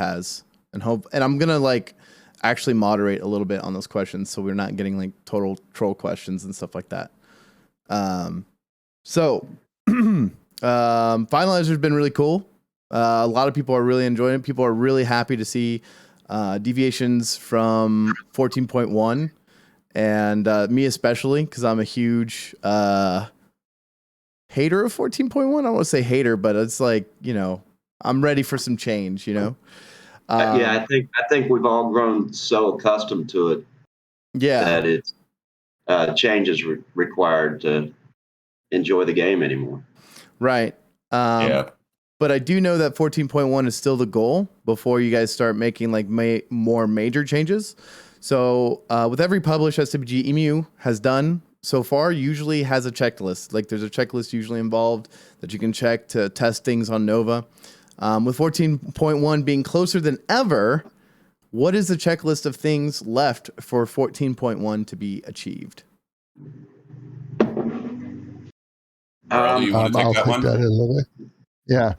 has, and I'm gonna like actually moderate a little bit on those questions, so we're not getting like total troll questions and stuff like that. Finalizer's been really cool. A lot of people are really enjoying it. People are really happy to see deviations from 14.1, and me especially, because I'm a huge hater of 14.1. I don't want to say hater, but it's like, I'm ready for some change, I think we've all grown so accustomed to it that it's change is required to enjoy the game anymore. Right. But I do know that 14.1 is still the goal before you guys start making like more major changes. So with every publish SWGEmu has done so far, usually has a checklist. Like there's a checklist usually involved that you can check to test things on Nova. With 14.1 being closer than ever, what is the checklist of things left for 14.1 to be achieved? Farelli, you want to take that one? That a little bit. Yeah.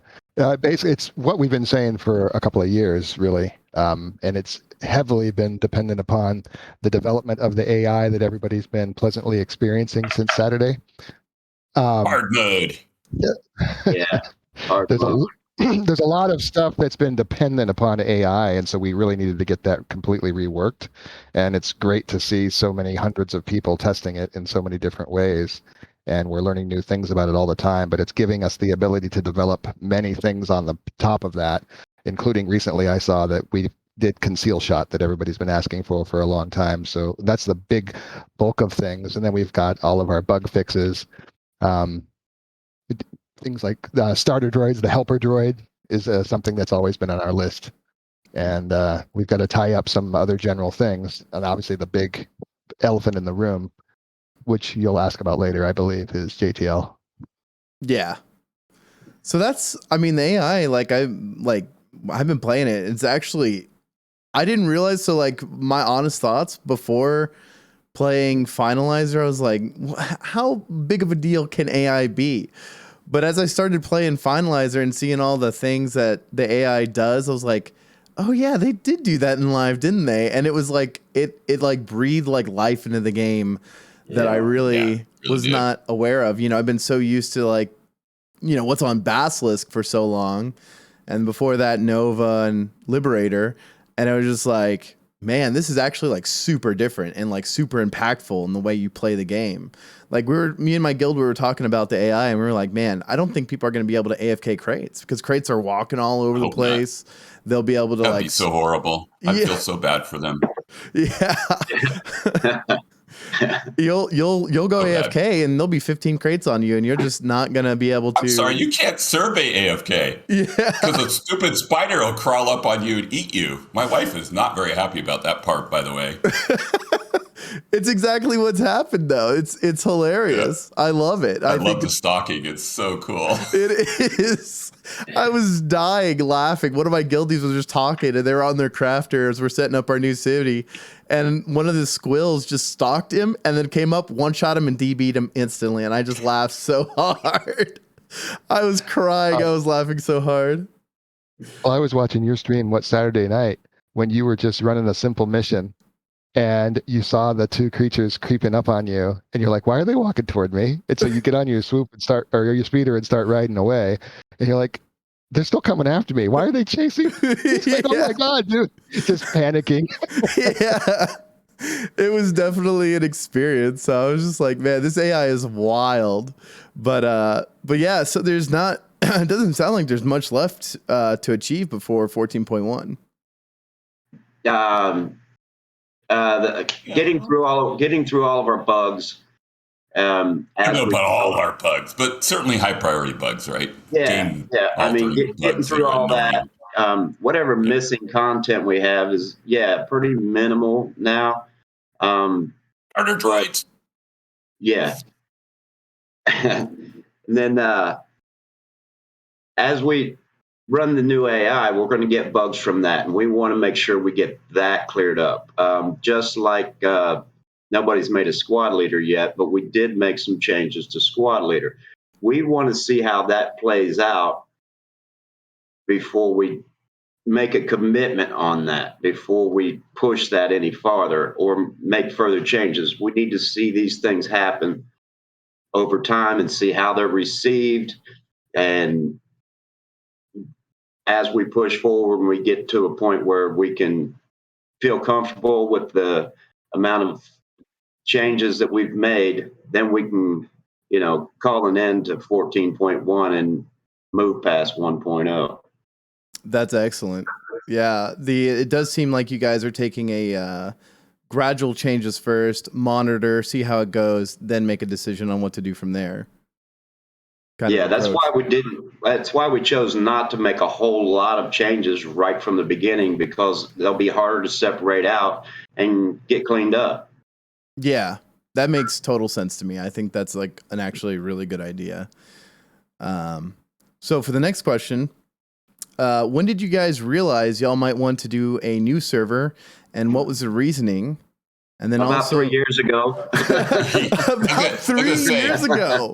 Basically, it's what we've been saying for a couple of years, really. And it's heavily been dependent upon the development of the AI that everybody's been pleasantly experiencing since Saturday. Hard mode. Yeah. Hard mode. There's a lot of stuff that's been dependent upon AI, and so we really needed to get that completely reworked. And it's great to see so many hundreds of people testing it in so many different ways. And we're learning new things about it all the time, but it's giving us the ability to develop many things on the top of that, including recently I saw that we did conceal shot that everybody's been asking for a long time. So that's the big bulk of things. And then we've got all of our bug fixes. Things like the starter droids, the helper droid is something that's always been on our list. And we've got to tie up some other general things. And obviously the big elephant in the room, which you'll ask about later, I believe, is JTL. Yeah. So that's, the AI, I've been playing it. It's actually, I didn't realize. So like my honest thoughts before playing Finalizer, I was like, how big of a deal can AI be? But as I started playing Finalizer and seeing all the things that the AI does, I was like, oh yeah, they did do that in live, didn't they? And it was like, it like breathed like life into the game that I really was not aware of. I've been so used to like, what's on Basilisk for so long. And before that, Nova and Liberator. And I was just like, man, this is actually like super different and like super impactful in the way you play the game. Like me and my guild, we were talking about the AI and we were like, man, I don't think people are going to be able to AFK crates because crates are walking all over the place. Not. They'll be able to That'd be so horrible. I feel so bad for them. Yeah. You'll go AFK and there'll be 15 crates on you and you're just not gonna be able to. I'm sorry, you can't survey AFK. Yeah, because a stupid spider will crawl up on you and eat you. My wife is not very happy about that part, by the way. It's exactly what's happened though. It's hilarious. Yeah. I love it. I love the stalking. It's so cool. It is. I was dying laughing. One of my guildies was just talking and they were on their crafters. We're setting up our new city. And one of the squills just stalked him and then came up, one-shot him and DB'd him instantly. And I just laughed so hard. I was crying. I was laughing so hard. Well, I was watching your stream Saturday night when you were just running a simple mission and you saw the two creatures creeping up on you and you're like, why are they walking toward me? And so you get on your swoop and your speeder and start riding away. And you're like, they're still coming after me. Why are they chasing? It's like, oh my God, dude. Just panicking. Yeah. It was definitely an experience. So I was just like, man, this AI is wild. But yeah, so there's not, it doesn't sound like there's much left to achieve before 14.1. Getting through all of our bugs. I don't know about all our bugs, but certainly high priority bugs, right? Yeah. Getting through all that. Whatever missing content we have is pretty minimal now. Starter droids. Yeah. And then as we run the new AI, we're going to get bugs from that, and we want to make sure we get that cleared up. Just like nobody's made a squad leader yet, but we did make some changes to squad leader. We want to see how that plays out before we make a commitment on that before we push that any farther or make further changes. We need to see these things happen over time and see how they're received. And as we push forward and we get to a point where we can feel comfortable with the amount of changes that we've made, then we can, call an end to 14.1 and move past 1.0. That's excellent. Yeah, it does seem like you guys are taking a gradual changes first, monitor, see how it goes, then make a decision on what to do from there. That's why we chose not to make a whole lot of changes right from the beginning, because they'll be harder to separate out and get cleaned up. Yeah, that makes total sense to me. I think that's like an actually really good idea. So for the next question, when did you guys realize y'all might want to do a new server, and what was the reasoning? And then about also 3 years ago. about 3 years ago.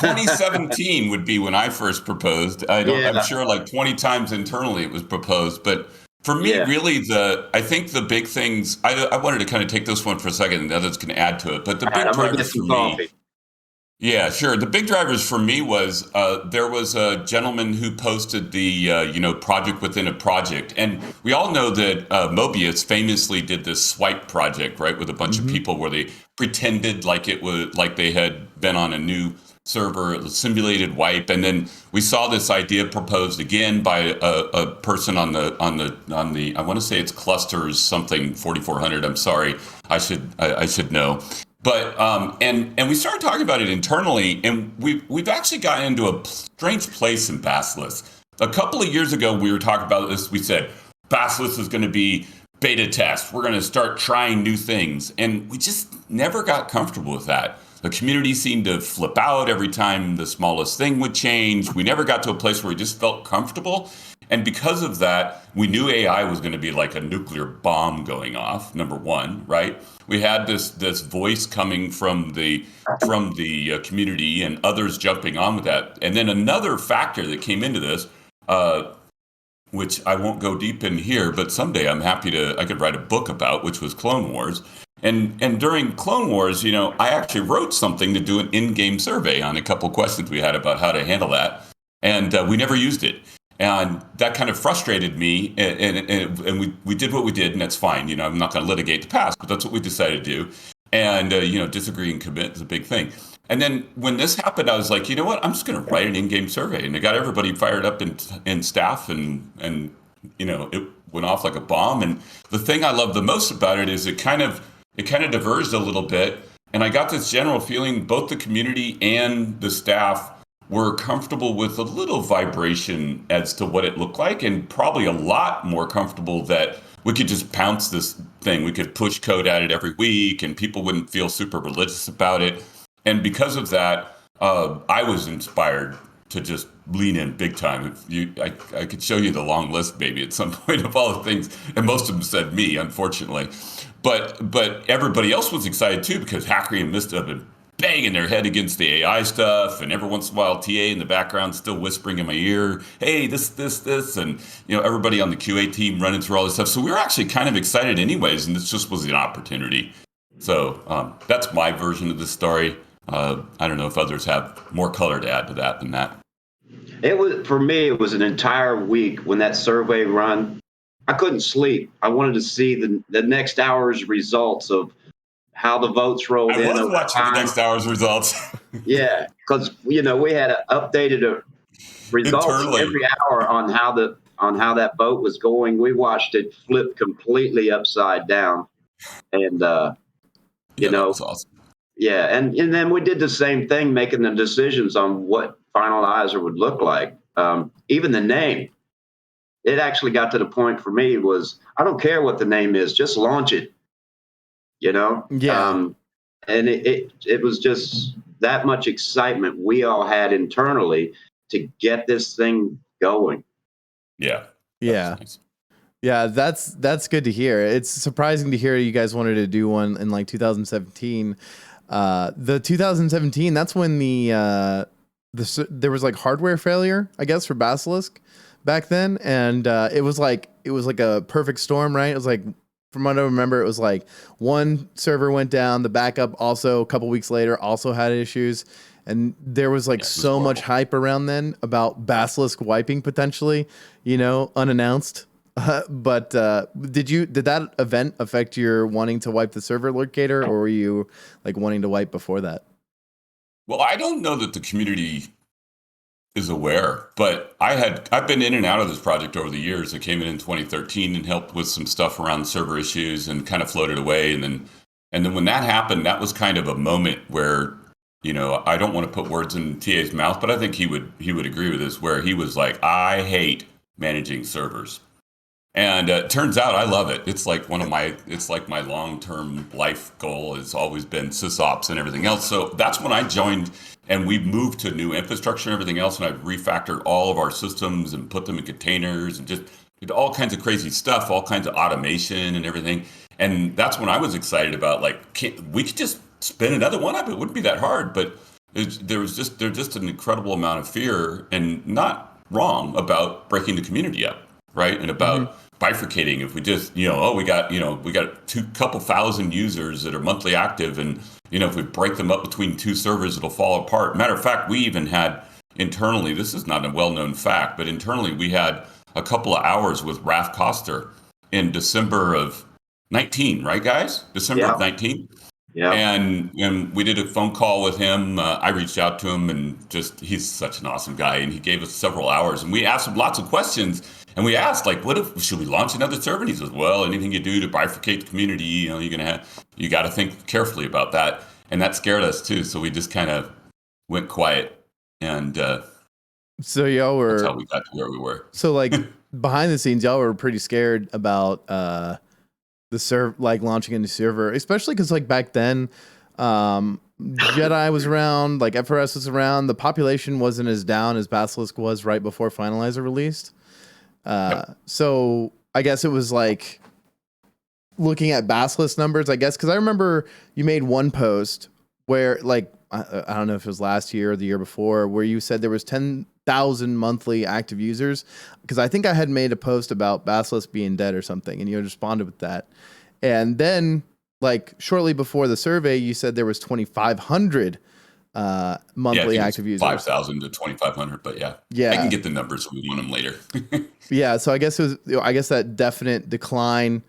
2017 would be when I first proposed. I'm sure like 20 times internally it was proposed, but for me, really, I think the big things. I wanted to kind of take this one for a second, and the others can add to it. But the big drivers for me, yeah, sure. The big drivers for me was there was a gentleman who posted the project within a project, and we all know that Mobius famously did this swipe project, right, with a bunch of people where they pretended like it was like they had been on a new server, a simulated wipe, and then we saw this idea proposed again by a person on the I want to say it's clusters something 4400. I'm sorry, I should know. But and we started talking about it internally, and we've actually gotten into a strange place in Basilisk. A couple of years ago, we were talking about this. We said Basilisk is going to be beta test. We're going to start trying new things, and we just never got comfortable with that. The community seemed to flip out every time the smallest thing would change. We never got to a place where we just felt comfortable. And because of that, we knew AI was going to be like a nuclear bomb going off, number one, right? We had this voice coming from the community and others jumping on with that. And then another factor that came into this, which I won't go deep in here, but someday I could write a book about, which was Clone Wars. And during Clone Wars, I actually wrote something to do an in-game survey on a couple questions we had about how to handle that. And we never used it. And that kind of frustrated me. And we did what we did, and that's fine. I'm not going to litigate the past, but that's what we decided to do. And, disagree and commit is a big thing. And then when this happened, I was like, you know what? I'm just going to write an in-game survey. And it got everybody fired up in staff and it went off like a bomb. And the thing I love the most about it is it kind of diverged a little bit. And I got this general feeling both the community and the staff were comfortable with a little vibration as to what it looked like, and probably a lot more comfortable that we could just pounce this thing. We could push code at it every week, and people wouldn't feel super religious about it. And because of that, I was inspired to just lean in big time. I could show you the long list maybe at some point of all the things, and most of them said me, unfortunately. But everybody else was excited too, because Hackery and Mista have been banging their head against the AI stuff, and every once in a while TA in the background still whispering in my ear, hey, this, and everybody on the QA team running through all this stuff. So we were actually kind of excited anyways, and this just was an opportunity. So that's my version of the story. I don't know if others have more color to add to that than that. For me, it was an entire week when that survey run. I couldn't sleep. I wanted to see the next hour's results of how the votes rolled in. I was watching the next hour's results. Yeah, because we had updated results internally every hour on how that vote was going. We watched it flip completely upside down, and that was awesome. Yeah, and then we did the same thing, making the decisions on what Finalizer would look like. Even the name, it actually got to the point for me was, I don't care what the name is, just launch it. Yeah. And it was just that much excitement we all had internally to get this thing going. Yeah. Nice. Yeah, that's good to hear. It's surprising to hear you guys wanted to do one in like 2017. The 2017, that's when there was like hardware failure, I guess, for Basilisk back then, and it was like a perfect storm, right? It was like, from what I remember, it was like one server went down, the backup also a couple weeks later also had issues, and there was like so much hype around then about Basilisk wiping potentially, unannounced. But did that event affect your wanting to wipe the server, LordKator, or were you like wanting to wipe before that? Well, I don't know that the community is aware, but I've been in and out of this project over the years. I came in 2013 and helped with some stuff around server issues and kind of floated away. And then when that happened, that was kind of a moment where, I don't want to put words in TA's mouth, but I think he would agree with this, where he was like, I hate managing servers. And it turns out I love it. It's like my long-term life goal has always been sysops and everything else. So that's when I joined, and we moved to new infrastructure and everything else. And I've refactored all of our systems and put them in containers and just did all kinds of crazy stuff, all kinds of automation and everything. And that's when I was excited about, like, we could just spin another one up. It wouldn't be that hard, but there's just an incredible amount of fear, and not wrong, about breaking the community up, right? And about bifurcating. If we just, we got couple thousand users that are monthly active, and if we break them up between two servers, it'll fall apart. Matter of fact, we even had internally, this is not a well-known fact, but internally we had a couple of hours with Raf Koster in December of 19, right, guys? December of 19. Yeah. And we did a phone call with him. I reached out to him, and he's such an awesome guy. And he gave us several hours, and we asked him lots of questions. And we asked, like, should we launch another server? And he says, well, anything you do to bifurcate the community, you got to think carefully about that. And that scared us too. So we just kind of went quiet. And so y'all were, that's how we got to where we were. So like behind the scenes, y'all were pretty scared about launching a new server, especially because like back then, Jedi was around, like FRS was around. The population wasn't as down as Basilisk was right before Finalizer released. So I guess it was like looking at Basilisk numbers, I guess, because I remember you made one post where, like, I don't know if it was last year or the year before, where you said there was 10,000 monthly active users, because I think I had made a post about Basilisk being dead or something, and you responded with that. And then, like, shortly before the survey, you said there was 2,500 monthly active users. 5,000 to 2,500, but yeah, I can get the numbers if we want them later. Yeah, so I guess that definite decline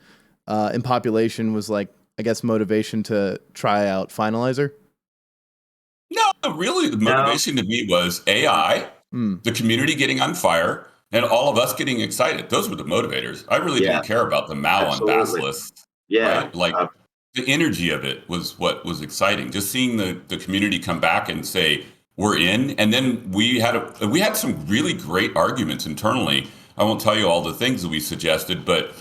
in population was, like, I guess, motivation to try out Finalizer. No, really, the motivation to me was AI, the community getting on fire, and all of us getting excited. Those were the motivators. I really didn't care about the MAU on Basilisk. Yeah, right? Like the energy of it was what was exciting. Just seeing the community come back and say we're in, and then we had some really great arguments internally. I won't tell you all the things that we suggested, but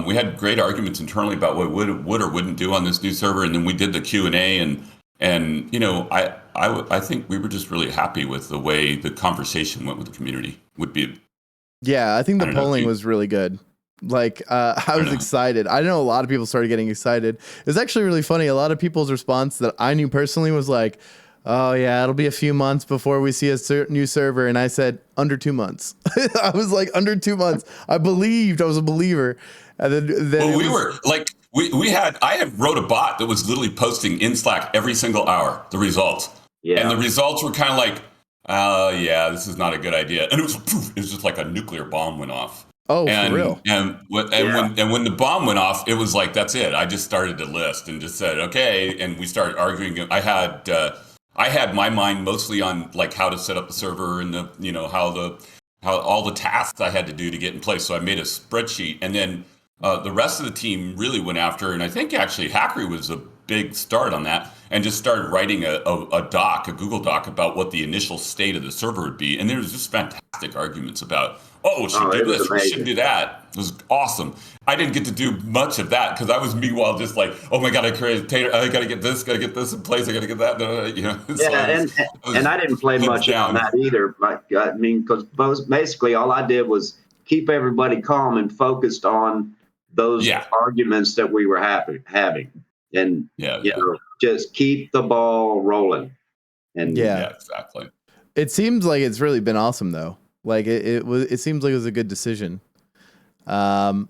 we had great arguments internally about what would or wouldn't do on this new server, and then we did the Q&A, and I think we were just really happy with the way the conversation went with the community. I think the polling was really good. Like, I was excited. I know a lot of people started getting excited. It was actually really funny. A lot of people's response that I knew personally was like, oh yeah, it'll be a few months before we see a new server. And I said, under 2 months. I was like, under 2 months. I was a believer. And then I had wrote a bot that was literally posting in Slack every single hour, the results. Yeah. And the results were kind of like, this is not a good idea. And it was just like a nuclear bomb went off. Oh, for real? And when the bomb went off, it was like, that's it. I just started to list and just said, okay. And we started arguing. I had my mind mostly on like how to set up the server and how all the tasks I had to do to get in place. So I made a spreadsheet, and then the rest of the team really went after, and I think actually Hackery was a big start on that, and just started writing a Google Doc about what the initial state of the server would be. And there was just fantastic arguments about, we should do this, we should do that. It was awesome. I didn't get to do much of that because I was meanwhile just like, oh my God, I created Tater, I got to get this in place, I got to get that. And I didn't play much on that either. I mean, because basically all I did was keep everybody calm and focused on those arguments that we were having. And just keep the ball rolling. And exactly. It seems like it's really been awesome though. Like it seems like it was a good decision. We'll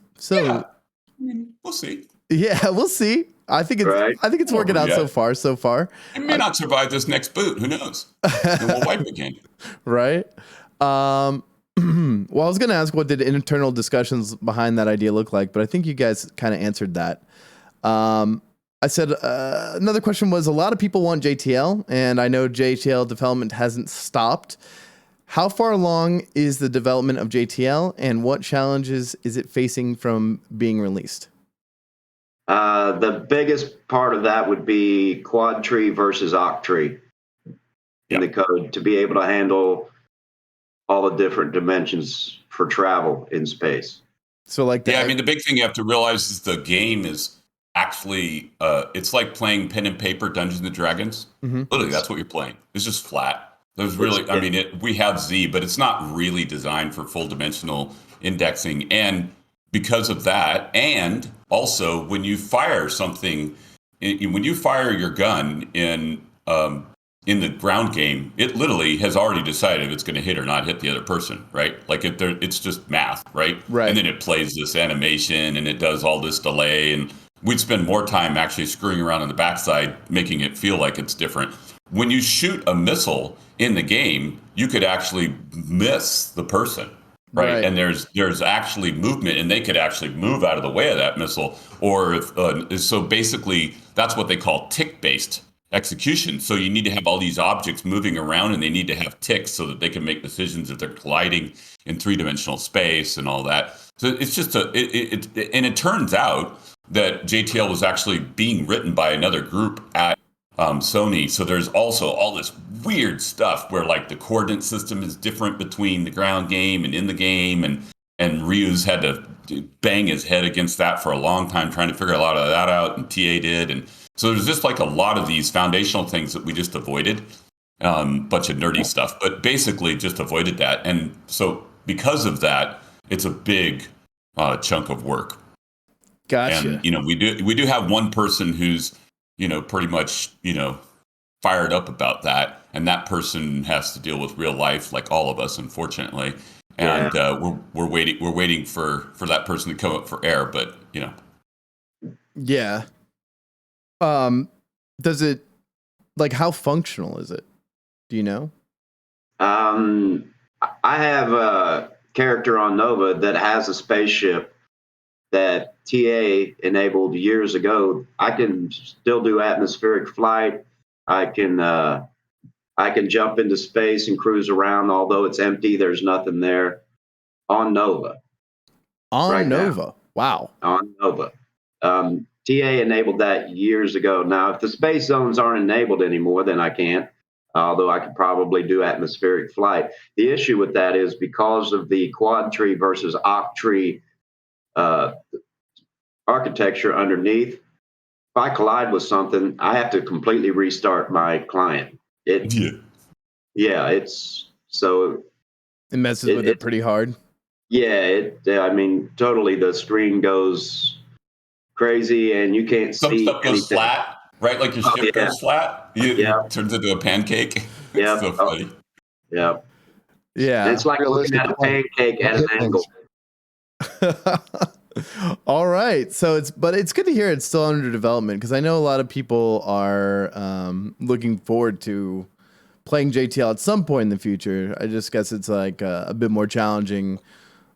see. Yeah, we'll see. I think it's working out so far. It may not survive this next boot. Who knows? And we'll wipe again. Right. Well, I was going to ask what did internal discussions behind that idea look like, but I think you guys kind of answered that. I said another question was a lot of people want JTL, and I know JTL development hasn't stopped. How far along is the development of JTL, and what challenges is it facing from being released? The biggest part of that would be quad tree versus oct tree in the code to be able to handle all the different dimensions for travel in space. So like that. Yeah, I mean, the big thing you have to realize is the game is actually, it's like playing pen and paper Dungeons and Dragons. Mm-hmm. Literally, that's what you're playing. It's just flat. There's really, I mean, we have Z, but it's not really designed for full dimensional indexing. And because of that, and also when you fire something, when you fire your gun in the ground game, it literally has already decided if it's going to hit or not hit the other person, right? Like it's just math, right? Right. And then it plays this animation and it does all this delay, and we'd spend more time actually screwing around on the backside, making it feel like it's different. When you shoot a missile in the game, you could actually miss the person. Right. And there's actually movement, and they could actually move out of the way of that missile. Or if, so basically, that's what they call tick-based execution. So you need to have all these objects moving around, and they need to have ticks so that they can make decisions if they're colliding in three-dimensional space and all that. So it's just and it turns out that JTL was actually being written by another group at Sony. So there's also all this weird stuff where like the coordinate system is different between the ground game and in the game, and Ryu's had to bang his head against that for a long time trying to figure a lot of that out, and TA did. And so there's just like a lot of these foundational things that we just avoided, bunch of nerdy stuff, but basically just avoided that. And so because of that, it's a big chunk of work. Gotcha. And we do have one person who's pretty much, fired up about that. And that person has to deal with real life, like all of us, unfortunately. And we're waiting for that person to come up for air. But, Yeah. Does it, like, how functional is it? Do you know? I have a character on Nova that has a spaceship that TA enabled years ago. I can still do atmospheric flight. I can jump into space and cruise around, although it's empty. There's nothing there on Nova. On Nova. Wow. On Nova. TA enabled that years ago. Now, if the space zones aren't enabled anymore, then I can't, although I could probably do atmospheric flight. The issue with that is because of the quad tree versus oct tree architecture underneath, if I collide with something, I have to completely restart my client. It's so it messes with it pretty hard. Yeah, totally. The screen goes crazy, and you can't see. Some stuff goes anything. flat, right? Like your ship goes flat. It turns into a pancake. Yeah, so funny. Yeah, yeah. And it's like looking at a pancake at an angle. All right, so it's good to hear it's still under development, because I know a lot of people are looking forward to playing JTL at some point in the future. I just guess it's like a bit more challenging,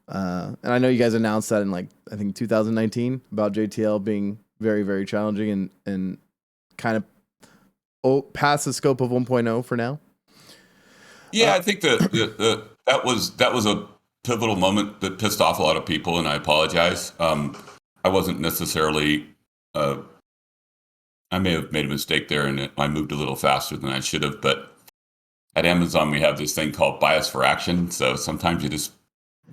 and I know you guys announced that in I think 2019 about JTL being very, very challenging and kind of past the scope of 1.0 for now. Yeah, I think that was a pivotal moment that pissed off a lot of people, and I apologize. I wasn't necessarily, I may have made a mistake there, and I moved a little faster than I should have, but at Amazon, we have this thing called bias for action. So sometimes you just,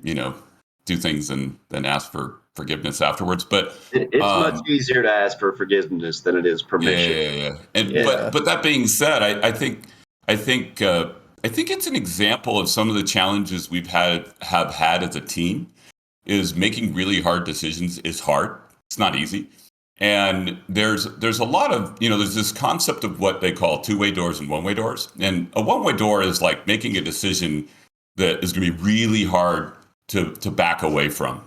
do things and then ask for forgiveness afterwards. But it's much easier to ask for forgiveness than it is permission. Yeah. But that being said, I think it's an example of some of the challenges we've have had as a team. Is making really hard decisions is hard. It's not easy. And there's a lot of, there's this concept of what they call two-way doors and one-way doors. And a one-way door is like making a decision that is going to be really hard to back away from.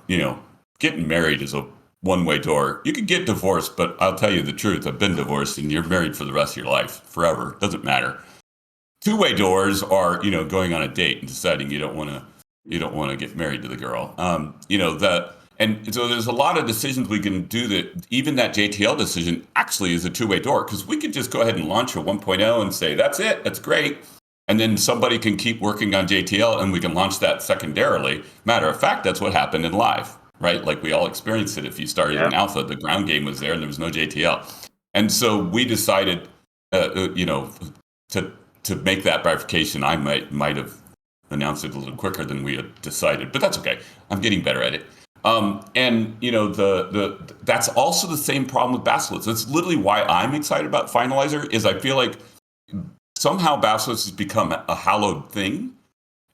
Getting married is a one-way door. You could get divorced, but I'll tell you the truth. I've been divorced, and you're married for the rest of your life, forever. Doesn't matter. Two-way doors are, going on a date and deciding you don't want to get married to the girl. And so there's a lot of decisions we can do that. Even that JTL decision actually is a two-way door, because we could just go ahead and launch a 1.0 and say, that's it, that's great. And then somebody can keep working on JTL and we can launch that secondarily. Matter of fact, that's what happened in live, right? Like we all experienced it. If you started in alpha, the ground game was there and there was no JTL. And so we decided, to make that bifurcation. I might have announced it a little quicker than we had decided, but that's okay. I'm getting better at it. That's also the same problem with Basilisk. That's literally why I'm excited about Finalizer. Is I feel like somehow Basilisk has become a hallowed thing,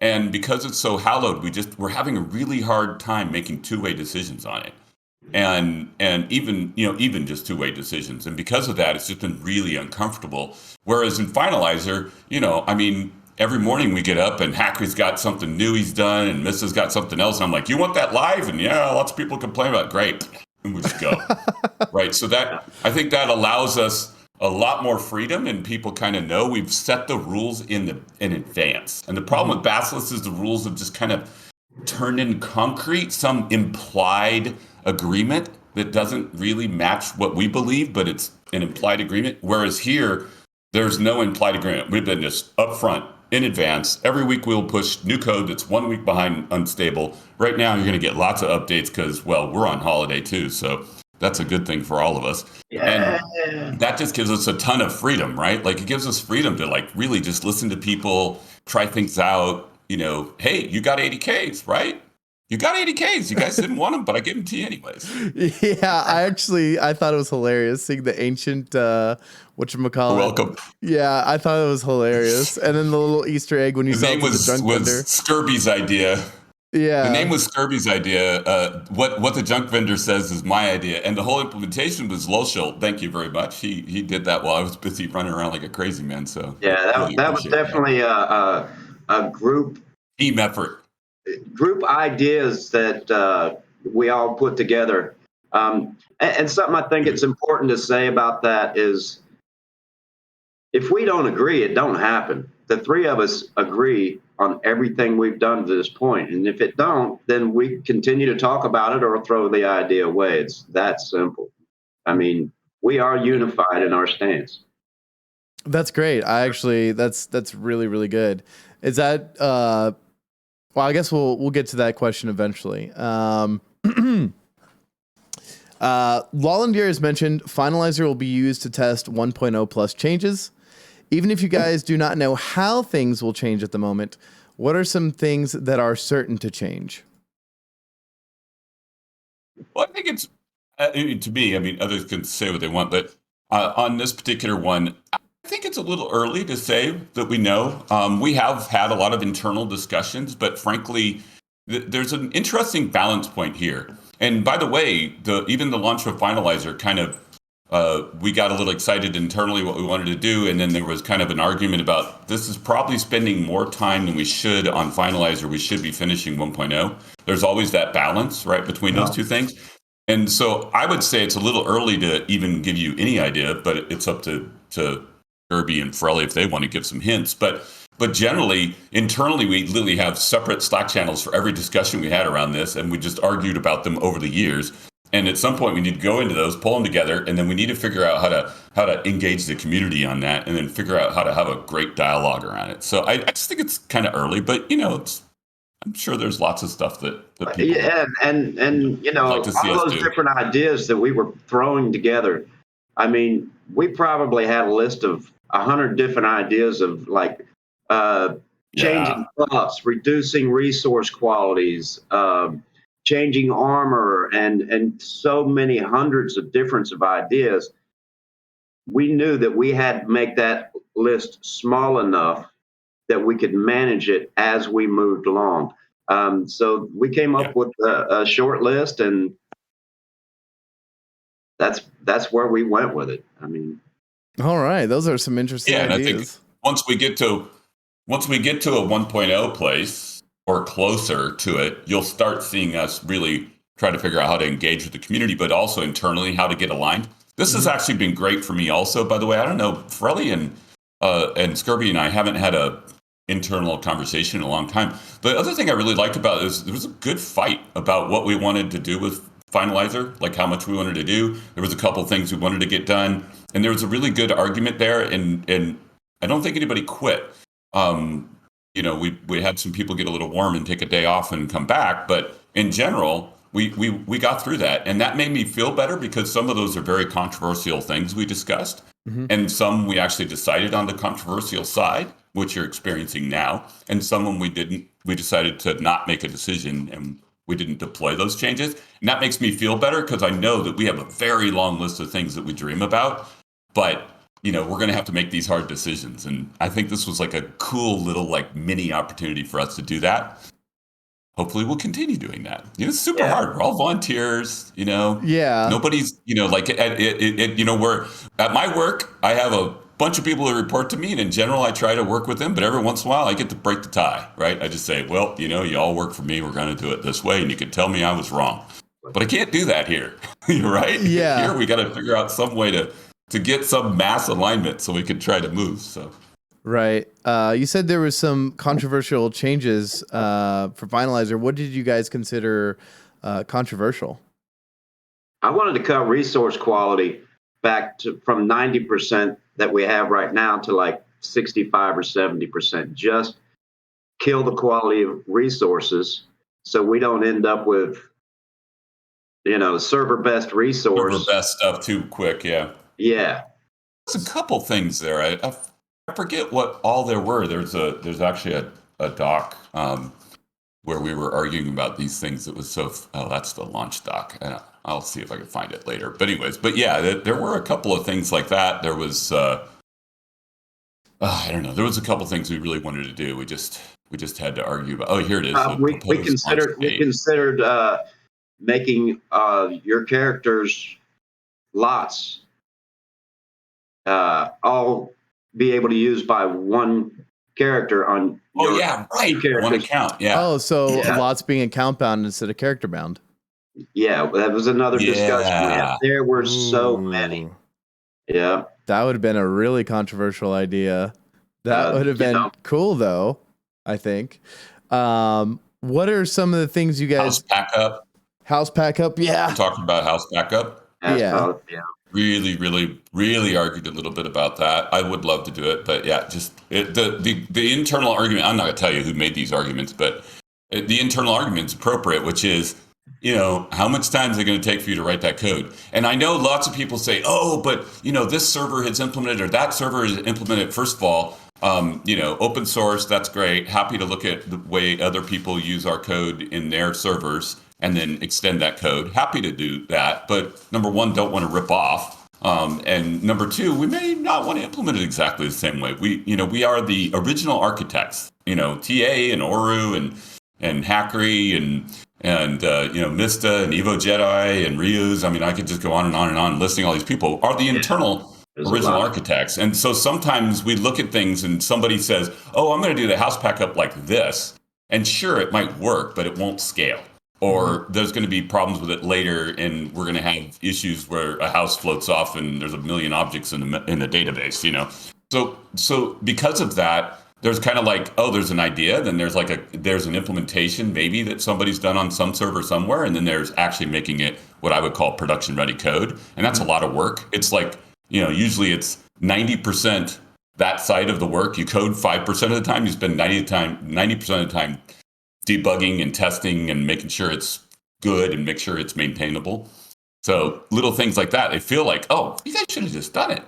and because it's so hallowed, we're having a really hard time making two-way decisions on it, and even just two-way decisions. And because of that, it's just been really uncomfortable. Whereas in Finalizer, every morning we get up and Hacker's got something new he's done and Missa's got something else. And I'm like, you want that live? And lots of people complain about it. Great. And we just go. Right. So I think that allows us a lot more freedom, and people kind of know we've set the rules in advance. And the problem with Basilisk is the rules have just kind of turned in concrete, some implied agreement that doesn't really match what we believe, but it's an implied agreement. Whereas here, there's no implied agreement. We've been just upfront in advance. Every week we'll push new code that's 1 week behind unstable. Right now, you're going to get lots of updates because, we're on holiday too. So that's a good thing for all of us. Yeah. And that just gives us a ton of freedom, right? Like it gives us freedom to really just listen to people, try things out. Hey, you got 80Ks, right? You got 80Ks. You guys didn't want them, but I gave them to you anyways. Yeah, I thought it was hilarious seeing the ancient, whatchamacallit. Welcome. Yeah, I thought it was hilarious. And then the little Easter egg when you saw the junk vendor. Scurby's idea. Yeah. The name was Scurby's idea. What the junk vendor says is my idea. And the whole implementation was Loshel. Thank you very much. He did that while I was busy running around like a crazy man. So yeah, that was definitely a group team effort. Group ideas that we all put together. And something I think it's important to say about that is if we don't agree, it don't happen. The three of us agree on everything we've done to this point. And if it don't, then we continue to talk about it or throw the idea away. It's that simple. We are unified in our stance. That's great. That's really, really good. Is that, well, I guess we'll get to that question eventually. Lollandier has mentioned Finalizer will be used to test 1.0 plus changes. Even if you guys do not know how things will change at the moment, what are some things that are certain to change? Well, I think it's, to me, others can say what they want, but on this particular one, I think it's a little early to say that we know. We have had a lot of internal discussions, but frankly, there's an interesting balance point here. And by the way, even the launch of Finalizer kind of, we got a little excited internally what we wanted to do, and then there was kind of an argument about this is probably spending more time than we should on Finalizer. We should be finishing 1.0. There's always that balance, right, between those two things. And so I would say it's a little early to even give you any idea, but it's up to Scurby and Farelli if they want to give some hints. But generally, internally, we literally have separate Slack channels for every discussion we had around this, and we just argued about them over the years. And at some point, we need to go into those, pull them together, and then we need to figure out how to engage the community on that, and then figure out how to have a great dialogue around it. So I just think it's kind of early, but I'm sure there's lots of stuff that people and like to see all us those do. Different ideas that we were throwing together. We probably had a list of 100 different ideas of changing buffs, reducing resource qualities, changing armor, and so many hundreds of different of ideas. We knew that we had to make that list small enough that we could manage it as we moved along. So we came up with a short list, and that's where we went with it. All right, those are some interesting ideas. And I think once we get to a 1.0 place, or closer to it, you'll start seeing us really try to figure out how to engage with the community, but also internally how to get aligned. This has actually been great for me also, by the way. I don't know, Farelli and Scurby and I haven't had a internal conversation in a long time. The other thing I really liked about it is there was a good fight about what we wanted to do with Finalizer, like how much we wanted to do. There was a couple things we wanted to get done, and there was a really good argument there, and I don't think anybody quit. We had some people get a little warm and take a day off and come back, but in general, we got through that, and that made me feel better because some of those are very controversial things we discussed, and some we actually decided on the controversial side, which you're experiencing now, and some when we didn't. We decided to not make a decision, and we didn't deploy those changes, and that makes me feel better because I know that we have a very long list of things that we dream about, but we're going to have to make these hard decisions, and I think this was like a cool little like mini opportunity for us to do that. Hopefully we'll continue doing that. It's super hard. We're all volunteers, Yeah. Nobody's, like we're at my work, I have a bunch of people who report to me, and in general, I try to work with them, but every once in a while I get to break the tie, right? I just say, well, you all work for me. We're going to do it this way. And you can tell me I was wrong, but I can't do that here, right? Yeah. Here we got to figure out some way to get some mass alignment so we can try to move. So. Right. You said there was some controversial changes for Finalizer. What did you guys consider controversial? I wanted to cut resource quality back from 90% that we have right now to like 65 or 70%. Just kill the quality of resources so we don't end up with, server best resource. Server best stuff too quick, yeah. Yeah. There's a couple things there. I forget what all there were. There's actually a doc where we were arguing about these things. That was that's the launch doc. And I'll see if I can find it later. But there were a couple of things like that. There was I don't know. There was a couple of things we really wanted to do. We just had to argue about. Oh, here it is. We considered making your characters lots all be able to use by one character on one account. Yeah. Oh, so lots being account bound instead of character bound. Yeah, that was another discussion we had. There were so many. Yeah. That would have been a really controversial idea. That would have been cool though, I think. What are some of the things you guys House backup, yeah. We're talking about house backup. Yeah. Really, really, really argued a little bit about that. I would love to do it, but the internal argument. I'm not going to tell you who made these arguments, but the internal argument is appropriate, which is, how much time is it going to take for you to write that code? And I know lots of people say, oh, but this server has implemented or that server has implemented. First of all, open source. That's great. Happy to look at the way other people use our code in their servers and then extend that code. Happy to do that. But number one, don't want to rip off. And number two, we may not want to implement it exactly the same way. We are the original architects, TA and Oru and Hackery and Mista and Evo Jedi and Ryuz. I mean, I could just go on and on and on listing all these people are the internal original architects. And so sometimes we look at things and somebody says, oh, I'm going to do the house backup like this. And sure, it might work, but it won't scale. Or there's going to be problems with it later, and we're going to have issues where a house floats off and there's a million objects in the database, So because of that, there's kind of like, oh, there's an idea, then there's an implementation maybe that somebody's done on some server somewhere, and then there's actually making it what I would call production ready code, and that's a lot of work. It's like, usually it's 90% that side of the work. You code 5% of the time, you spend 90% of the time debugging and testing and making sure it's good and make sure it's maintainable. So little things like that, I feel like, oh, you guys should have just done it.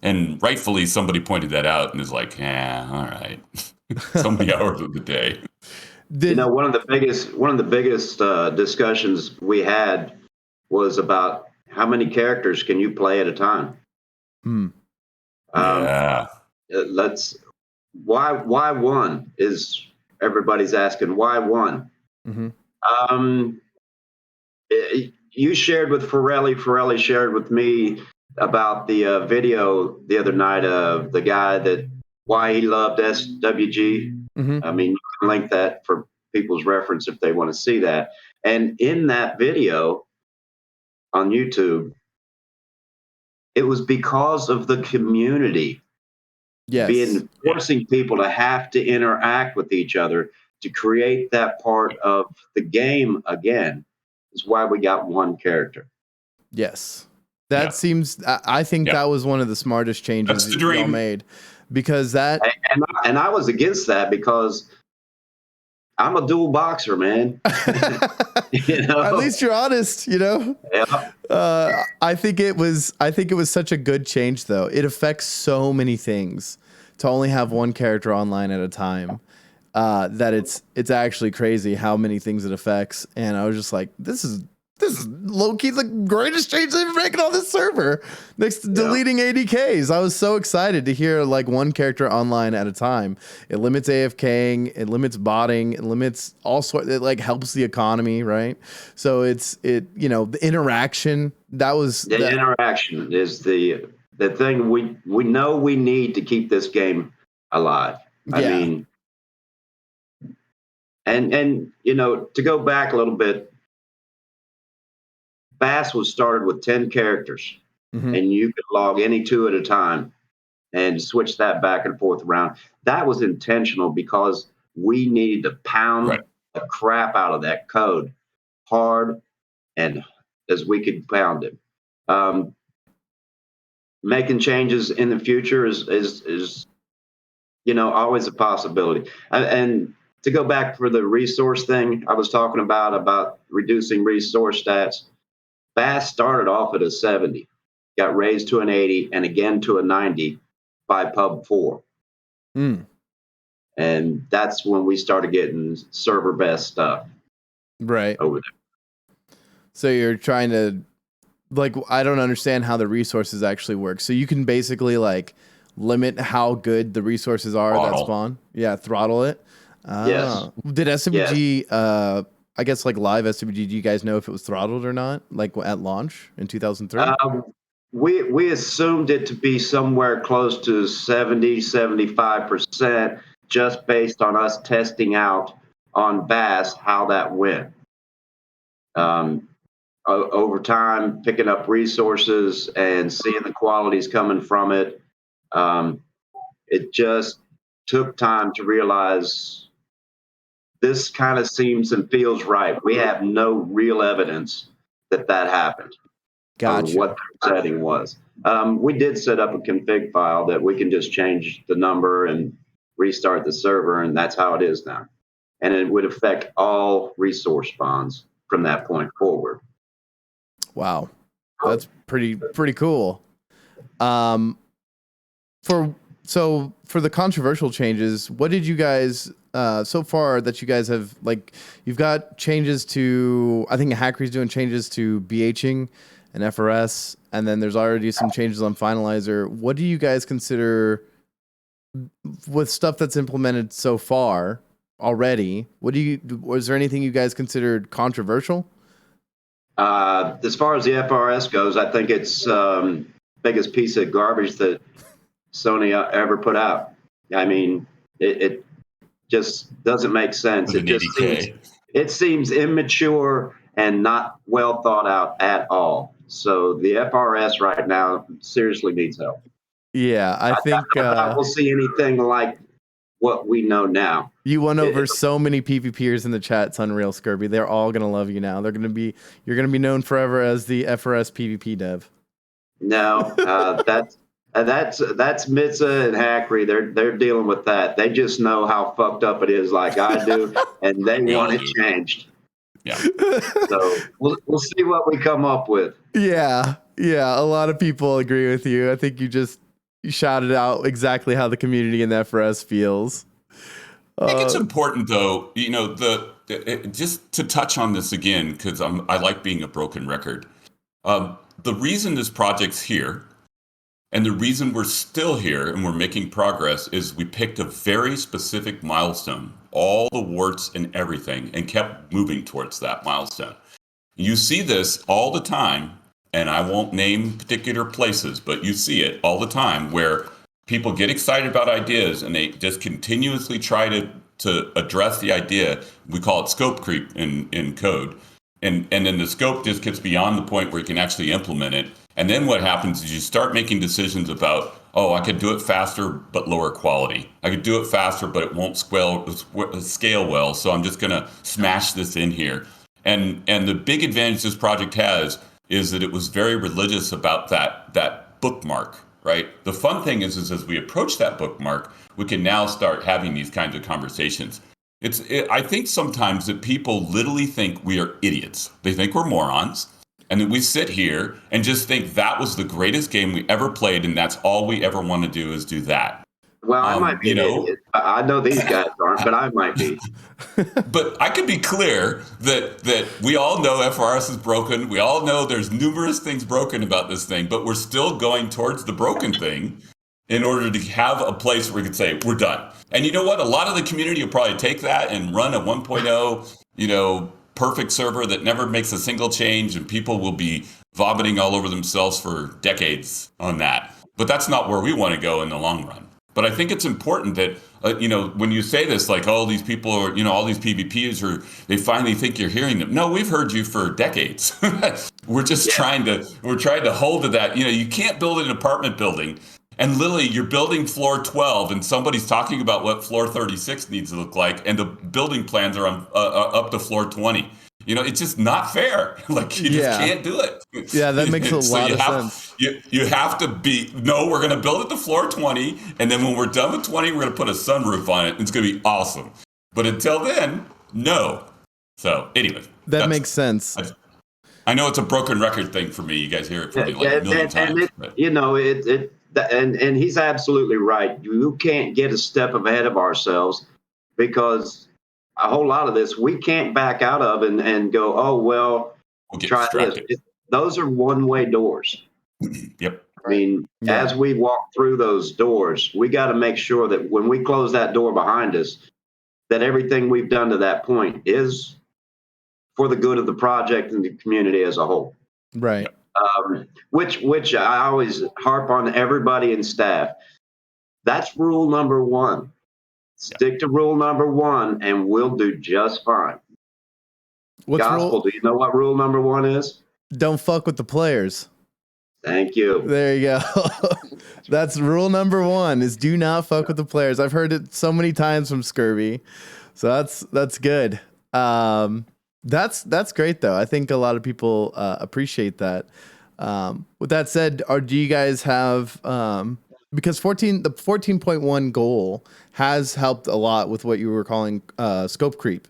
And rightfully, somebody pointed that out and is like, yeah, all right. So many hours of the day. One of the biggest discussions we had was about how many characters can you play at a time? Why one is everybody's asking, why one? You shared with Farelli shared with me about the video the other night of the guy why he loved SWG. I mean, you can link that for people's reference if they want to see that. And in that video on YouTube, it was because of the community forcing people to have to interact with each other to create that part of the game again, is why we got one character. Yes. That seems, I think that was one of the smartest changes y'all made, because that. And I was against that because I'm a dual boxer, man. At least you're honest, Yeah. I think it was such a good change, though. It affects so many things to only have one character online at a time. That it's actually crazy how many things it affects. And I was just like, this is low-key the greatest change they've ever made on this server, next to deleting ADKs. I was so excited to hear like one character online at a time. It limits AFKing, it limits botting, it limits all sorts. It like helps the economy, right? So the interaction, interaction is the thing we know we need to keep this game alive. I mean, and to go back a little bit, Bass was started with 10 characters, and you could log any 2 at a time and switch that back and forth around. That was intentional because we needed to pound the crap out of that code hard and as we could pound it. Making changes in the future is always a possibility. And to go back for the resource thing I was talking about reducing resource stats, Bass started off at a 70, got raised to an 80, and again to a 90 by Pub 4. And that's when we started getting server best stuff. Right. Over there. So you're trying to, like, I don't understand how the resources actually work. So you can basically, like, limit how good the resources are that spawn? Yeah, throttle it. Yes. Did SWG, I guess like live SWG, do you guys know if it was throttled or not, like at launch in 2003? We assumed it to be somewhere close to 70-75%, just based on us testing out on Bass how that went. Over time, picking up resources and seeing the qualities coming from it, it just took time to realize this kind of seems and feels right. We have no real evidence that happened. Gotcha. What the setting was. We did set up a config file that we can just change the number and restart the server, and that's how it is now. And it would affect all resource spawns from that point forward. Wow, that's pretty cool. For the controversial changes, what did you guys so far that you guys have, like, you've got changes to, I think Hackery's doing changes to BHing and FRS, and then there's already some changes on Finalizer. What do you guys consider, with stuff that's implemented so far already, was there anything you guys considered controversial? As far as the FRS goes, I think it's biggest piece of garbage that Sony ever put out. I mean, it just doesn't make sense. It seems immature and not well thought out at all. So the FRS right now seriously needs help. Yeah, I think I doubt we'll see anything like what we know now. You won over so many PvPers in the chat. It's unreal, Scurby. They're all gonna love you now. You're gonna be known forever as the FRS PvP dev. No, that's Mitza and Hackery. They're dealing with that. They just know how fucked up it is, like I do, and they want it changed. Yeah. So we'll see what we come up with. Yeah. A lot of people agree with you. I think you shouted out exactly how the community in the FRS feels. I think it's important, though, just to touch on this again, because I like being a broken record. The reason this project's here, and the reason we're still here and we're making progress, is we picked a very specific milestone, all the warts and everything, and kept moving towards that milestone. You see this all the time, and I won't name particular places, but you see it all the time where people get excited about ideas and they just continuously try to to address the idea. We call it scope creep in code. And then the scope just gets beyond the point where you can actually implement it. And then what happens is you start making decisions about, oh, I could do it faster but lower quality. I could do it faster but it won't scale well, so I'm just going to smash this in here. And the big advantage this project has is that it was very religious about that bookmark, right? The fun thing is as we approach that bookmark, we can now start having these kinds of conversations. I think sometimes that people literally think we are idiots. They think we're morons. And that we sit here and just think that was the greatest game we ever played, and that's all we ever want to do is do that. Well, I might be an idiot. I know these guys aren't, but I might be. But I could be clear that we all know FRS is broken. We all know there's numerous things broken about this thing, but we're still going towards the broken thing in order to have a place where we can say, we're done. And you know what? A lot of the community will probably take that and run a 1.0, perfect server that never makes a single change, and people will be vomiting all over themselves for decades on that. But that's not where we want to go in the long run. But I think it's important that, when you say this, like, oh, these people are, all these PvPs they finally think you're hearing them. No, we've heard you for decades. We're just trying to hold to that. You can't build an apartment building and literally you're building floor 12 and somebody's talking about what floor 36 needs to look like. And the building plans are on up to floor 20. It's just not fair. Like you just can't do it. Yeah, that makes a lot of sense. You have to we're going to build it to floor 20. And then when we're done with 20, we're going to put a sunroof on it. And it's going to be awesome. But until then, no. So anyway. That makes sense. I know it's a broken record thing for me. You guys hear it from me like a million times. And he's absolutely right. You can't get a step ahead of ourselves because a whole lot of this we can't back out of and go, oh, well, we'll get try distracted. this. Those are one-way doors. Yep. I mean, as we walk through those doors, we got to make sure that when we close that door behind us, that everything we've done to that point is for the good of the project and the community as a whole. Right. Yep. Which I always harp on everybody in staff. That's rule number one. Stick to rule number one, and we'll do just fine. Gospel, do you know what rule number one is? Don't fuck with the players. Thank you. There you go. That's rule number one: is do not fuck with the players. I've heard it so many times from Scurby, so that's good. That's great though. I think a lot of people appreciate that. With that said, do you guys have because the 14.1 goal has helped a lot with what you were calling scope creep,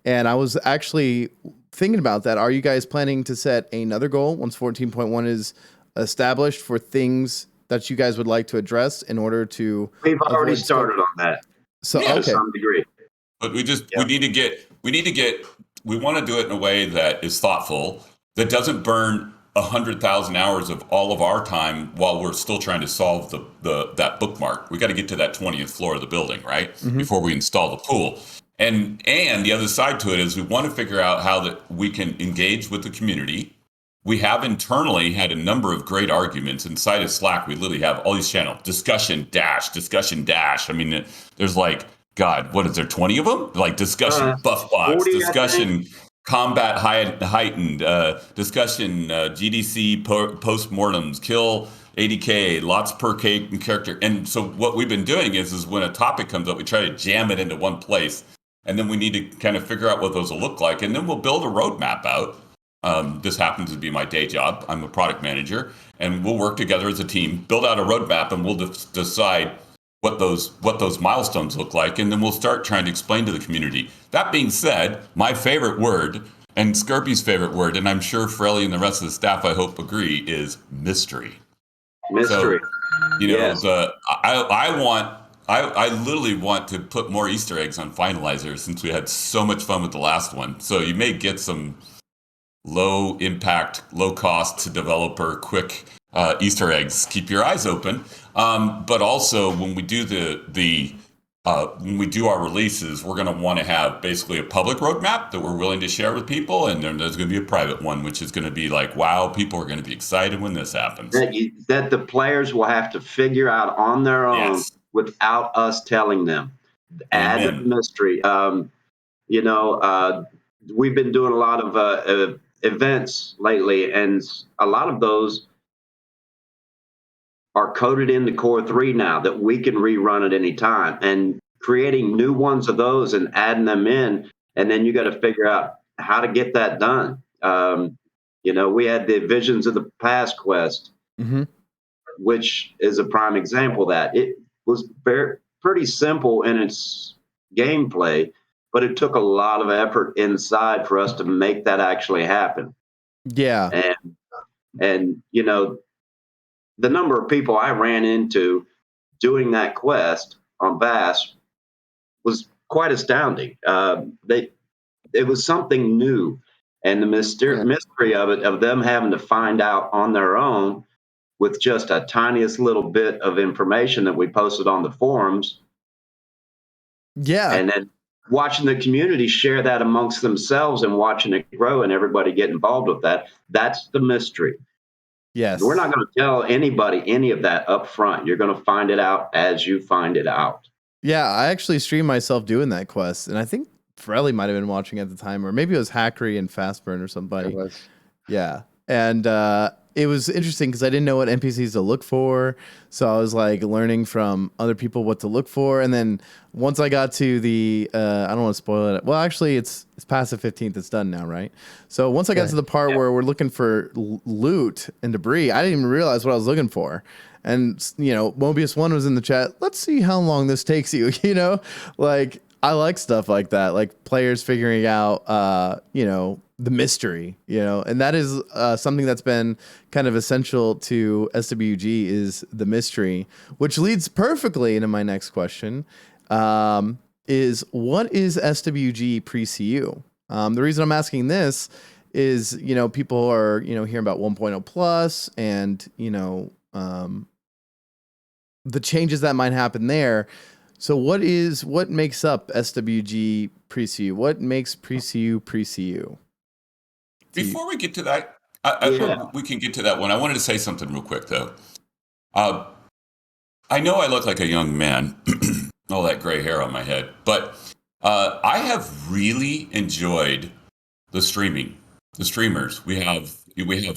and I was actually thinking about that. Are you guys planning to set another goal once 14.1 is established for things that you guys would like to address in order to? We've already started on that. So to some degree. But we want to do it in a way that is thoughtful, that doesn't burn 100,000 hours of all of our time while we're still trying to solve that bookmark. We got to get to that 20th floor of the building, right? Mm-hmm. Before we install the pool. And the other side to it is we want to figure out how that we can engage with the community. We have internally had a number of great arguments inside of Slack. We literally have all these channels, discussion dash. I mean, there's like, God, what is there, 20 of them? Like discussion buff bots, 40, discussion combat heightened, discussion GDC postmortems, kill 80K, lots per K character. And so what we've been doing is when a topic comes up, we try to jam it into one place. And then we need to kind of figure out what those will look like. And then we'll build a roadmap out. This happens to be my day job. I'm a product manager. And we'll work together as a team, build out a roadmap, and we'll decide what those milestones look like. And then we'll start trying to explain to the community. That being said, my favorite word, and Scurby's favorite word, and I'm sure Farelli and the rest of the staff, I hope, agree, is mystery. Mystery. So, yes. I literally want to put more Easter eggs on Finalizer since we had so much fun with the last one. So you may get some low impact, low cost developer, quick Easter eggs. Keep your eyes open. But also when we do when we do our releases, we're going to want to have basically a public roadmap that we're willing to share with people. And then there's going to be a private one, which is going to be like, wow, people are going to be excited when this happens. That the players will have to figure out on their own without us telling them. Add the Amen. mystery. We've been doing a lot of events lately, and a lot of those are coded into Core 3 now that we can rerun at any time. And creating new ones of those and adding them in, and then you got to figure out how to get that done. We had the Visions of the Past quest, which is a prime example of that. It was pretty simple in its gameplay, but it took a lot of effort inside for us to make that actually happen. Yeah. And the number of people I ran into doing that quest on Bass was quite astounding. It was something new, and the mystery of it, of them having to find out on their own with just a tiniest little bit of information that we posted on the forums. Yeah. And then watching the community share that amongst themselves and watching it grow and everybody get involved with that. That's the mystery. Yes. We're not going to tell anybody any of that up front. You're going to find it out as you find it out. Yeah, I actually streamed myself doing that quest, and I think Farelli might have been watching at the time, or maybe it was Hackery and Fastburn or somebody. It was. Yeah, and it was interesting because I didn't know what NPCs to look for, so I was like learning from other people what to look for, and then once I got to the, I don't want to spoil it. Well, actually, it's past the 15th. It's done now, right? So once I got to the part where we're looking for loot and debris, I didn't even realize what I was looking for. And, Mobius 1 was in the chat. Let's see how long this takes you, Like, I like stuff like that, like players figuring out, the mystery, and that is something that's been kind of essential to SWG is the mystery, which leads perfectly into my next question, is what is SWG pre-CU? The reason I'm asking this is, people are, hearing about 1.0 plus and, the changes that might happen there. So what makes up SWG pre-CU? What makes pre-CU pre-CU? Before we get to that, we can get to that one. I wanted to say something real quick, though. I know I look like a young man, all that gray hair on my head, but I have really enjoyed the streamers. We have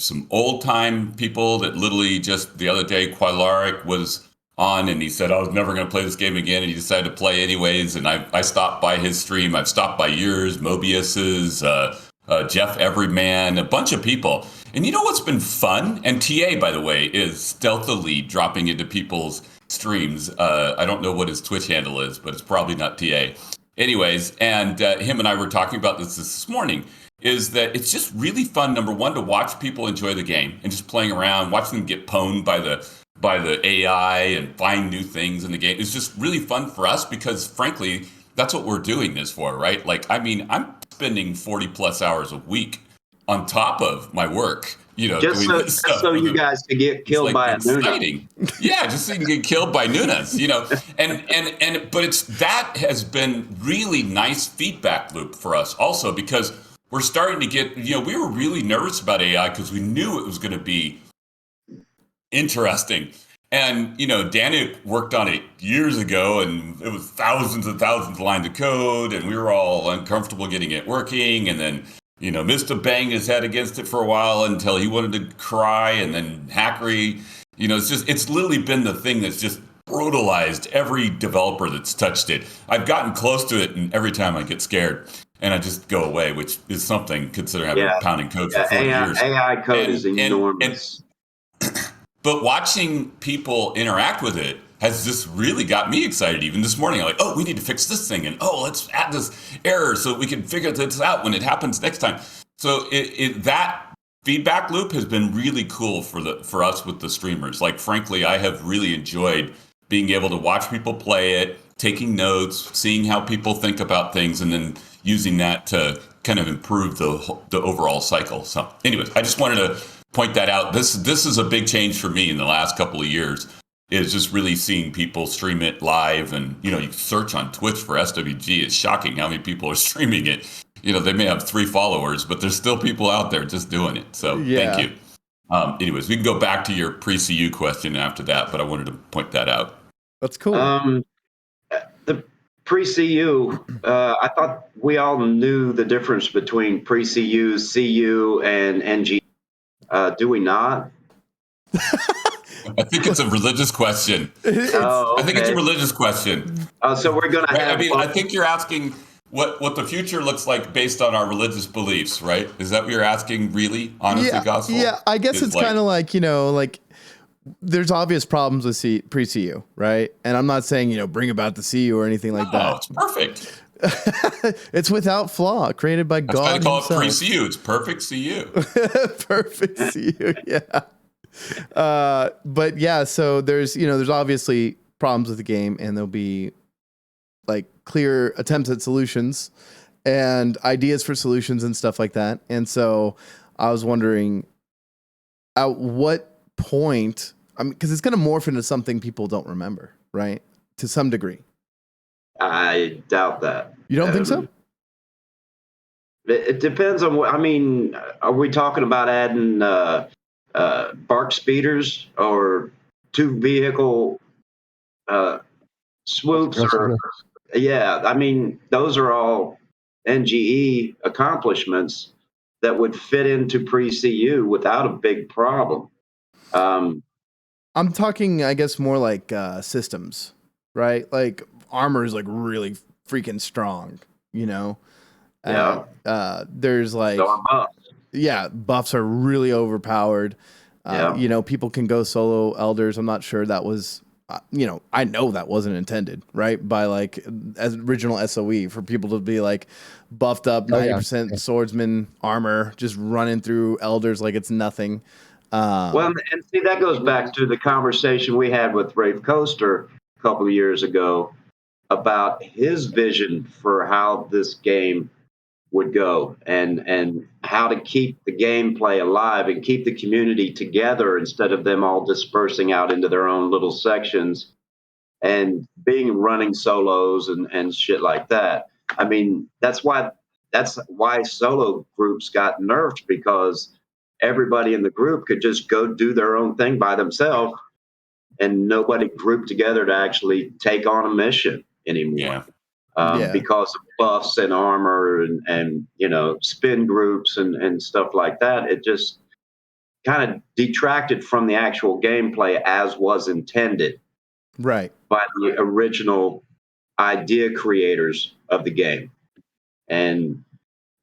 some old time people that literally just the other day, Quilaric was on and he said, I was never going to play this game again. And he decided to play anyways. And I stopped by his stream. I've stopped by yours, Mobius's, Jeff Everyman, a bunch of people. And you know what's been fun? And TA, by the way, is stealthily dropping into people's streams. I don't know what his Twitch handle is, but it's probably not TA. Anyways, and him and I were talking about this morning, is that it's just really fun, number one, to watch people enjoy the game and just playing around, watching them get pwned by the AI and find new things in the game. It's just really fun for us because, frankly, that's what we're doing this for, right? Like, I mean, I'm spending 40 plus hours a week on top of my work, just doing this stuff. So you guys can get killed by a Nuna. Yeah, just so you can get killed by Nunas, but that has been really nice feedback loop for us also because we're starting to get, we were really nervous about AI because we knew it was going to be interesting. And, Danny worked on it years ago and it was thousands and thousands of lines of code and we were all uncomfortable getting it working. And then, Mr. banged his head against it for a while until he wanted to cry. And then Hackery, it's literally been the thing that's just brutalized every developer that's touched it. I've gotten close to it and every time I get scared and I just go away, which is something considering I've been pounding code for 40 years. AI code is enormous. But watching people interact with it has just really got me excited. Even this morning, I'm like, oh, we need to fix this thing. And let's add this error so we can figure this out when it happens next time. So that feedback loop has been really cool for us with the streamers. Like, frankly, I have really enjoyed being able to watch people play it, taking notes, seeing how people think about things, and then using that to kind of improve the overall cycle. So anyways, I just wanted to point that out. This is a big change for me in the last couple of years, is just really seeing people stream it live. And, you search on Twitch for SWG. It's shocking how many people are streaming it. They may have 3 followers, but there's still people out there just doing it. So Thank you. Anyways, we can go back to your pre-CU question after that, but I wanted to point that out. That's cool. The pre-CU, I thought we all knew the difference between pre-CU, CU, and NG. Do we not? I think it's a religious question. I think it's a religious question. So we're going to have... I mean, I think you're asking what the future looks like based on our religious beliefs, right? Is that what you're asking, really? Honestly, Gospel? Yeah, I guess it's kind of like, like there's obvious problems with pre-CU, right? And I'm not saying, bring about the CU or anything like that. Oh, it's perfect. It's without flaw, created by God why they call himself. It pre-CU. It's perfect CU. Perfect CU, yeah. But yeah, so there's obviously problems with the game, and there'll be like clear attempts at solutions and ideas for solutions and stuff like that. And so I was wondering at what point, because it's going to morph into something people don't remember, right? To some degree. I doubt that. You don't think so? It depends on what, are we talking about adding bark speeders or 2 vehicle swoops? Those are all NGE accomplishments that would fit into pre-CU without a big problem. I'm talking, I guess, more like systems, right? Like armor is like really freaking strong, Yeah. There's like, so buffs are really overpowered. People can go solo elders. I'm not sure that was, I know that wasn't intended, right? By like as original SOE for people to be like buffed up 90% swordsman armor, just running through elders like it's nothing. And see, that goes back to the conversation we had with Rafe Coaster a couple of years ago about his vision for how this game would go and how to keep the gameplay alive and keep the community together instead of them all dispersing out into their own little sections and running solos and shit like that. That's why solo groups got nerfed, because everybody in the group could just go do their own thing by themselves and nobody grouped together to actually take on a mission anymore. Because of buffs and armor and spin groups and stuff like that. It just kind of detracted from the actual gameplay as was intended, right, by the original idea creators of the game. And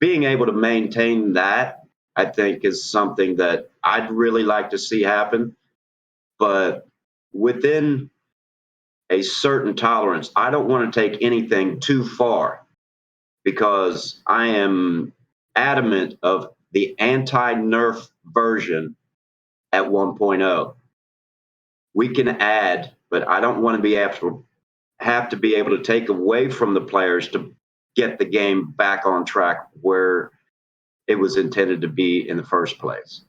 being able to maintain that, I think, is something that I'd really like to see happen, but within a certain tolerance. I don't want to take anything too far, because I am adamant of the anti-nerf version at 1.0. We can add, but I don't want to have to be able to take away from the players to get the game back on track where it was intended to be in the first place.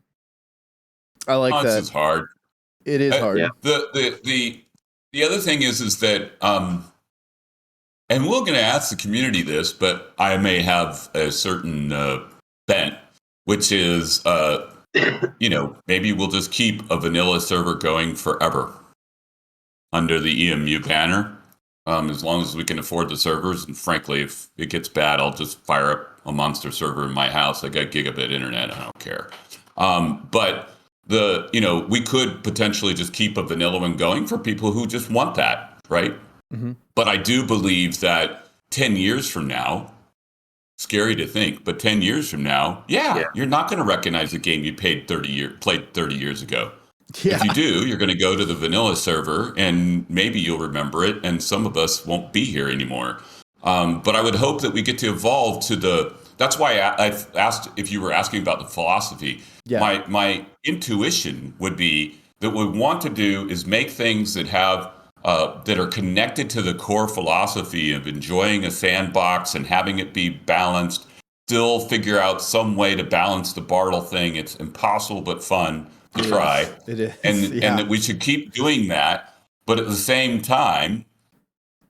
I like that. It's hard. It is hard. Yeah. The other thing is that, and we're going to ask the community this, but I may have a certain bent, which is, maybe we'll just keep a vanilla server going forever under the EMU banner, as long as we can afford the servers. And frankly, if it gets bad, I'll just fire up a monster server in my house. I got gigabit internet. I don't care. But we could potentially just keep a vanilla one going for people who just want that, right? Mm-hmm. But I do believe that 10 years from now, scary to think, but 10 years from now, you're not going to recognize a game you played 30 years ago. Yeah. If you do, you're going to go to the vanilla server and maybe you'll remember it, and some of us won't be here anymore. But I would hope that we get to evolve to that's why I've asked if you were asking about the philosophy. Yeah. My intuition would be that what we want to do is make things that have that are connected to the core philosophy of enjoying a sandbox and having it be balanced, still figure out some way to balance the Bartle thing. It's impossible but fun to try. It is. And that we should keep doing that. But at the same time,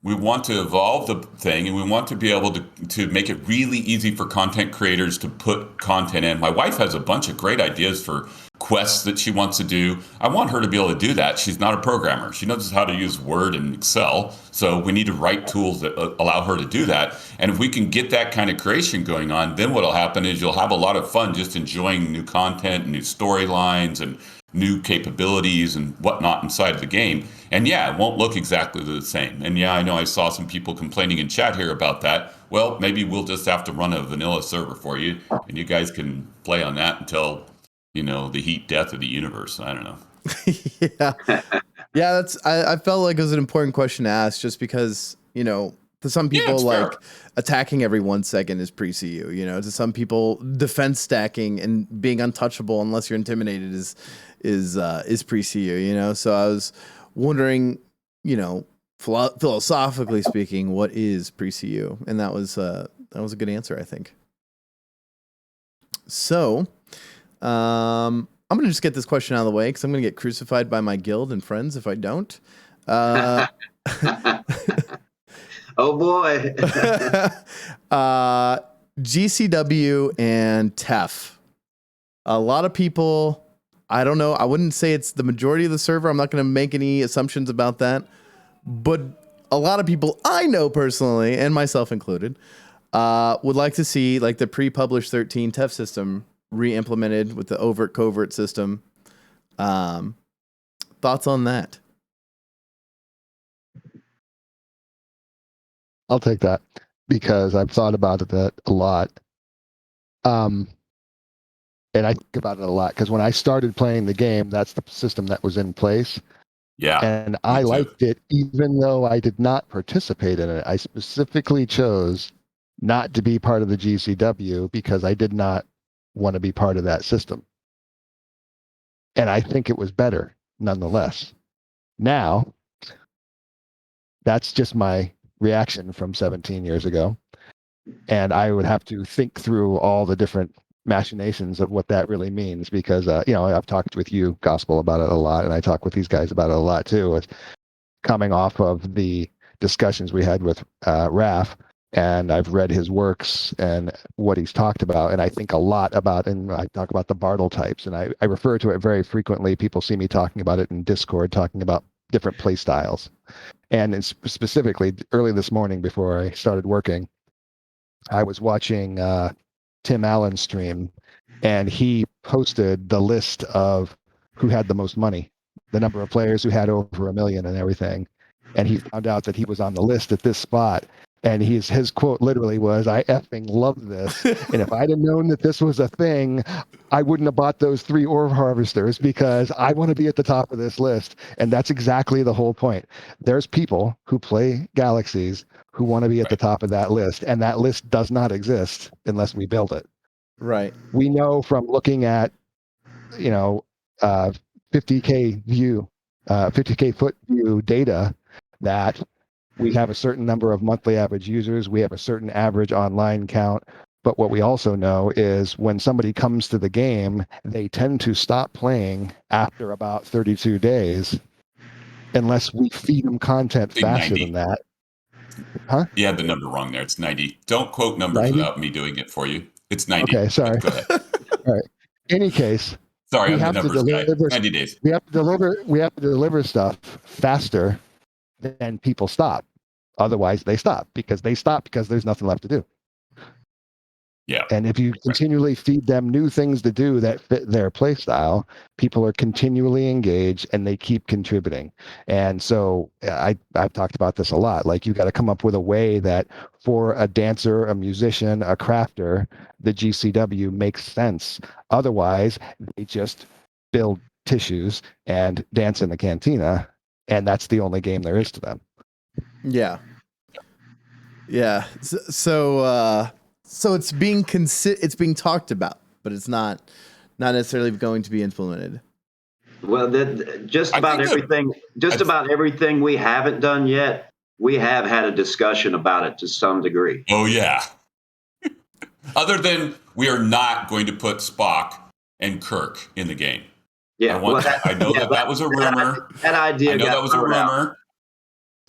we want to evolve the thing, and we want to be able to make it really easy for content creators to put content in. My wife has a bunch of great ideas for quests that she wants to do. I want her to be able to do that. She's not a programmer. She knows how to use Word and Excel. So we need to write tools that allow her to do that. And if we can get that kind of creation going on, then what'll happen is you'll have a lot of fun just enjoying new content, new storylines, and new capabilities and whatnot inside of the game. And yeah, it won't look exactly the same. And yeah, I know I saw some people complaining in chat here about that. Well, maybe we'll just have to run a vanilla server for you, and you guys can play on that until, the heat death of the universe. I don't know. Yeah, I felt like it was an important question to ask, just because, to some people, like fair. Attacking every 1 second is pre-CU. To some people, defense stacking and being untouchable unless you're intimidated is pre-CU. So I was wondering, philosophically speaking, what is pre-CU? And that was a good answer, I think. So, I'm going to just get this question out of the way because I'm going to get crucified by my guild and friends if I don't. Oh boy. GCW and TEF. A lot of people, I don't know, I wouldn't say it's the majority of the server. I'm not going to make any assumptions about that. But a lot of people I know personally, and myself included, would like to see like the pre-published 13 TEF system re-implemented with the overt covert system. Thoughts on that? I'll take that because I've thought about it a lot. And I think about it a lot because when I started playing the game, that's the system that was in place. Yeah. And I liked it even though I did not participate in it. I specifically chose not to be part of the GCW because I did not want to be part of that system. And I think it was better nonetheless. Now, that's just my reaction from 17 years ago. And I would have to think through all the different machinations of what that really means because, I've talked with you, Gospel, about it a lot, and I talk with these guys about it a lot too. It's coming off of the discussions we had with Raph, and I've read his works and what he's talked about, and I think a lot about, and I talk about the Bartle types, and I refer to it very frequently. People see me talking about it in Discord, talking about different play styles. And specifically, early this morning before I started working, I was watching Tim Allen's stream, and he posted the list of who had the most money, the number of players who had over 1 million and everything. And he found out that he was on the list at this spot. And his quote literally was, "I effing love this. And if I'd have known that this was a thing, I wouldn't have bought those 3 ore harvesters because I want to be at the top of this list." And that's exactly the whole point. There's people who play Galaxies who want to be at the top of that list. And that list does not exist unless we build it. Right. We know from looking at, 50K view, 50K foot view data that we have a certain number of monthly average users. We have a certain average online count. But what we also know is when somebody comes to the game, they tend to stop playing after about 32 days unless we feed them content faster 90. than that. Huh? You had the number wrong there. It's 90. Don't quote numbers 90? without me doing it for you. It's 90. Okay, sorry. Go ahead. All right. Any case, Sorry, we I'm the have to numbers guy. deliver 90 days. We have to deliver stuff faster than people stop. Otherwise, they stop because there's nothing left to do. Yeah. And if you continually feed them new things to do that fit their play style, people are continually engaged and they keep contributing. And so I've talked about this a lot. Like, you got to come up with a way that for a dancer, a musician, a crafter, the GCW makes sense. Otherwise, they just build tissues and dance in the cantina, and that's the only game there is to them. Yeah. Yeah. So it's being it's being talked about, but it's not necessarily going to be implemented. Well, just about everything we haven't done yet, we have had a discussion about it to some degree. Oh yeah. Other than we are not going to put Spock and Kirk in the game. Yeah, I know that was a rumor. That idea. I know that was a rumor.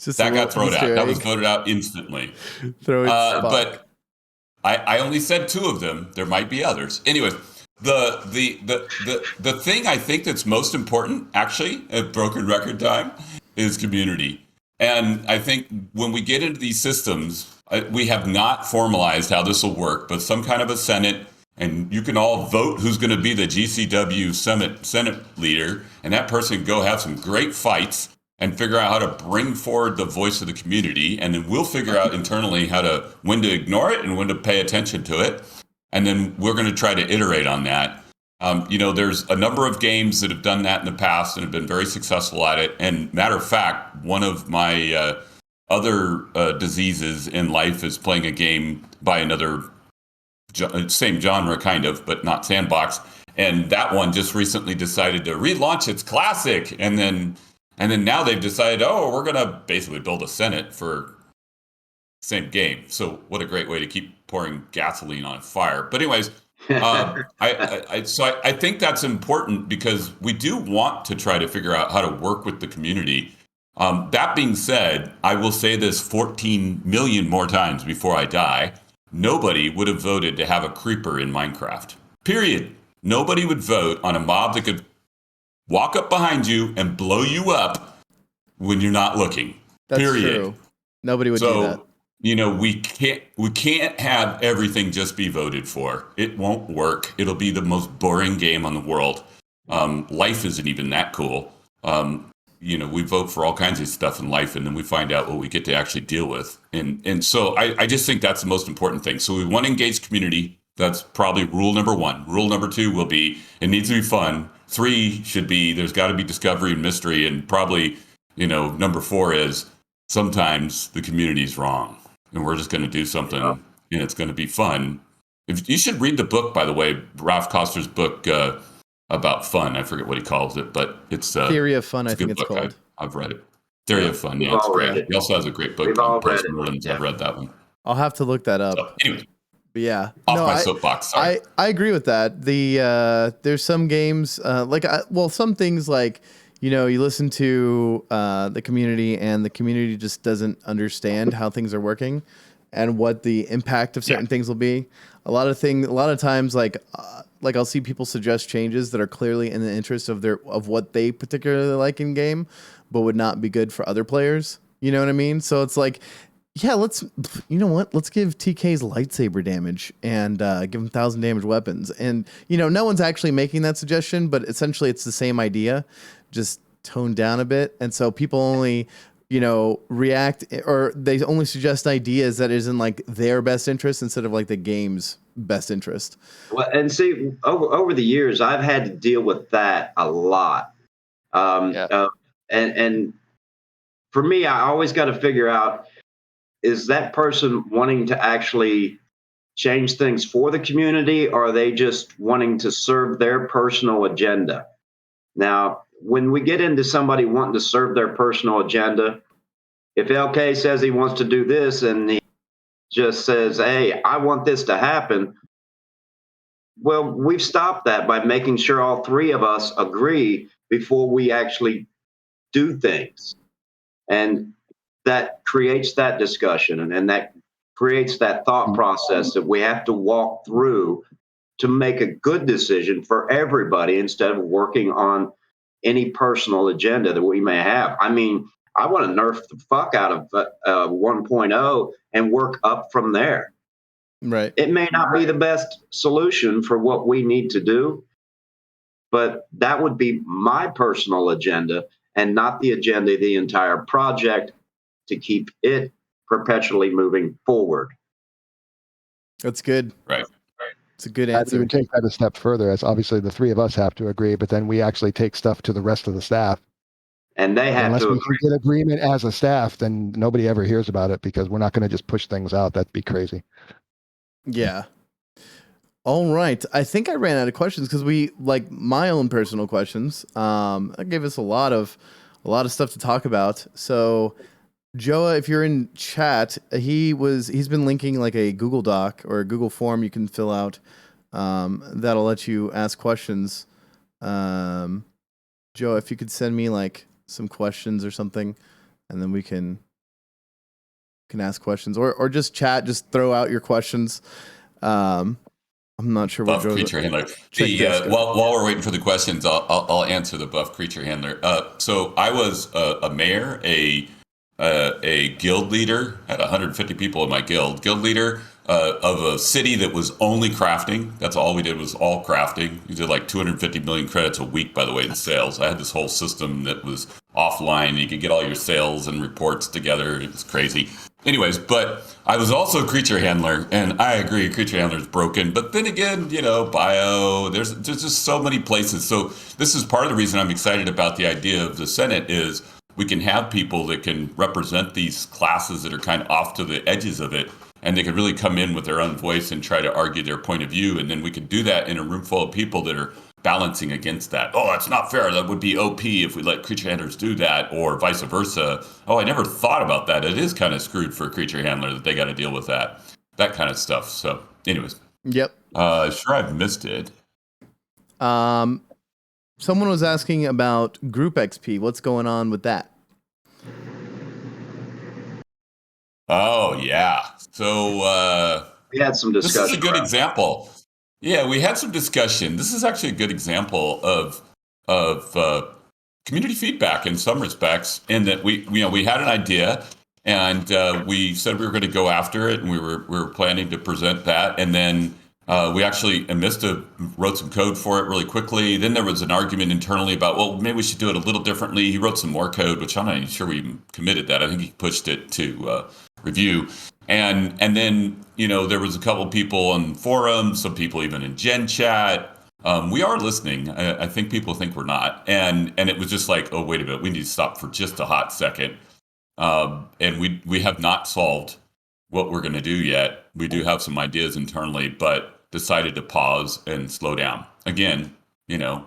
That got thrown out. That was egg. voted out instantly. Throw it Spock. But I only said 2 of them. There might be others. Anyway, the thing I think that's most important, actually, at Broken Record Time, is community. And I think when we get into these systems, we have not formalized how this will work, but some kind of a Senate, and you can all vote who's going to be the GCW Senate leader, and that person can go have some great fights and figure out how to bring forward the voice of the community, and then we'll figure out internally when to ignore it and when to pay attention to it, and then we're going to try to iterate on that. There's a number of games that have done that in the past and have been very successful at it. And matter of fact, one of my other diseases in life is playing a game by another same genre, kind of, but not sandbox. And that one just recently decided to relaunch its classic, and then now they've decided, we're going to basically build a Senate for same game. So what a great way to keep pouring gasoline on a fire. But anyways, I think that's important because we do want to try to figure out how to work with the community. That being said, I will say this 14 million more times before I die. Nobody would have voted to have a creeper in Minecraft. Period. Nobody would vote on a mob that could walk up behind you and blow you up when you're not looking. That's Period. True. Nobody would do that. We can't have everything just be voted for. It won't work. It'll be the most boring game on the world. Life isn't even that cool. We vote for all kinds of stuff in life, and then we find out what we get to actually deal with. And so I just think that's the most important thing. So we want to engage community. That's probably rule number 1. Rule number 2 will be it needs to be fun. 3 should be there's got to be discovery and mystery. And probably, number 4 is sometimes the community's wrong. And we're just going to do something, and it's going to be fun. You should read the book, by the way, Ralph Koster's book about fun. I forget what he calls it, but it's Theory of Fun. I think it's called. I've read it. Theory of Fun. Yeah, it's great. He also has a great book on postmodernism. I've read that one. I'll have to look that up. So, anyway, but yeah, off my soapbox. Sorry. I agree with that. There's some games some things like. You listen to the community, and the community just doesn't understand how things are working and what the impact of certain things will be. A lot of times, like I'll see people suggest changes that are clearly in the interest of what they particularly like in game, but would not be good for other players. You know what I mean? So it's like, let's give TK's lightsaber damage and give him 1,000 damage weapons. And no one's actually making that suggestion, but essentially it's the same idea, just toned down a bit. And so people only, react, or they only suggest ideas that is in like their best interest instead of like the game's best interest. Well, and see, over the years, I've had to deal with that a lot. And for me, I always got to figure out, is that person wanting to actually change things for the community, or are they just wanting to serve their personal agenda? Now, when we get into somebody wanting to serve their personal agenda, if LK says he wants to do this and he just says, hey, I want this to happen, well, we've stopped that by making sure all 3 of us agree before we actually do things. And that creates that discussion, and that creates that thought process that we have to walk through to make a good decision for everybody instead of working on any personal agenda that we may have. I mean, I want to nerf the fuck out of 1.0 and work up from there. Right. It may not be the best solution for what we need to do, but that would be my personal agenda and not the agenda of the entire project to keep it perpetually moving forward. That's good. Right. It's a good I'd answer. even take that a step further, as obviously the 3 of us have to agree, but then we actually take stuff to the rest of the staff. And they have Unless to we agree. can get agreement as a staff, then nobody ever hears about it because we're not going to just push things out. That'd be crazy. Yeah. All right. I think I ran out of questions because we like my own personal questions. That gave us a lot of stuff to talk about. So Joa, if you're in chat, he's been linking like a Google Doc or a Google form you can fill out. That'll let you ask questions. Joa, if you could send me like some questions or something, and then we can ask questions or just chat, just throw out your questions. I'm not sure what buff creature handler. While we're waiting for the questions, I'll answer the buff creature handler. So I was a mayor, a guild leader, had 150 people in my guild leader of a city that was only crafting. That's all we did, was all crafting. We did like 250 million credits a week, by the way, in sales. I had this whole system that was offline. You could get all your sales and reports together. It was crazy. Anyways, but I was also a creature handler, and I agree, creature handler is broken. But then again, bio, there's just so many places. So this is part of the reason I'm excited about the idea of the Senate is we can have people that can represent these classes that are kind of off to the edges of it, and they can really come in with their own voice and try to argue their point of view. And then we can do that in a room full of people that are balancing against that. Oh, it's not fair. That would be OP if we let creature handlers do that, or vice versa. Oh, I never thought about that. It is kind of screwed for a creature handler that they got to deal with that kind of stuff. So anyways. Yep. Sure, I've missed it. Someone was asking about group XP. What's going on with that? Oh, yeah. So we had some discussion. This is a good example. Yeah, we had some discussion. This is actually a good example of community feedback in some respects, in that we had an idea, and we said we were going to go after it, and we were planning to present that, and then we actually, Amista wrote some code for it really quickly. Then there was an argument internally about, well, maybe we should do it a little differently. He wrote some more code, which I'm not even sure we even committed that. I think he pushed it to review. And then, there was a couple of people on forums, some people even in Gen Chat. We are listening. I think people think we're not. And it was just like, oh, wait a minute, we need to stop for just a hot second. And we have not solved what we're going to do yet. We do have some ideas internally, but decided to pause and slow down. Again,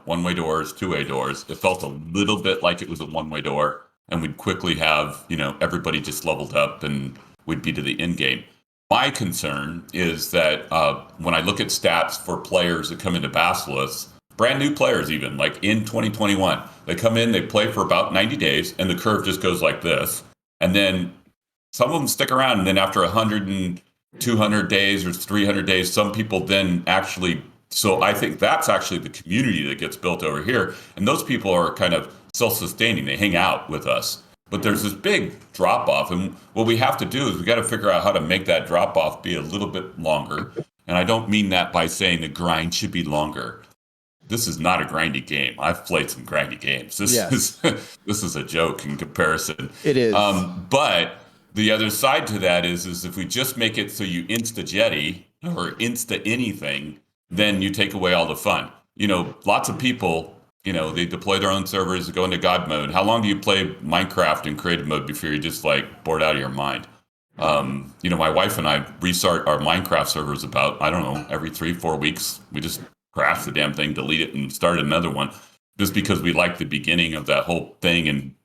one-way doors, two-way doors. It felt a little bit like it was a one-way door, and we'd quickly have, everybody just leveled up and we'd be to the end game. My concern is that when I look at stats for players that come into Basilisk, brand new players even, like in 2021, they come in, they play for about 90 days, and the curve just goes like this. And then some of them stick around, and then after 100 and 200 days or 300 days, some people then actually, so I think that's actually the community that gets built over here. And those people are kind of self-sustaining. They hang out with us. But there's this big drop off. And what we have to do is we got to figure out how to make that drop off be a little bit longer. And I don't mean that by saying the grind should be longer. This is not a grindy game. I've played some grindy games. This is a joke in comparison. It is. But the other side to that is if we just make it so you insta jetty or insta anything, then you take away all the fun. Lots of people, they deploy their own servers, go into God mode. How long do you play Minecraft in creative mode before you're just like bored out of your mind? My wife and I restart our Minecraft servers about, I don't know, every 3-4 weeks. We just crash the damn thing, delete it, and start another one, just because we like the beginning of that whole thing and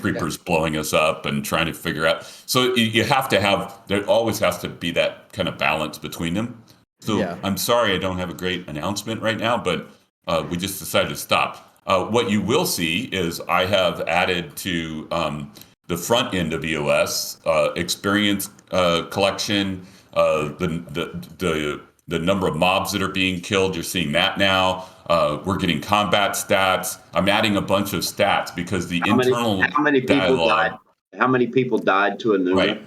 creepers blowing us up and trying to figure out. So you have to have, there always has to be that kind of balance between them. So I'm sorry I don't have a great announcement right now, but we just decided to stop. What you will see is I have added to the front end of EOS experience collection, the number of mobs that are being killed. You're seeing that now. We're getting combat stats. I'm adding a bunch of stats because the internal dialogue. How many people died to a new right.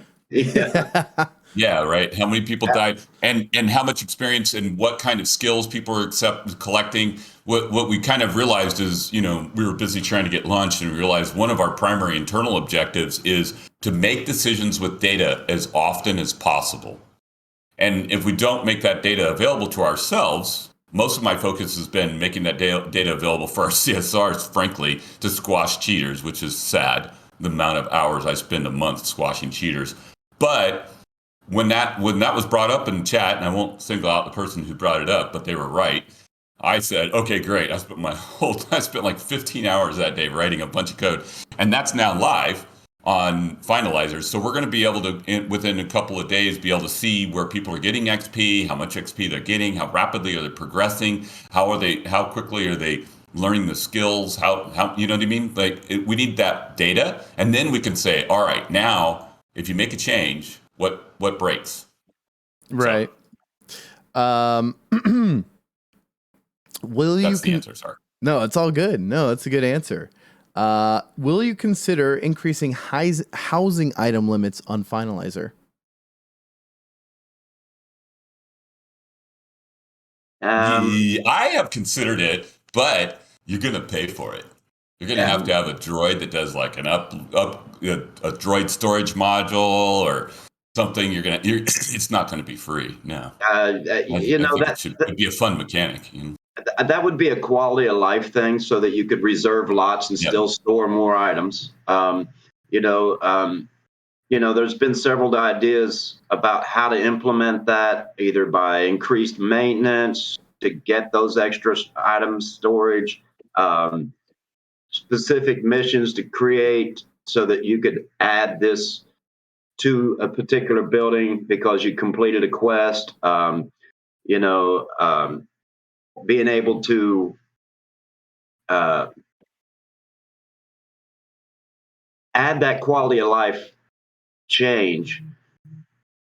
Yeah, right. How many people died, and how much experience and what kind of skills people are collecting. What we kind of realized is, we were busy trying to get lunch, and we realized one of our primary internal objectives is to make decisions with data as often as possible. And if we don't make that data available to ourselves, most of my focus has been making that data available for our CSRs, frankly, to squash cheaters, which is sad, the amount of hours I spend a month squashing cheaters. But when that was brought up in chat, and I won't single out the person who brought it up, but they were right, I said, okay, great. I spent like 15 hours that day writing a bunch of code, and that's now live on Finalizer. So we're going to be able to, within a couple of days, be able to see where people are getting XP, how much XP they're getting, how rapidly are they progressing, how quickly are they learning the skills, how you know what I mean? We need that data, and then we can say, all right, now if you make a change, what breaks? Right. Will you? That's the answer. Sorry. No, it's all good. No, that's a good answer. Will you consider increasing housing item limits on Finalizer? I have considered it, but you're going to pay for it. You're going to have a droid that does like a droid storage module or something. It's not going to be free. No. I think it'd be a fun mechanic. That would be a quality of life thing, so that you could reserve lots and still store more items. There's been several ideas about how to implement that, either by increased maintenance to get those extra items storage, specific missions to create so that you could add this to a particular building because you completed a quest. Being able to add that quality of life change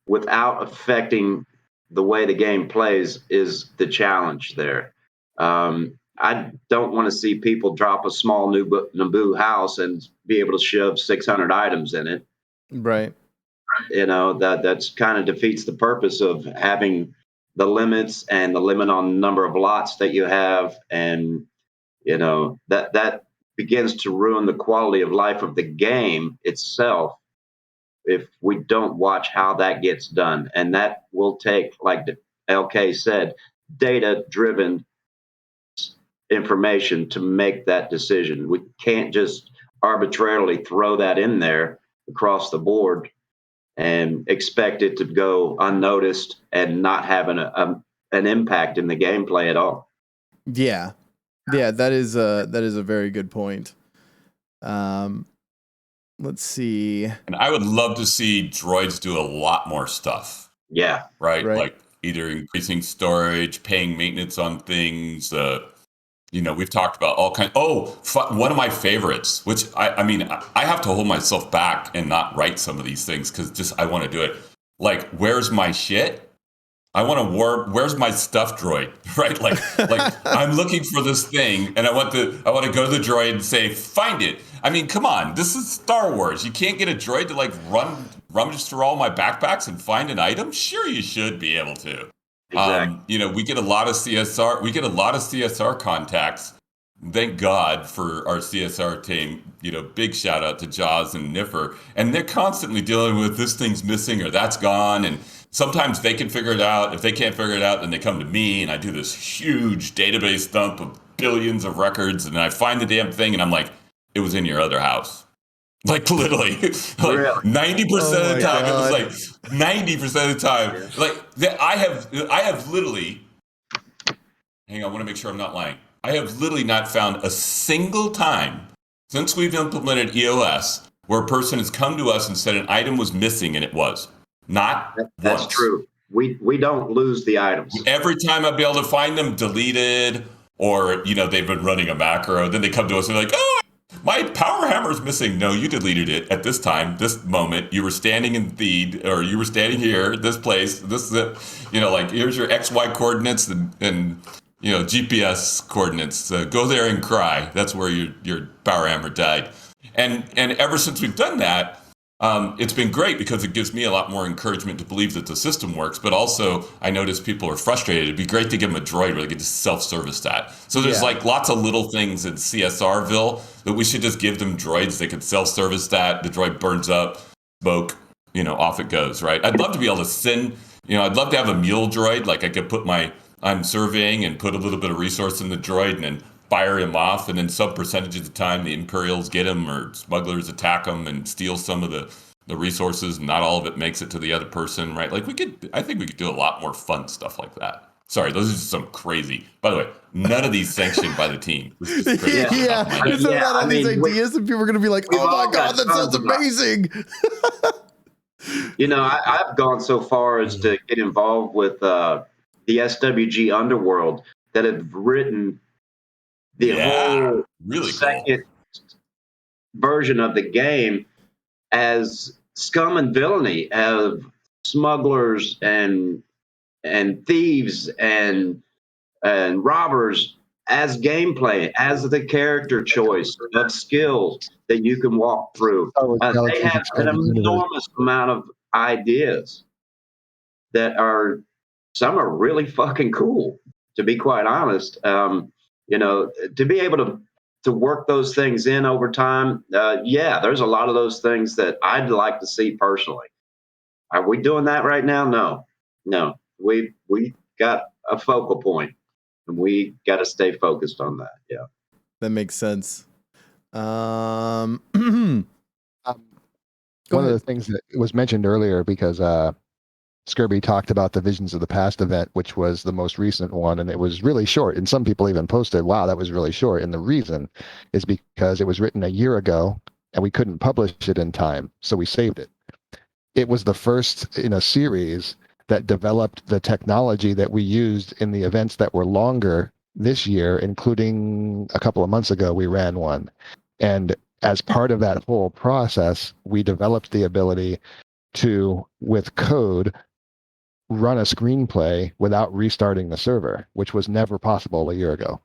without affecting the way the game plays is the challenge there. I don't want to see people drop a small Naboo house and be able to shove 600 items in it. Right. That's kind of defeats the purpose of having the limits and the limit on the number of lots that you have. And, that begins to ruin the quality of life of the game itself if we don't watch how that gets done. And that will take, like LK said, data-driven information to make that decision. We can't just arbitrarily throw that in there across the board and expect it to go unnoticed and not have an impact in the gameplay at all. Yeah, that is a very good point. Let's see. And I would love to see droids do a lot more stuff. Yeah. Right? Like either increasing storage, paying maintenance on things. We've talked about all kinds. One of my favorites, which I have to hold myself back and not write some of these things because I want to do it. Like, where's my shit? I want to where's my stuff droid? Right? Like I'm looking for this thing and I want to go to the droid and say, find it. I mean, come on, this is Star Wars. You can't get a droid to like rummage through all my backpacks and find an item? Sure, you should be able to. Exactly. We get a lot of CSR. We get a lot of CSR contacts. Thank God for our CSR team. Big shout out to Jaws and Niffer. And they're constantly dealing with this thing's missing or that's gone. And sometimes they can figure it out. If they can't figure it out, then they come to me and I do this huge database dump of billions of records. And I find the damn thing and I'm like, it was in your other house. Like literally, 90% of the time, it was like 90% of the time. Yeah. Like I have literally. Hang on, I want to make sure I'm not lying. I have literally not found a single time since we've implemented EOS where a person has come to us and said an item was missing, and it was not. That's once. True. We don't lose the items. Every time I'd be able to find them deleted, or they've been running a macro. Then they come to us and they're like, oh, my power hammer is missing. No, you deleted it at this time, this moment. You were standing in Theed, or you were standing here, this place. This is it. Like here's your XY coordinates and GPS coordinates. Go there and cry. That's where your power hammer died. And ever since we've done that, it's been great because it gives me a lot more encouragement to believe that the system works. But also, I notice people are frustrated. It'd be great to give them a droid where they can just self-service that. So there's like lots of little things in CSRville that we should just give them droids. They can self-service that. The droid burns up, smoke, off it goes, right? I'd love to be able to send, I'd love to have a mule droid. Like I could put I'm surveying and put a little bit of resource in the droid and then fire him off, and then some percentage of the time the Imperials get him or smugglers attack him and steal some of the resources, and not all of it makes it to the other person, right? Like I think we could do a lot more fun stuff like that. Sorry, those are just some crazy. By the way, none of these sanctioned by the team. There's a lot of these ideas, and people are going to be like, "Oh my god, that sounds amazing!" I've gone so far as to get involved with the SWG Underworld that have written the whole really second version of the game as scum and villainy of smugglers and thieves and robbers as gameplay, as the character choice of skills that you can walk through. Star Wars They Galaxies have an expanded universe. enormous amount of ideas that are, some are really fucking cool, to be quite honest. To be able to work those things in over time, yeah, there's a lot of those things that I'd like to see personally. Are we doing that right now? No. We got a focal point, and we got to stay focused on that. Yeah, that makes sense. One of the things that was mentioned earlier, because Scurby talked about the Visions of the Past event, which was the most recent one, and it was really short. And some people even posted, wow, that was really short. And the reason is because it was written a year ago, and we couldn't publish it in time, so we saved it. It was the first in a series that developed the technology that we used in the events that were longer this year, including a couple of months ago, we ran one. And as part of that whole process, we developed the ability to, with code, run a screenplay without restarting the server, which was never possible a year ago.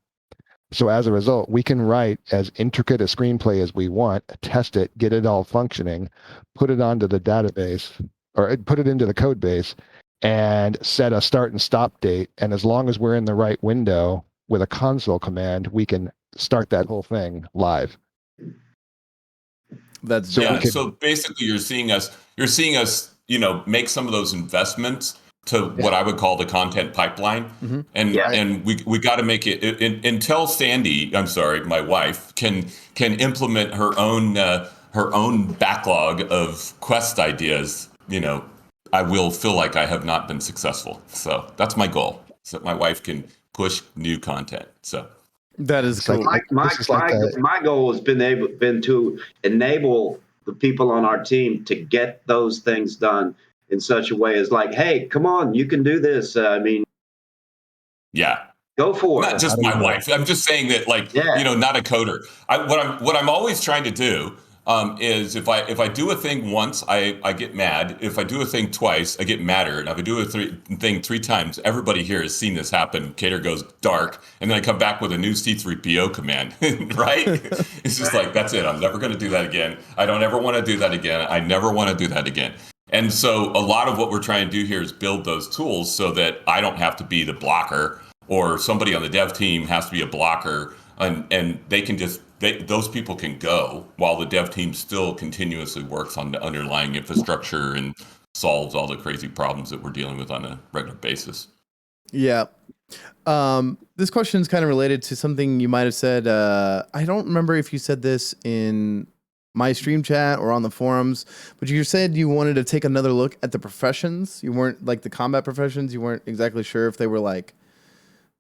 So as a result, we can write as intricate a screenplay as we want, test it, get it all functioning, put it onto the database, or put it into the code base, and set a start and stop date. And as long as we're in the right window with a console command, we can start that whole thing live. That's so basically you're seeing us, make some of those investments to what I would call the content pipeline. Mm-hmm. And we got to make it until Sandy, I'm sorry, my wife can implement her own backlog of quest ideas, I will feel like I have not been successful. So that's my goal, so that my wife can push new content. So that is cool. My goal has been to enable the people on our team to get those things done in such a way as like, hey, come on, you can do this. Go for it. Not just my wife. I'm just saying that, not a coder. What I'm always trying to do is if I do a thing once, I get mad. If I do a thing twice, I get madder. And if I do a thing three times, everybody here has seen this happen. Kator goes dark, and then I come back with a new C3PO command, right? It's just like, that's it. I'm never going to do that again. I don't ever want to do that again. I never want to do that again. And so a lot of what we're trying to do here is build those tools so that I don't have to be the blocker, or somebody on the dev team has to be a blocker, and they can just, those people can go while the dev team still continuously works on the underlying infrastructure and solves all the crazy problems that we're dealing with on a regular basis. Yeah. This question is kind of related to something you might have said. I don't remember if you said this in my stream chat or on the forums, but you said you wanted to take another look at the professions. You weren't, like, the combat professions, you weren't exactly sure if they were like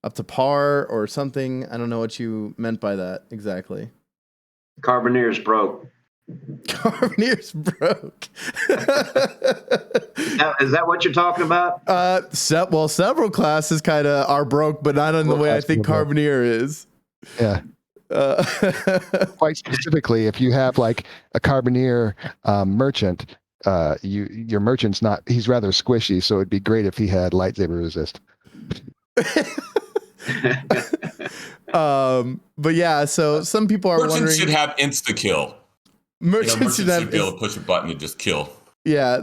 up to par or something. I don't know what you meant by that exactly. Carbineers broke. Carbineers broke. Is that what you're talking about? Several classes kind of are broke, but not in the way I think Carbineer is. Yeah. Quite specifically, if you have like a Carbineer merchant, your merchant's he's rather squishy, so it'd be great if he had lightsaber resist. But yeah, so some people are merchants wondering, should have insta kill. Merchants should be able to push a button and just kill. Yeah,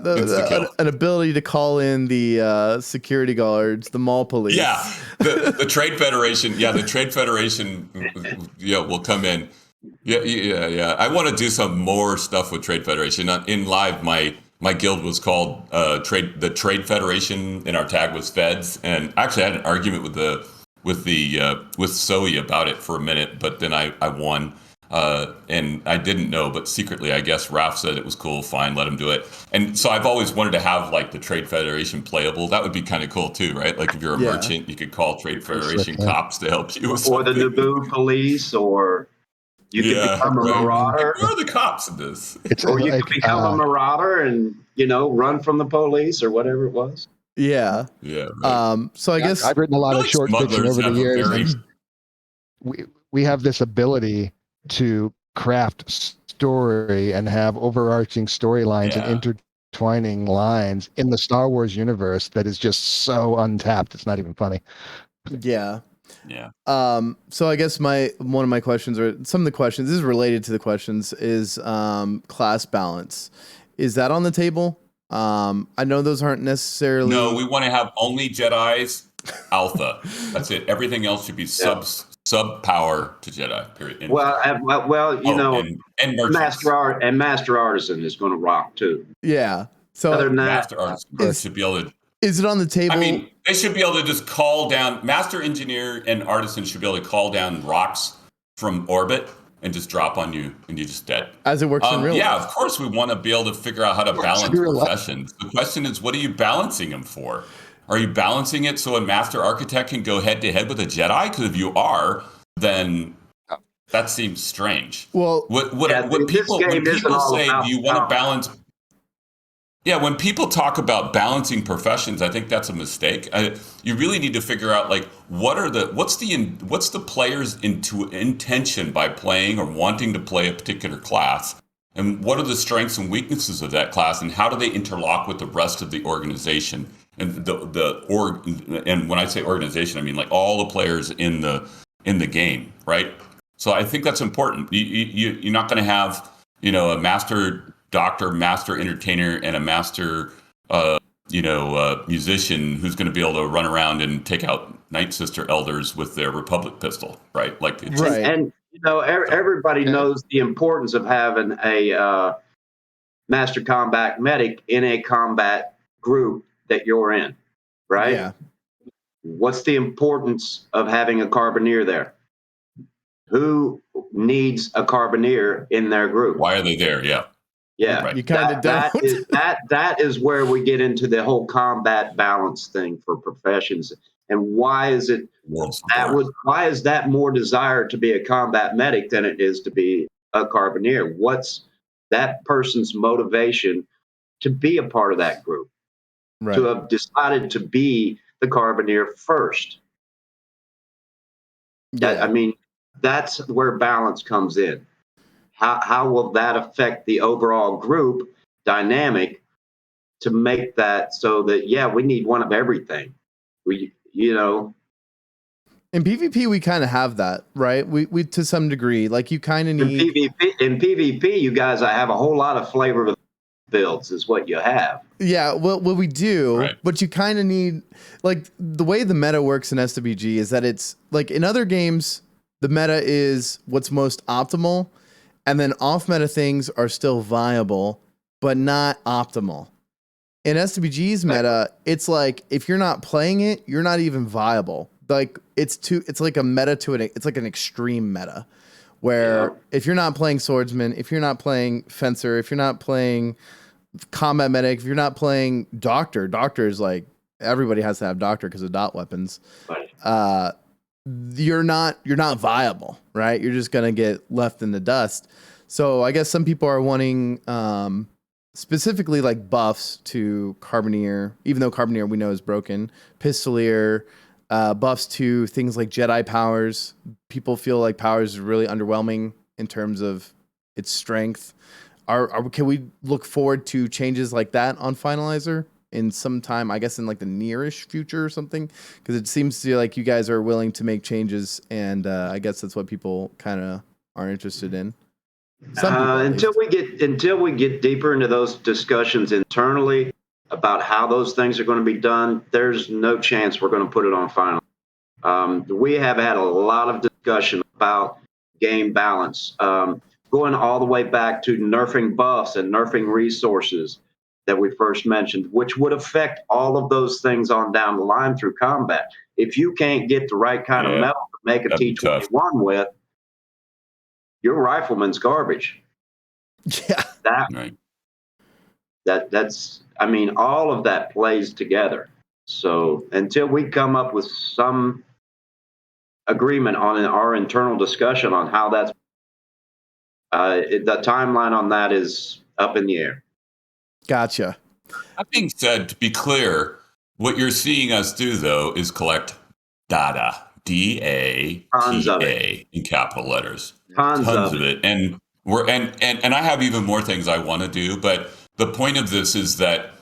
an ability to call in the security guards, the mall police. Yeah, the Trade Federation. Yeah, the Trade Federation. Will come in. Yeah. I want to do some more stuff with Trade Federation. In live, my guild was called the Trade Federation, and our tag was Feds. And actually, I had an argument with Zoe about it for a minute, but then I won. And I didn't know, but secretly, I guess Ralph said it was cool. Fine, let him do it. And so I've always wanted to have like the Trade Federation playable. That would be kind of cool too, right? Like if you're a merchant, you could call Trade Federation cops to help you. Or the Naboo police, or you could become a marauder. Where are the cops in this? Or you could become a marauder and run from the police or whatever it was. Yeah. Right. So I guess I've written a lot of short fiction over the years. We have this ability to craft story and have overarching storylines and intertwining lines in the Star Wars universe that is just so untapped. It's not even funny. Yeah. Yeah. So I guess one of my questions, or some of the questions, this is related to the questions, is class balance. Is that on the table? I know those aren't necessarily. No, we want to have only Jedi's alpha. That's it. Everything else should be sub power to Jedi. Period. Well, you know, and merchants. Master Artisan is going to rock too. Yeah. So other than that, Master Artisan should be able to. Is it on the table? I mean, they should be able to just call down. Master Engineer and Artisan should be able to call down rocks from orbit and just drop on you, and you're just dead. As it works in real life. Yeah, of course we want to be able to figure out how to balance professions. The question is, what are you balancing them for? Are you balancing it so a Master Architect can go head-to-head with a Jedi? Because if you are, then that seems strange. Well, when people say, do you want to balance... Yeah, when people talk about balancing professions, I think that's a mistake. You really need to figure out like what's the player's intention by playing or wanting to play a particular class, and what are the strengths and weaknesses of that class, and how do they interlock with the rest of the organization and and when I say organization, I mean like all the players in the game, right? So I think that's important. You're not going to have a master doctor, master entertainer, and a master, musician who's going to be able to run around and take out Night Sister elders with their Republic pistol, right? Like, right. And everybody knows the importance of having a master combat medic in a combat group that you're in, right? Yeah. What's the importance of having a carbineer there? Who needs a carbineer in their group? Why are they there? Yeah. Yeah, right. You kind of don't. That is where we get into the whole combat balance thing for professions, and why is that more desired to be a combat medic than it is to be a carbineer? What's that person's motivation to be a part of that group? Right. To have decided to be the carbineer first. Yeah. I mean, that's where balance comes in. How will that affect the overall group dynamic to make that so that, we need one of everything. In PvP, we kind of have that, right? We to some degree, like you kind of need. In PvP, you guys have a whole lot of flavor of builds is what you have. Yeah, well, we do, right. But you kind of need, like, the way the meta works in SWG is that it's, like, in other games, the meta is what's most optimal, and then off-meta things are still viable, but not optimal. In SWG's meta, it's like, if you're not playing it, you're not even viable. Like, it's like a meta it's like an extreme meta, where if you're not playing swordsman, if you're not playing fencer, if you're not playing combat medic, if you're not playing doctor is like, everybody has to have doctor because of dot weapons. Right. You're not viable, right? You're just gonna get left in the dust. So I guess some people are wanting specifically like buffs to Carbineer, even though Carbineer we know is broken. Pistolier, buffs to things like Jedi powers. People feel like powers is really underwhelming in terms of its strength. Can we look forward to changes like that on Finalizer in some time, I guess in like the nearish future or something? Because it seems to like you guys are willing to make changes, and I guess that's what people kind of are interested in. Until we get deeper into those discussions internally about how those things are going to be done, there's no chance we're going to put it on final. We have had a lot of discussion about game balance, going all the way back to nerfing buffs and nerfing resources that we first mentioned, which would affect all of those things on down the line through combat. If you can't get the right kind of metal to make a T-21 with, your rifleman's garbage. Yeah. That's I mean, all of that plays together. So until we come up with some agreement on our internal discussion on how that's the timeline on that is up in the air. Gotcha. That being said, to be clear, what you're seeing us do though is collect data. DATA in capital letters. Tons of it. And I have even more things I want to do, but the point of this is that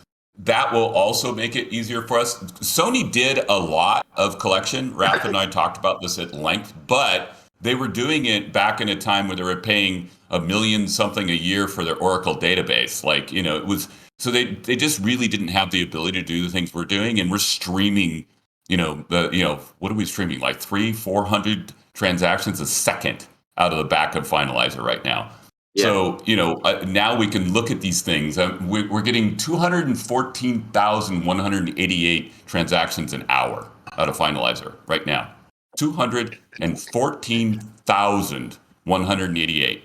will also make it easier for us. Sony did a lot of collection. Raph and I talked about this at length, but they were doing it back in a time where they were paying $1 million something a year for their Oracle database. Like, it was, so they just really didn't have the ability to do the things we're doing. And we're streaming, what are we streaming? Like 300-400 transactions a second out of the back of Finalizer right now. Yeah. So, now we can look at these things. We're getting 214,188 transactions an hour out of Finalizer right now. 214,188.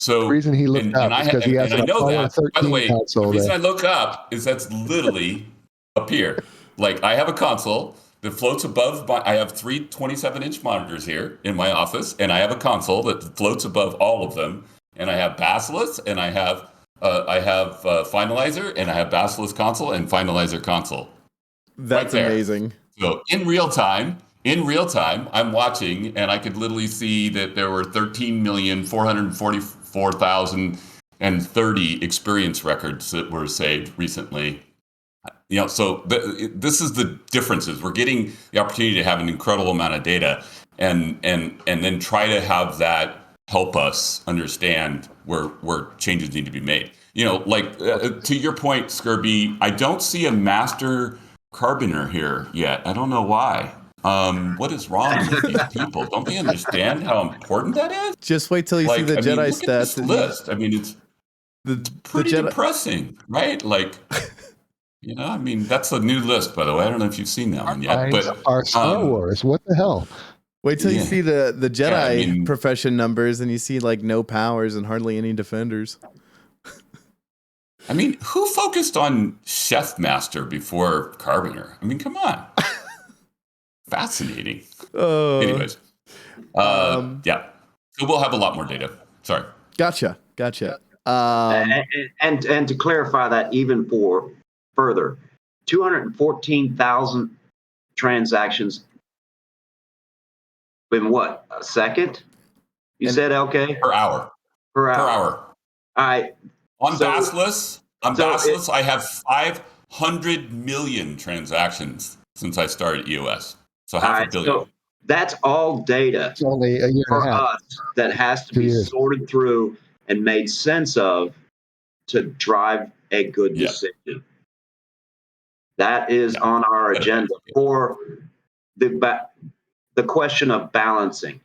So the reason he looked up is because he has an Apollo 13 by the way, console. The reason I look up is that's literally up here. Like, I have a console that floats above I have 3 27-inch monitors here in my office, and I have a console that floats above all of them. And I have Basilisk, and I have Finalizer, and I have Basilisk console and Finalizer console. That's right, amazing. So in real time, I'm watching, and I could literally see that there were 13,444,030 experience records that were saved recently. So this is the differences. We're getting the opportunity to have an incredible amount of data, and then try to have that help us understand where changes need to be made. To your point, Scurby, I don't see a master carboner here yet. I don't know why. What is wrong with these people? Don't they understand how important that is? Just wait till you see the Jedi look stats. At this list. It's pretty depressing, right? That's a new list, by the way. I don't know if you've seen that one yet. But our Star Wars, what the hell? Wait till you see the Jedi profession numbers, and you see no powers and hardly any defenders. Who focused on Chef Master before Carboner? Come on. Fascinating. Anyways. Yeah. So we'll have a lot more data. Sorry. Gotcha. And to clarify that even further, 214,000 transactions in what, a second? You said, LK? Per hour. Per hour. All right. On Basilisk, I have 500 million transactions since I started EOS. So half a billion. So that's all data it's only a year for and a half. us that has to be sorted through and made sense of to drive a good decision. That is on our agenda for the question of balancing,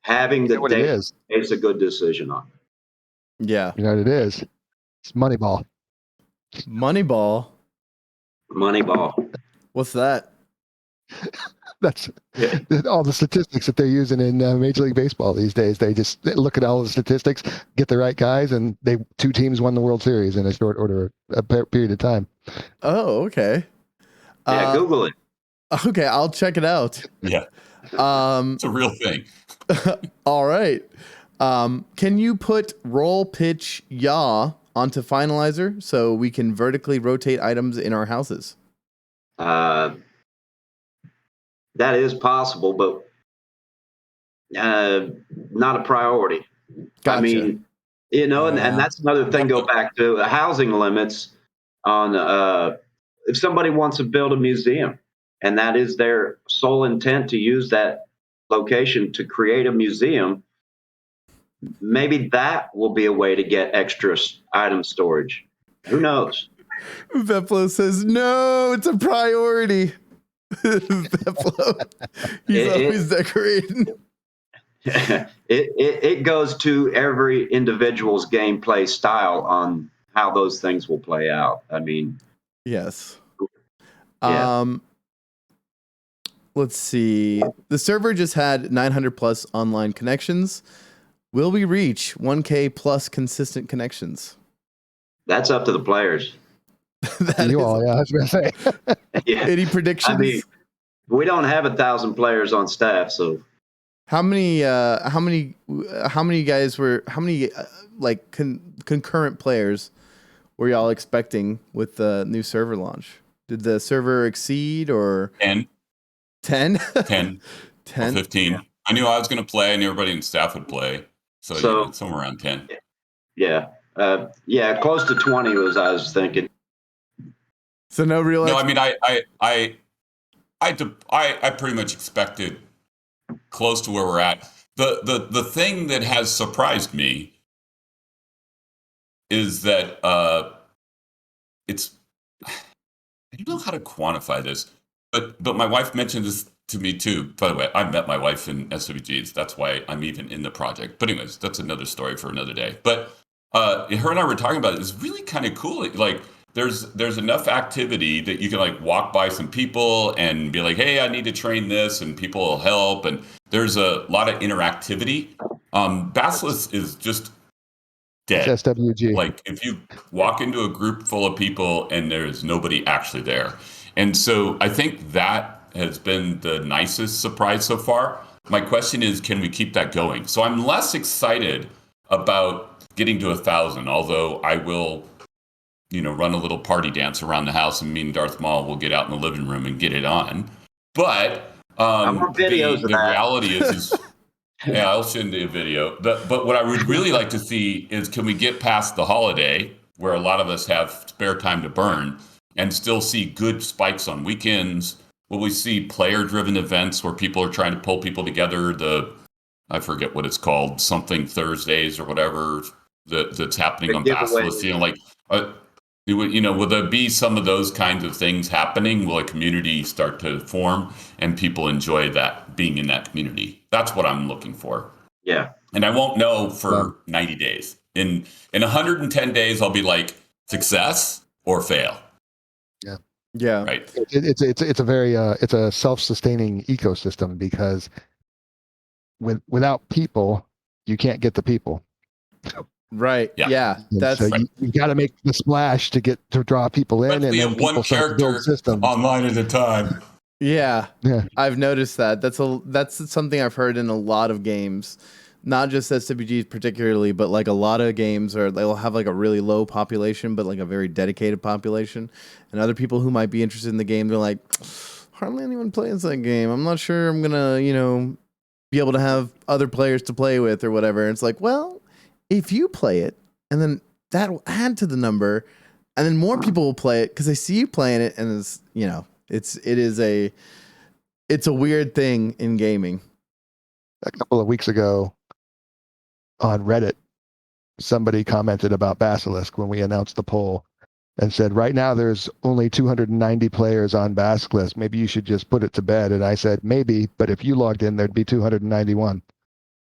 having the data makes a good decision on. Yeah. You know what it is? It's Moneyball. Moneyball? What's that? That's all the statistics that they're using in Major League Baseball these days. They just look at all the statistics, get the right guys, and two teams won the World Series in a short order, a period of time. Oh, okay. Yeah, Google it. Okay, I'll check it out. Yeah. It's a real thing. All right. Can you put roll, pitch, yaw onto Finalizer so we can vertically rotate items in our houses? That is possible, but not a priority. Gotcha. And that's another thing. Go back to the housing limits on if somebody wants to build a museum and that is their sole intent to use that location to create a museum, maybe that will be a way to get extra item storage. Who knows? Veplo says, no, it's a priority. Veplo, he's always decorating. It goes to every individual's gameplay style on how those things will play out. Yes. Yeah. Let's see. The server just had 900 plus online connections. Will we reach 1K plus consistent connections? That's up to the players. I was going to say. Yeah. Any predictions? We don't have 1,000 players on staff, so. How many guys were? How many concurrent players were y'all expecting with the new server launch? Did the server exceed or 10? 10? 10. 10? 15. I knew I was going to play. I knew everybody in staff would play. So somewhere around 10. Yeah. Yeah, close to 20 I was thinking. So no real. No, I mean, I pretty much expected close to where we're at. The thing that has surprised me is that it's, I don't know how to quantify this, but my wife mentioned this to me too. By the way, I met my wife in SWGs. That's why I'm even in the project. But anyways, that's another story for another day. But her and I were talking about it. It's really kind of cool. Like there's enough activity that you can like walk by some people and be like, hey, I need to train this, and people will help. And there's a lot of interactivity. Basilisk is just dead. It's SWG. Like if you walk into a group full of people and there's nobody actually there. And so I think that has been the nicest surprise so far. My question is, can we keep that going? So I'm less excited about getting to 1,000, although I will, run a little party dance around the house, and me and Darth Maul will get out in the living room and get it on. But videos the reality is yeah, I'll send you a video. But what I would really like to see is, can we get past the holiday where a lot of us have spare time to burn and still see good spikes on weekends? Will we see player-driven events where people are trying to pull people together? I forget what it's called, something Thursdays or whatever that's happening on Basilisk. Will there be some of those kinds of things happening? Will a community start to form and people enjoy that, being in that community? That's what I'm looking for. Yeah. And I won't know for 90 days. In 110 days, I'll be like, success or fail. Yeah. Yeah. Right. It's a very it's a self-sustaining ecosystem, because without people, you can't get the people. Right. Yeah. That's so you got to make the splash to draw people in, and then people start to build systems online at a time. Yeah. I've noticed that. That's something I've heard in a lot of games, not just SWGs particularly, but like a lot of games they'll have like a really low population, but like a very dedicated population, and other people who might be interested in the game, they're like, hardly anyone plays that game. I'm not sure I'm gonna, be able to have other players to play with or whatever. And it's like, well, if you play it, and then that will add to the number, and then more people will play it because they see you playing it, and it's a weird thing in gaming. A couple of weeks ago on Reddit, somebody commented about Basilisk when we announced the poll and said, right now there's only 290 players on Basilisk. Maybe you should just put it to bed. And I said, maybe, but if you logged in, there'd be 291.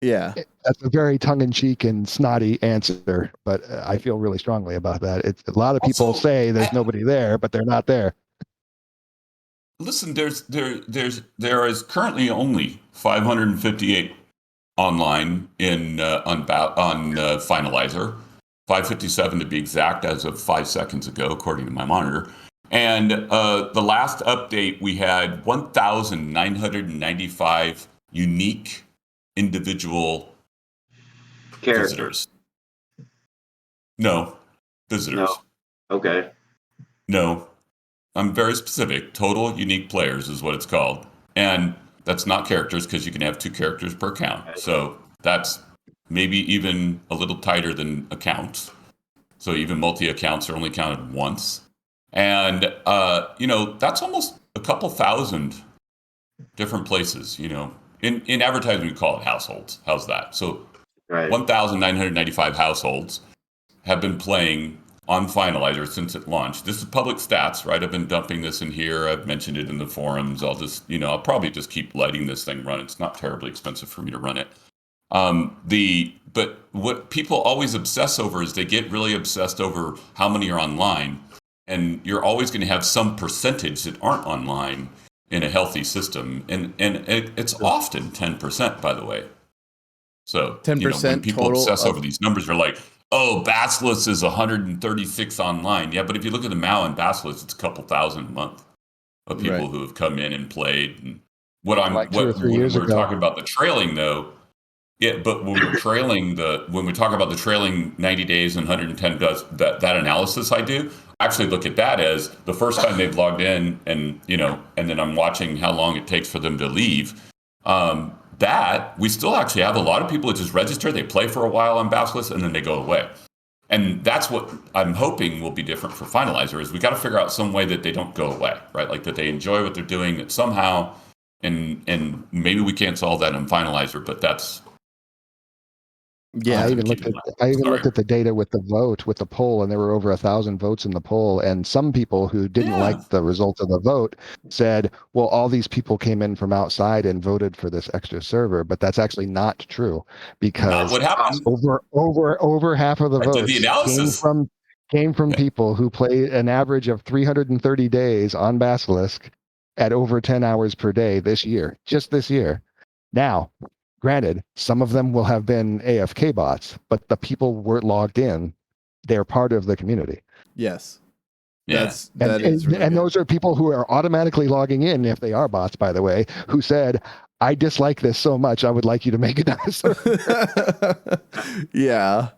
Yeah. That's a very tongue-in-cheek and snotty answer, but I feel really strongly about that. A lot of people say there's nobody there, but they're not there. Listen, there is currently only 558 online on Finalizer, 557 to be exact, as of 5 seconds ago, according to my monitor. And the last update, we had 1,995 unique individual visitors. No, visitors. No. Okay. No. I'm very specific. Total unique players is what it's called. And that's not characters, because you can have 2 characters per account. So that's maybe even a little tighter than accounts. So even multi-accounts are only counted once. And, that's almost a couple thousand different places, In advertising, we call it households. How's that? So 1,995 households have been playing on Finalizer since it launched. This is public stats, right? I've been dumping this in here. I've mentioned it in the forums. I'll probably just keep letting this thing run. It's not terribly expensive for me to run it. But what people always obsess over is they get really obsessed over how many are online. And you're always going to have some percentage that aren't online in a healthy system. And it's often 10%, by the way. So 10% when people total obsess over these numbers, they're like, oh, Basilisk is 136 online. Yeah, but if you look at the MAU and Basilisk, it's a couple thousand a month of people who have come in and played. And when we're talking about the trailing, though, yeah, but when we talk about the trailing 90 days and 110 does that analysis I do, I actually look at that as the first time they've logged in, and then I'm watching how long it takes for them to leave. That we still actually have a lot of people that just register, they play for a while on Basilisk, and then they go away. And that's what I'm hoping will be different for Finalizer is we got to figure out some way that they don't go away, right? Like that they enjoy what they're doing that somehow, and maybe we can't solve that in Finalizer, but that's. Yeah, I even looked at the data with the vote, with the poll, and there were over 1,000 votes in the poll. And some people who didn't like the results of the vote said, well, all these people came in from outside and voted for this extra server. But that's actually not true, because what happened. over half of the I did the votes analysis. came from people who played an average of 330 days on Basilisk at over 10 hours per day this year, just this year. Now, granted, some of them will have been AFK bots, but the people were logged in. They're part of the community. Yes. Yeah. And those are people who are automatically logging in, if they are bots, by the way, who said, I dislike this so much, I would like you to make another server. Yeah.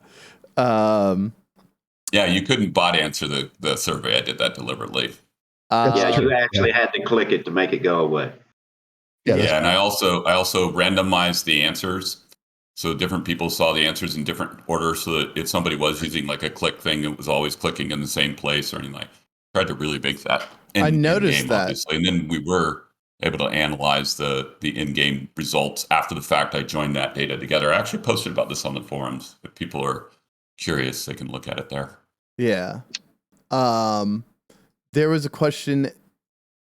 Yeah, you couldn't bot answer the survey. I did that deliberately. You actually had to click it to make it go away. Yeah, and I also randomized the answers, so different people saw the answers in different order, so that if somebody was using like a click thing, it was always clicking in the same place or anything like. Tried to really make that. I noticed in-game, that, obviously, and then we were able to analyze the in-game results after the fact. I joined that data together. I actually posted about this on the forums. If people are curious, they can look at it there. Yeah. There was a question.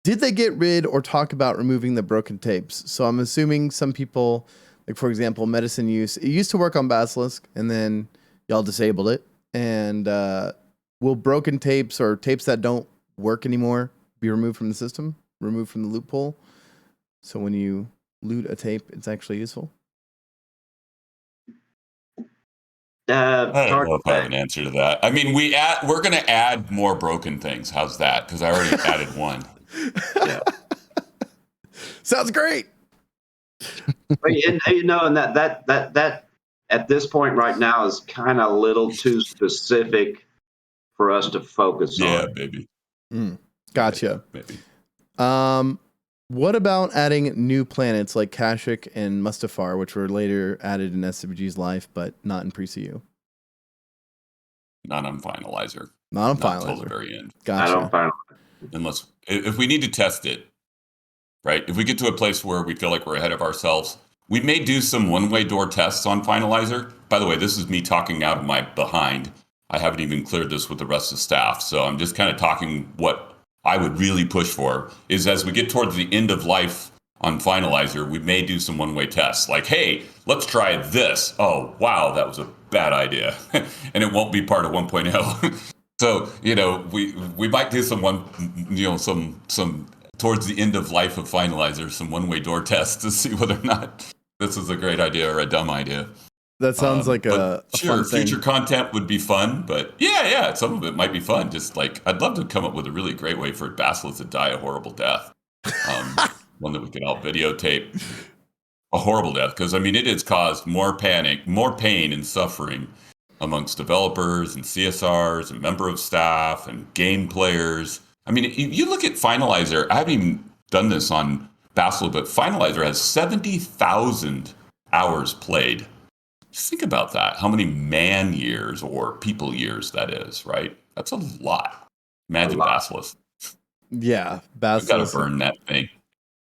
Did they get rid or talk about removing the broken tapes? So I'm assuming some people, like for example, medicine use, it used to work on Basilisk and then y'all disabled it. And will broken tapes or tapes that don't work anymore be removed from the system, removed from the loophole? So when you loot a tape, it's actually useful? I don't know if I have an answer to that. I mean, we're going to add more broken things. How's that? Because I already added one. Yeah. Sounds great. But, and that at this point right now is kind of a little too specific for us to focus on. Yeah, baby. Gotcha. Maybe. What about adding new planets like Kashyyyk and Mustafar, which were later added in SWG's life, but not in Pre-CU? Not on Finalizer. Not on Not Finalizer. until the very end. Gotcha. Not on Unless, if we need to test it, right? If we get to a place where we feel like we're ahead of ourselves, we may do some one-way door tests on Finalizer. By the way, this is me talking out of my behind. I haven't even cleared this with the rest of the staff, so I'm just kind of talking what I would really push for is as we get towards the end of life on Finalizer, we may do some one-way tests. Like, hey, let's try this. Oh, wow, that was a bad idea. And it won't be part of 1.0. So, we might do some some towards the end of life of Finalizer, some one-way door tests to see whether or not this is a great idea or a dumb idea. That sounds like a sure, fun thing. Future content would be fun, but yeah, some of it might be fun. Just like I'd love to come up with a really great way for Basilisk to die a horrible death. One that we can all videotape a horrible death, because I mean it has caused more panic, more pain and suffering amongst developers and CSRs and member of staff and game players. I mean, if you look at Finalizer, I haven't even done this on Basilisk, but Finalizer has 70,000 hours played. Just think about that. How many man years or people years that is, right? That's a lot. Imagine Basilisk. Yeah, Basilisk. We've got to burn that thing.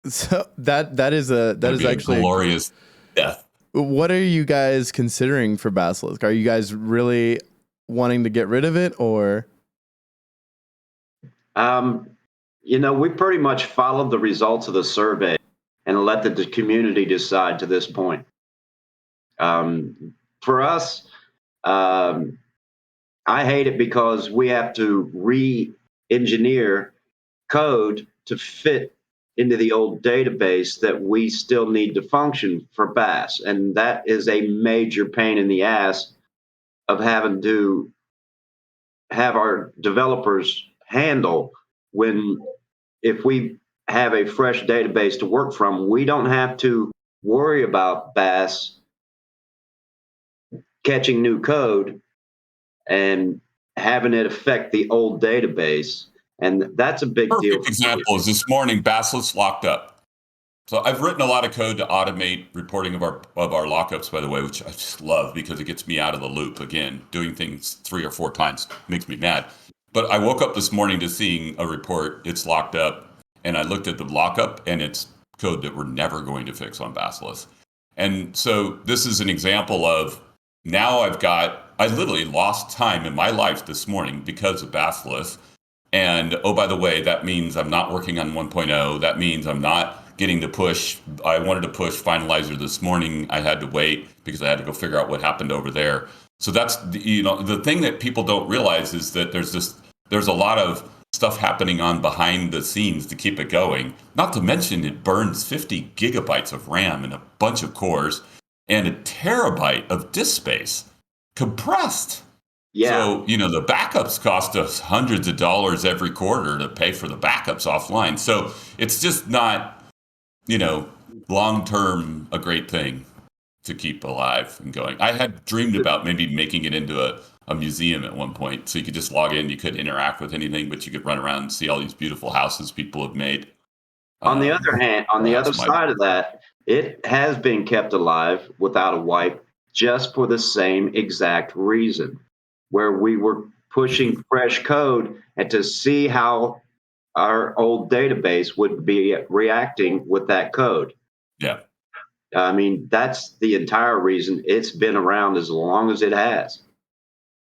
So that is actually a glorious death. What are you guys considering for Basilisk? Are you guys really wanting to get rid of it, or? We pretty much followed the results of the survey and let the community decide to this point. For us, I hate it because we have to re-engineer code to fit into the old database that we still need to function for BAS. And that is a major pain in the ass of having to have our developers handle when, if we have a fresh database to work from, we don't have to worry about BAS catching new code and having it affect the old database. And that's a big deal. Perfect example is this morning, Basilisk locked up. So I've written a lot of code to automate reporting of our lockups, by the way, which I just love because it gets me out of the loop. Again, doing things 3 or 4 times makes me mad. But I woke up this morning to seeing a report, it's locked up, and I looked at the lockup, and it's code that we're never going to fix on Basilisk. And so this is an example of now I literally lost time in my life this morning because of Basilisk. And oh, by the way, that means I'm not working on 1.0. That means I'm not getting to push. I wanted to push Finalizer this morning. I had to wait because I had to go figure out what happened over there. So that's, the thing that people don't realize is that there's a lot of stuff happening on behind the scenes to keep it going. Not to mention it burns 50 gigabytes of RAM and a bunch of cores and a terabyte of disk space compressed. Yeah. So, the backups cost us hundreds of dollars every quarter to pay for the backups offline. So it's just not, long-term a great thing to keep alive and going. I had dreamed about maybe making it into a museum at one point. So you could just log in, you could interact with anything, but you could run around and see all these beautiful houses people have made. On the other hand, on the other side of that, it has been kept alive without a wipe just for the same exact reason, where we were pushing fresh code and to see how our old database would be reacting with that code. Yeah. I mean, that's the entire reason it's been around as long as it has.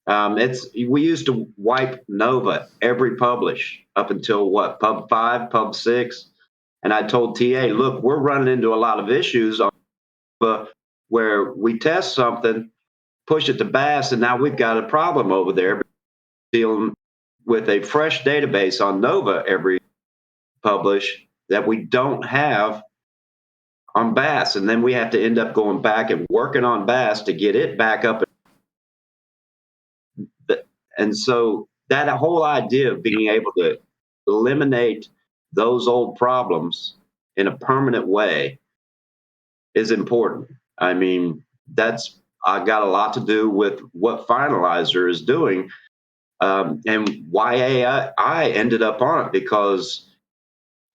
We used to wipe Nova every publish up until what, Pub 5, Pub 6. And I told TA, look, we're running into a lot of issues on where we test something, push it to BAS, and now we've got a problem over there dealing with a fresh database on Nova every publish that we don't have on BAS. And then we have to end up going back and working on BAS to get it back up. And so that whole idea of being able to eliminate those old problems in a permanent way is important. I mean, I got a lot to do with what Finalizer is doing, and why I ended up on it, because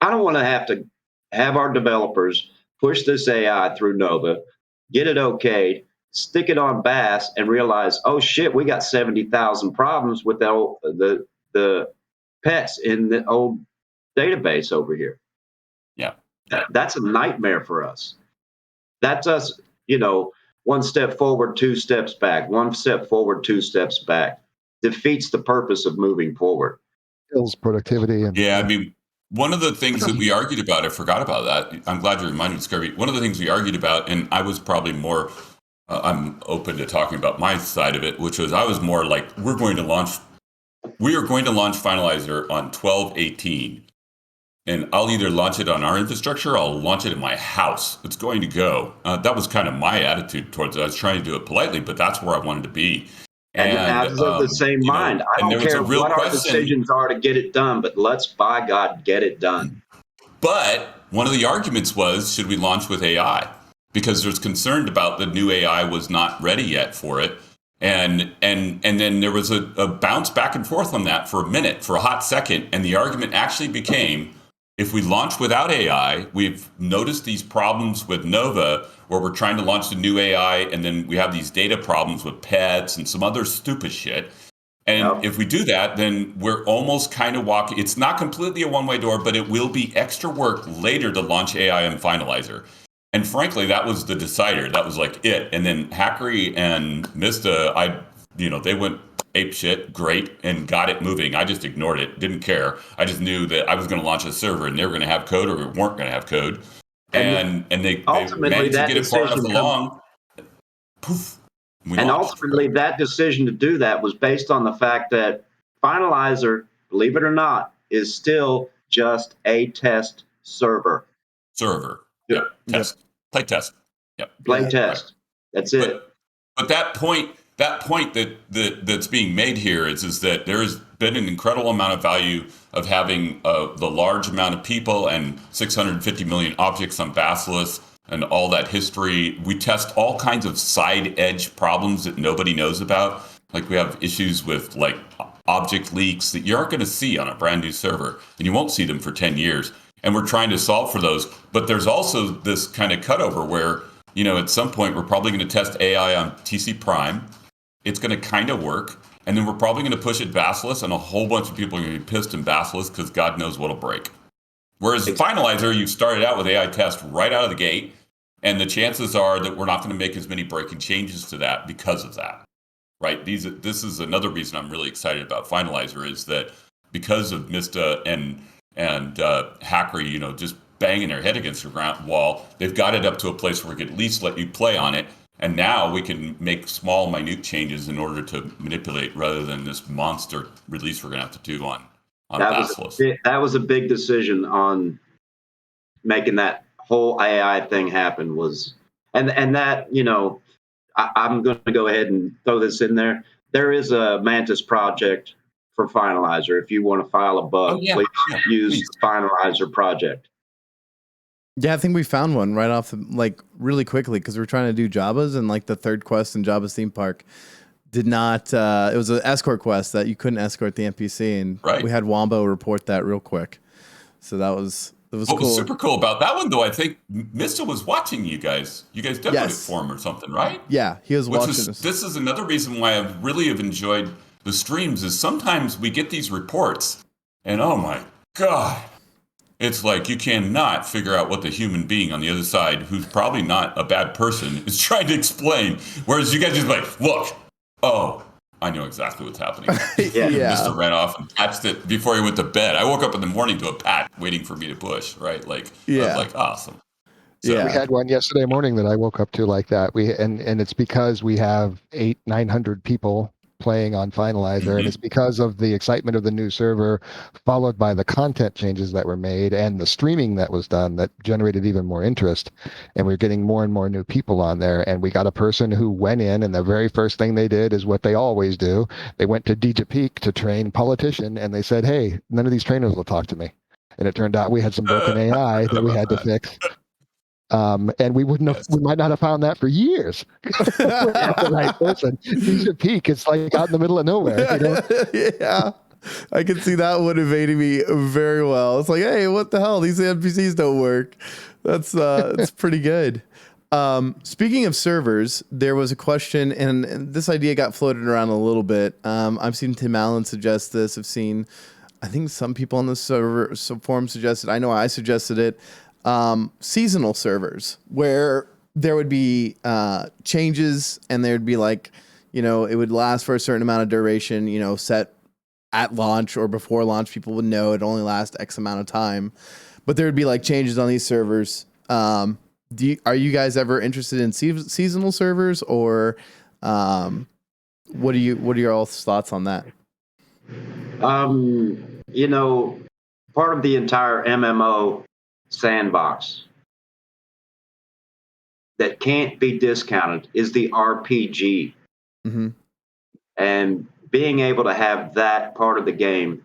I don't want to have our developers push this AI through Nova, get it okayed, stick it on BAS, and realize, oh shit, we got 70,000 problems with the pets in the old database over here. Yeah. That's a nightmare for us. That's us, one step forward, 2 steps back, 1 step forward, 2 steps back. Defeats the purpose of moving forward. Kills productivity. I mean, one of the things that we argued about, I forgot about that. I'm glad you reminded me, Scurby. One of the things we argued about, and I was probably more, I'm open to talking about my side of it, which was I was more like, we are going to launch Finalizer on 12/18. And I'll either launch it on our infrastructure or I'll launch it in my house. It's going to go. That was kind of my attitude towards it. I was trying to do it politely, but that's where I wanted to be. And I was of the same mind. I don't care what our decisions are to get it done, but let's, by God, get it done. But one of the arguments was, should we launch with AI? Because there's concern about the new AI was not ready yet for it. And then there was a bounce back and forth on that for a minute, for a hot second. And the argument actually became, if we launch without AI, we've noticed these problems with Nova where we're trying to launch the new AI and then we have these data problems with pets and some other stupid shit. And if we do that, then we're almost kind of walking. It's not completely a one-way door, but it will be extra work later to launch AI and Finalizer. And frankly, that was the decider. That was like it. And then Hackery and Mista, they went ape shit, great, and got it moving. I just ignored it, didn't care. I just knew that I was going to launch a server and they were going to have code or weren't going to have code. And they managed to get it far enough along. Poof. And ultimately, that decision to do that was based on the fact that Finalizer, believe it or not, is still just a test server. Yeah. Test. Play test. Yep. Play test. Right. That's it. But that point that's being made here is that there has been an incredible amount of value of having the large amount of people and 650 million objects on Basilisk and all that history. We test all kinds of side edge problems that nobody knows about. Like we have issues with like object leaks that you aren't going to see on a brand new server, and you won't see them for 10 years. And we're trying to solve for those. But there's also this kind of cutover where, at some point, we're probably going to test AI on TC Prime. It's going to kind of work. And then we're probably going to push it Basilisk, and a whole bunch of people are going to be pissed in Basilisk because God knows what'll break. Whereas Finalizer, you started out with AI test right out of the gate. And the chances are that we're not going to make as many breaking changes to that because of that. Right? This is another reason I'm really excited about Finalizer, is that because of Mista and Hackery, just banging their head against the ground wall, they've got it up to a place where we can at least let you play on it. And now we can make small, minute changes in order to manipulate, rather than this monster release we're going to have to do on Basilisk. That was a big decision on making that whole AI thing happen. And that, I'm going to go ahead and throw this in there. There is a Mantis project for Finalizer. If you want to file a bug, please use the Finalizer project. Yeah, I think we found one right off, really quickly, because we're trying to do Jabba's, and the third quest in Jabba's theme park did not. It was an escort quest that you couldn't escort the NPC, and we had Wombo report that real quick. So that was cool. What was super cool about that one, though, I think Mista was watching you guys. You guys demoed it for him or something, right? Yeah, he was watching us. This is another reason why I really have enjoyed the streams, is sometimes we get these reports, and oh my God, it's like you cannot figure out what the human being on the other side, who's probably not a bad person, is trying to explain. Whereas you guys just look, I know exactly what's happening. Mr. ran off and patched it before he went to bed. I woke up in the morning to a patch waiting for me to push, right? I was awesome. So we had one yesterday morning that I woke up to like that. And it's because we have 800-900 people playing on Finalizer, and it's because of the excitement of the new server, followed by the content changes that were made and the streaming that was done, that generated even more interest. And we're getting more and more new people on there. And we got a person who went in, and the very first thing they did is what they always do. They went to DJ Peak to train politician, and they said, hey, none of these trainers will talk to me. And it turned out we had some broken AI that we had to fix. And we might not have found that for years. The right person. DJ Peak, it's out in the middle of nowhere. Yeah, I can see that motivating me very well. It's like, hey, what the hell? These NPCs don't work. That's pretty good. Speaking of servers, there was a question, and this idea got floated around a little bit. I've seen Tim Allen suggest this. I think some people on the server forum suggested. I know I suggested it. Seasonal servers, where there would be changes, and there'd be it would last for a certain amount of duration, set at launch or before launch. People would know it only lasts X amount of time, but there would be changes on these servers. Are you guys ever interested in seasonal servers, or what are your all thoughts on that? Part of the entire MMO sandbox that can't be discounted is the RPG. Mm-hmm. And being able to have that part of the game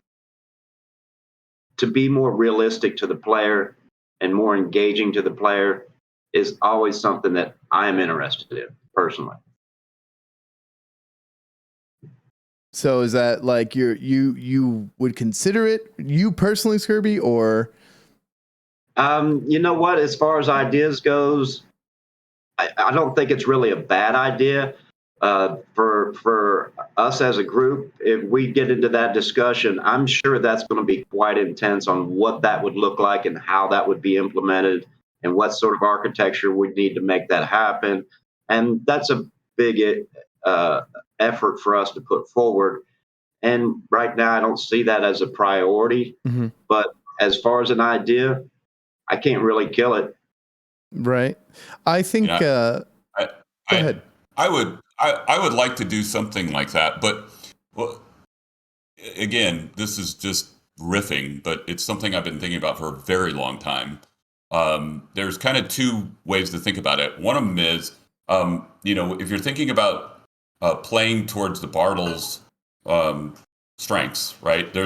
to be more realistic to the player and more engaging to the player is always something that I am interested in personally. So is that you would consider it, you personally, Scurby, or? You know what? As far as ideas goes, I don't think it's really a bad idea. For us as a group, if we get into that discussion, I'm sure that's going to be quite intense on what that would look like and how that would be implemented and what sort of architecture we'd need to make that happen. And that's a big effort for us to put forward. And right now, I don't see that as a priority. Mm-hmm. But as far as an idea, I can't really kill it. Right. I think. Go ahead. I would like to do something like that, but again, this is just riffing, but it's something I've been thinking about for a very long time. There's kind of two ways to think about it. One of them is, if you're thinking about playing towards the Bartles strengths, right? There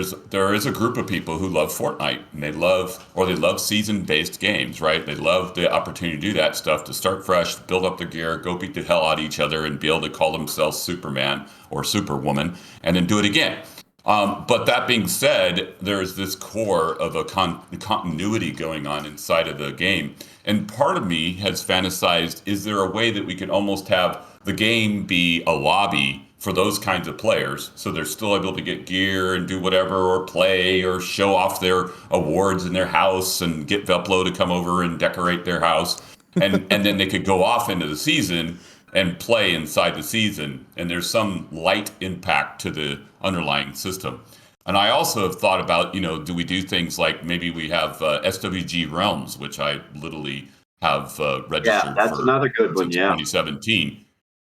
is a group of people who love Fortnite, and they love season-based games, right? They love the opportunity to do that stuff, to start fresh, build up their gear, go beat the hell out of each other, and be able to call themselves Superman or Superwoman, and then do it again. But that being said, there's this core of a continuity going on inside of the game. And part of me has fantasized, is there a way that we could almost have the game be a lobby for those kinds of players, so they're still able to get gear and do whatever, or play, or show off their awards in their house, and get Veplo to come over and decorate their house, and then they could go off into the season and play inside the season, and there's some light impact to the underlying system. And I also have thought about, do we do things like maybe we have SWG Realms, which I literally have registered that's for another good one, 2017.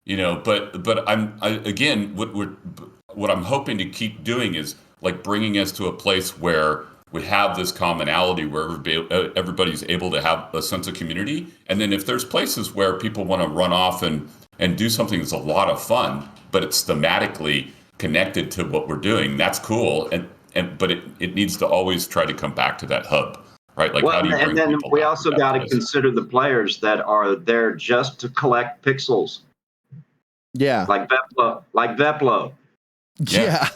But again, what I'm hoping to keep doing is like bringing us to a place where we have this commonality, where everybody's able to have a sense of community. And then if there's places where people want to run off and do something that's a lot of fun, but it's thematically connected to what we're doing, that's cool. But it needs to always try to come back to that hub, right? Like, how do you bring and then people we back also to got to place? consider the players that are there just to collect pixels. Yeah. Like Veplo. Yeah.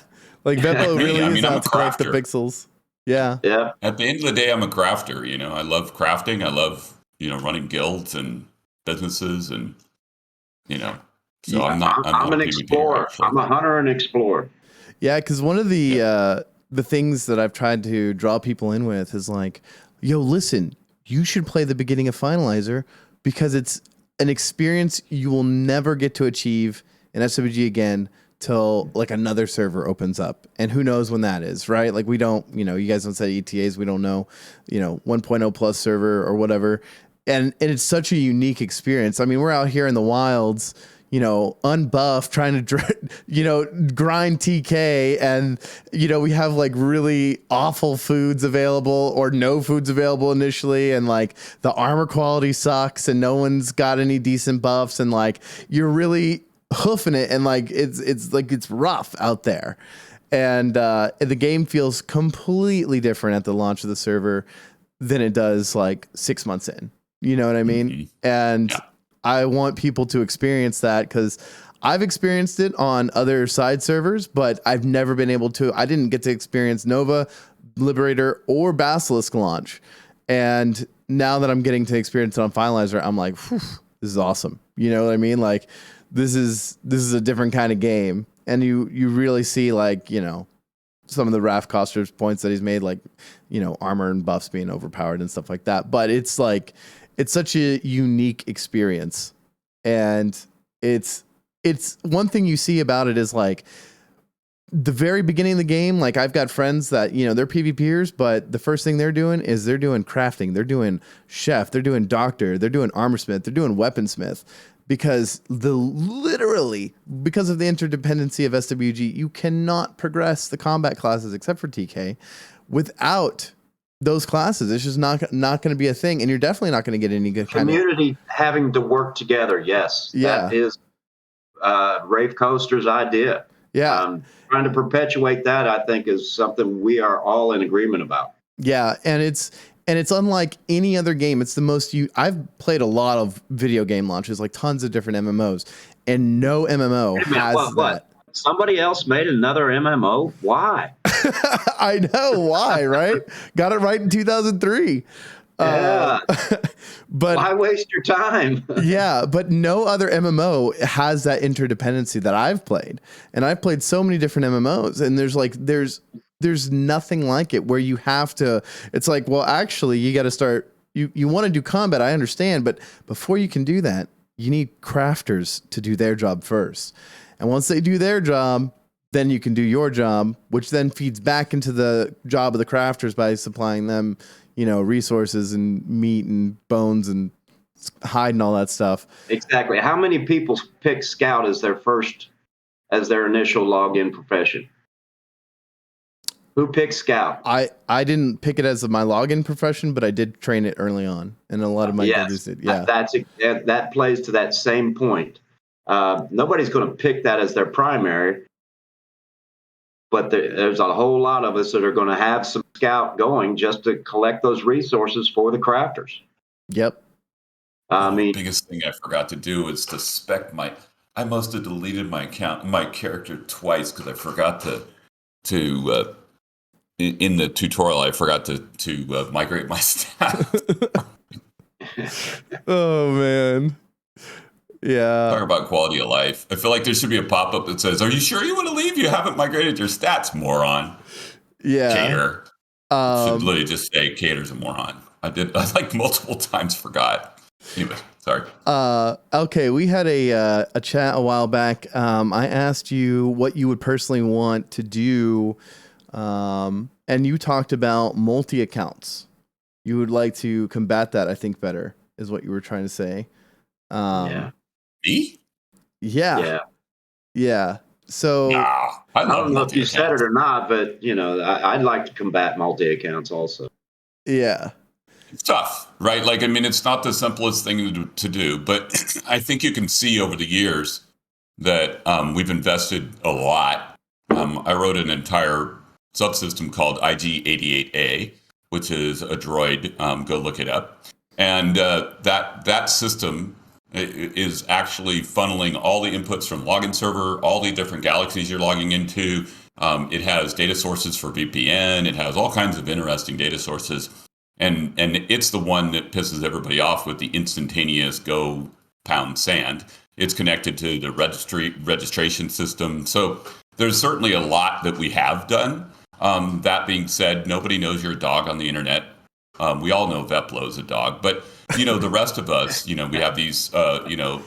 Like Veplo really is I'm out a to collect the crafter. pixels. Yeah. Yeah. At the end of the day, I'm a crafter. I love crafting. I love, running guilds and businesses, and, so I'm I'm an PvP, explorer. actually. I'm a hunter and explorer. Yeah, because one of the things that I've tried to draw people in with is like, yo, listen, you should play the beginning of Finalizer, because it's an experience you will never get to achieve in SWG again till like another server opens up, and who knows when that is, right? Like, we don't, you guys don't set ETAs, we don't know, 1.0 plus server or whatever, and it's such a unique experience. I mean, we're out here in the wilds, unbuffed, trying to, grind TK, and, we have like really awful foods available or no foods available initially. And like the armor quality sucks and no one's got any decent buffs. And like, you're really hoofing it. And like, it's rough out there. And the game feels completely different at the launch of the server than it does like 6 months in. You know what I mean? Mm-hmm. And Yeah. I want people to experience that, because I've experienced it on other side servers, but I've never been able to. I didn't get to experience Nova, Liberator, or Basilisk launch. And now that I'm getting to experience it on Finalizer, I'm like, whew, this is awesome. You know what I mean? Like, this is a different kind of game. And you really see, like, some of the Raph Koster's points that he's made, like, armor and buffs being overpowered and stuff like that. But it's like, it's such a unique experience. And it's one thing you see about it is like the very beginning of the game. Like, I've got friends that, they're PvPers, but the first thing they're doing is they're doing crafting. They're doing chef. They're doing doctor. They're doing armorsmith. They're doing weaponsmith. Because because of the interdependency of SWG, you cannot progress the combat classes except for TK without those classes. It's just not going to be a thing, and you're definitely not going to get any good Community having to work together. Yes, Yeah. that is Rafe Coaster's idea. Yeah. Trying to perpetuate that, I think, is something we are all in agreement about. Yeah, and it's unlike any other game. It's the most I've played a lot of video game launches, like tons of different MMOs, and no MMO has that. What? Somebody else made another MMO? Why? I know why, right? Got it right in 2003. Yeah. But why waste your time? Yeah, but no other MMO has that interdependency that I've played. And I've played so many different MMOs, and there's nothing like it, where you have to, it's like, well, actually you got to start, you want to do combat, I understand, but before you can do that, you need crafters to do their job first. And once they do their job, then you can do your job, which then feeds back into the job of the crafters by supplying them, resources and meat and bones and hide and all that stuff. Exactly. How many people pick Scout as their initial login profession? Who picked Scout? I didn't pick it as my login profession, but I did train it early on, and a lot of my guildies did. Yeah, that plays to that same point. Nobody's going to pick that as their primary, but there's a whole lot of us that are going to have some Scout going just to collect those resources for the crafters. Yep. The biggest thing I forgot to do was to spec I must have deleted my account, my character twice, because I forgot to in the tutorial, I forgot to migrate my stats. Oh man. Yeah. Talk about quality of life. I feel like there should be a pop-up that says, "Are you sure you want to leave? You haven't migrated your stats, moron." Yeah. Cater. Should literally just say Cater's a moron. I like multiple times forgot. Anyway, sorry. Okay, we had a chat a while back. I asked you what you would personally want to do, and you talked about multi-accounts. You would like to combat that, I think, better, is what you were trying to say. Yeah. Me? Yeah. Yeah. So I don't know if you said it or not, but I'd like to combat multi-accounts also. Yeah. It's tough, right? Like, I mean, it's not the simplest thing to do, but I think you can see over the years that we've invested a lot. I wrote an entire subsystem called IG-88A, which is a droid. Go look it up. And that system is actually funneling all the inputs from login server, all the different galaxies you're logging into. It has data sources for VPN. It has all kinds of interesting data sources. And it's the one that pisses everybody off with the instantaneous go pound sand. It's connected to the registration system. So there's certainly a lot that we have done. That being said, nobody knows you're a dog on the internet. We all know Veplo's a dog, but the rest of us, we have these,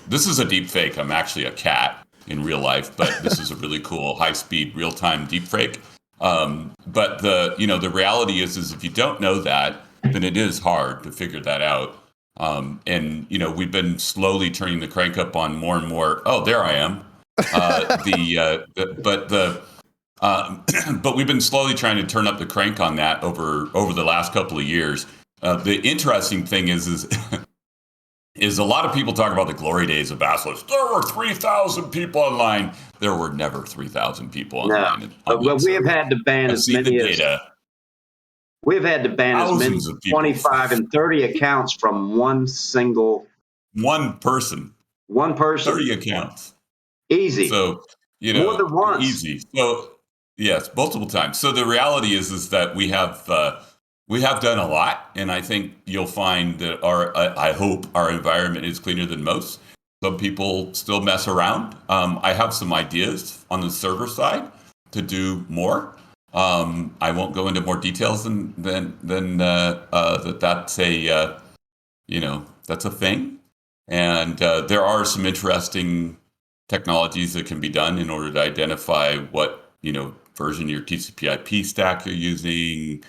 this is a deep fake. I'm actually a cat in real life, but this is a really cool high-speed real-time deep fake. But the reality is if you don't know that, then it is hard to figure that out. And we've been slowly turning the crank up on more and more. Oh, there I am. But we've been slowly trying to turn up the crank on that over the last couple of years. The interesting thing is a lot of people talk about the glory days of Basilisk. There were 3,000 people online. There were never 3,000 people online. No, but we have had to ban as many as we've had to ban as many as 25 and 30 accounts from one person. 30 accounts. Easy. So more than once. Easy. So yes, multiple times. So the reality is that we have done a lot, and I think you'll find that I hope our environment is cleaner than most. Some people still mess around. I have some ideas on the server side to do more. I won't go into more details than that's a that's a thing, and there are some interesting technologies that can be done in order to identify what version of your TCP/IP stack you're using.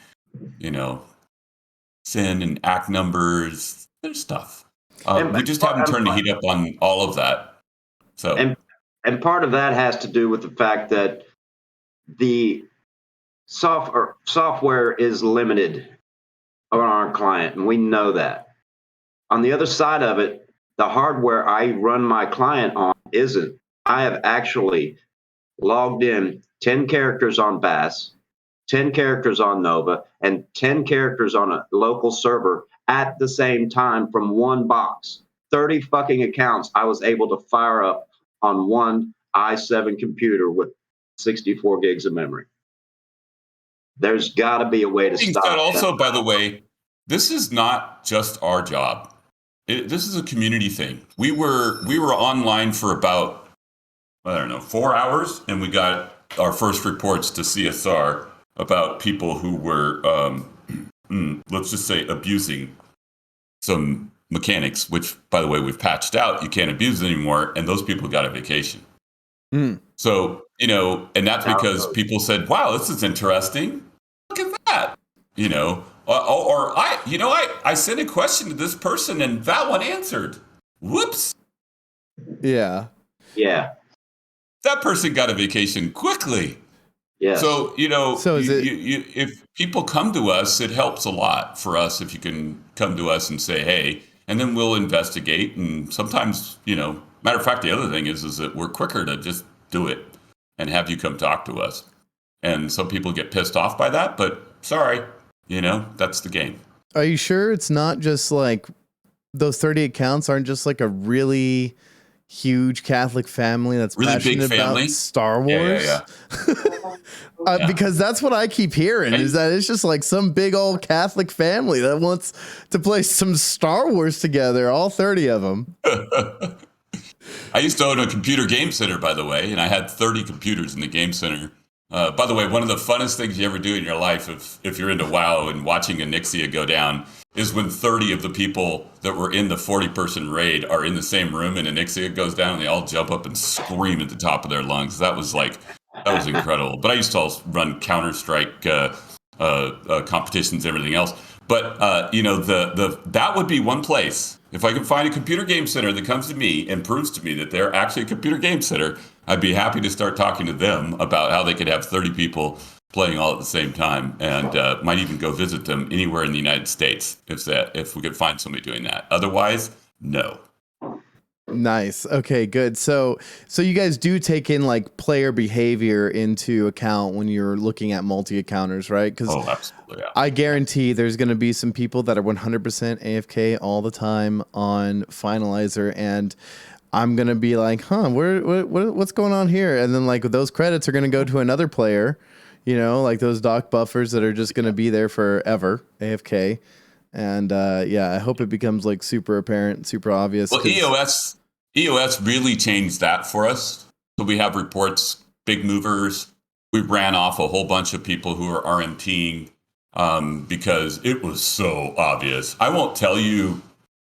SYN and ACK numbers. There's stuff. We just haven't turned the heat up on all of that. So and part of that has to do with the fact that the software is limited on our client, and we know that. On the other side of it, the hardware I run my client on isn't. I have actually logged in 10 characters on Bass, 10 characters on Nova, and 10 characters on a local server at the same time from one box. 30 fucking accounts I was able to fire up on one i7 computer with 64 gigs of memory. There's got to be a way to stop that. Also, by the way, this is not just our job. This is a community thing. We were online for about 4 hours, and we got our first reports to CSR about people who were, let's just say, abusing some mechanics, which, by the way, we've patched out. You can't abuse anymore, and those people got a vacation. So, and that's because people said, wow, this is interesting. Look at that. I sent a question to this person, and that one answered. Whoops. Yeah. Yeah. That person got a vacation quickly. Yeah. So, if people come to us, it helps a lot for us if you can come to us and say, hey, and then we'll investigate. And sometimes, matter of fact, the other thing is that we're quicker to just do it and have you come talk to us. And some people get pissed off by that, but sorry, that's the game. Are you sure it's not just like those 30 accounts aren't just like a really huge Catholic family that's really passionate big family about Star Wars? Yeah. Because that's what I keep hearing is that it's just like some big old Catholic family that wants to play some Star Wars together, all 30 of them. I used to own a computer game center, by the way, and I had 30 computers in the game center. By the way, one of the funnest things you ever do in your life, if you're into WoW and watching a Nixia go down, is when 30 of the people that were in the 40-person raid are in the same room and a Nixia goes down and they all jump up and scream at the top of their lungs. That was incredible. But I used to also run Counter-Strike competitions and everything else. But that would be one place. If I could find a computer game center that comes to me and proves to me that they're actually a computer game center, I'd be happy to start talking to them about how they could have 30 people playing all at the same time, and might even go visit them anywhere in the United States if we could find somebody doing that. Otherwise, no. Nice. Okay, good. So you guys do take in like player behavior into account when you're looking at multi-accounters, right? Because absolutely. Yeah. I guarantee there's going to be some people that are 100% AFK all the time on Finalizer, and I'm going to be like, what's going on here? And then like those credits are going to go to another player, like those dock buffers that are just going to be there forever, AFK. And I hope it becomes like super apparent, super obvious. Well, EOS really changed that for us. So we have reports, big movers. We ran off a whole bunch of people who are RMTing because it was so obvious. I won't tell you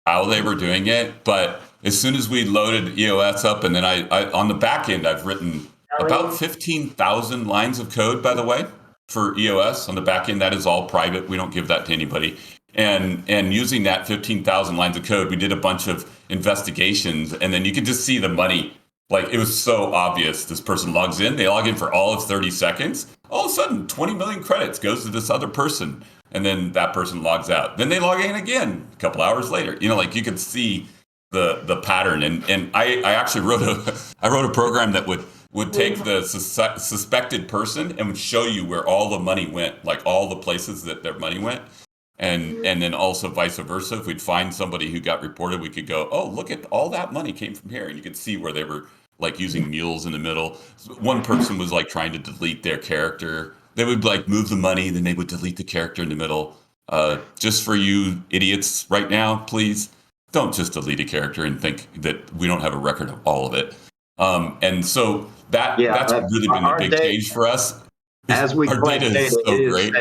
how they were doing it, but as soon as we loaded EOS up, and then I on the back end, I've written about 15,000 lines of code, by the way, for EOS on the back end. That is all private. We don't give that to anybody. And using that 15,000 lines of code, we did a bunch of investigations, and then you could just see the money. Like, it was so obvious. This person logs in, they log in for all of 30 seconds. All of a sudden, 20 million credits goes to this other person, and then that person logs out. Then they log in again a couple hours later. You could see the pattern. And I actually wrote a program that would take the suspected person and would show you where all the money went, like all the places that their money went. And then also vice versa. If we'd find somebody who got reported, we could go, oh, look at all that money came from here. And you could see where they were like using mules in the middle. One person was like trying to delete their character. They would like move the money, then they would delete the character in the middle. Just for you idiots right now, please don't just delete a character and think that we don't have a record of all of it. And so that's really been a big change for us. As we collect data, is so great.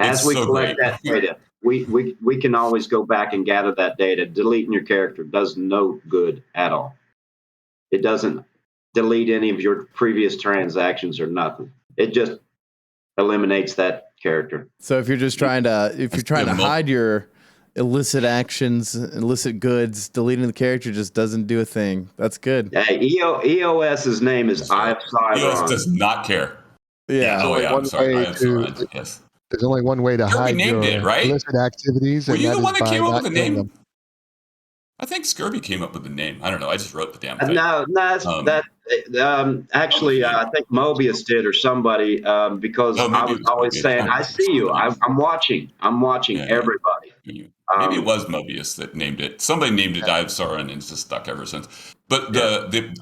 As we collect that data, we can always go back and gather that data. Deleting your character does no good at all. It doesn't delete any of your previous transactions or nothing. It just eliminates that character. So if you're just trying to hide your illicit actions, illicit goods, deleting the character just doesn't do a thing. That's good. Hey, EOS's name is I have Cyberon. EOS does not care. Yeah. I'm sorry. I have Cyberon. Yes. There's only one way to hide your illicit activities. Were you the one that came up with the name? I think Scurby came up with the name. I don't know. I just wrote the damn thing. Actually, I think Mobius did or somebody because I was always saying, I see you. I'm watching. I'm watching everybody. Maybe it was Mobius that named it. Somebody named it I have Sauron, and it's just stuck ever since. But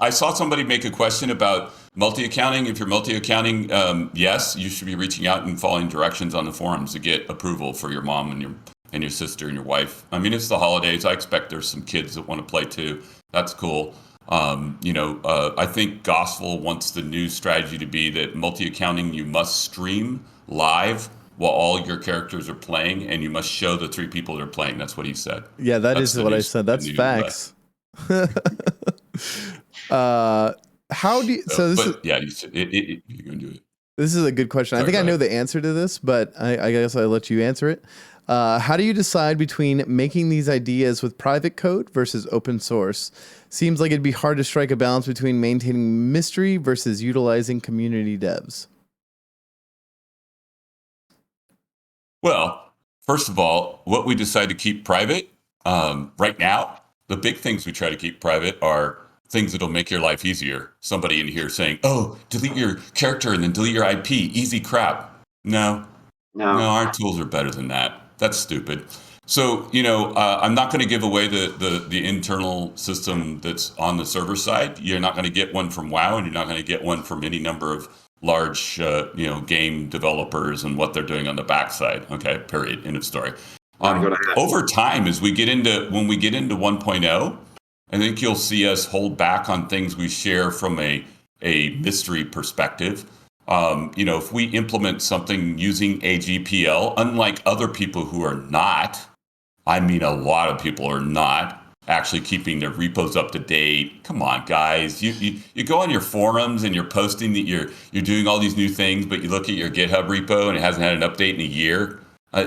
I saw somebody make a question about multi-accounting. If you're multi-accounting, yes, you should be reaching out and following directions on the forums to get approval for your mom and your sister and your wife. I mean, it's the holidays. I expect there's some kids that want to play too. That's cool. I think Gospel wants the new strategy to be that multi-accounting, you must stream live while all your characters are playing, and you must show the 3 people that are playing. That's what he said. Yeah, that's what I said. That's facts. How do you, so this is, yeah, you're going to do it. This is a good question. I think I know the answer to this, but I guess I'll let you answer it. How do you decide between making these ideas with private code versus open source? Seems like it'd be hard to strike a balance between maintaining mystery versus utilizing community devs. Well, first of all, what we decide to keep private right now, the big things we try to keep private are things that'll make your life easier. Somebody in here saying, oh, delete your character and then delete your IP. Easy crap. No, our tools are better than that. That's stupid. So, I'm not going to give away the internal system that's on the server side. You're not going to get one from WoW, and you're not going to get one from any number of large, game developers and what they're doing on the backside. Okay, period. End of story. Over time, when we get into 1.0, I think you'll see us hold back on things we share from a mystery perspective. If we implement something using AGPL, unlike other people who are not, I mean, a lot of people are not actually keeping their repos up to date. Come on, guys. You go on your forums and you're posting that you're doing all these new things, but you look at your GitHub repo and it hasn't had an update in a year.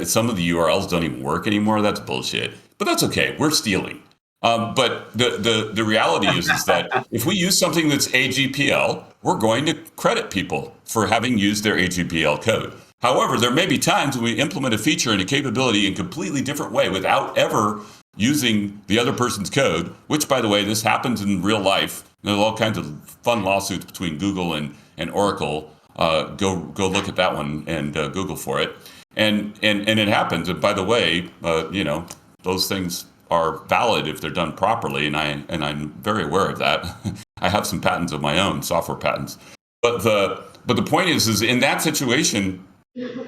Some of the URLs don't even work anymore. That's bullshit. But that's okay. We're stealing. But the reality is that if we use something that's AGPL, we're going to credit people for having used their AGPL code. However, there may be times when we implement a feature and a capability in a completely different way without ever using the other person's code, which, by the way, this happens in real life. There's all kinds of fun lawsuits between Google and Oracle. Go look at that one and Google for it. And it happens. And by the way, those things are valid if they're done properly, and I'm very aware of that. I have some patents of my own, software patents. But the point is in that situation,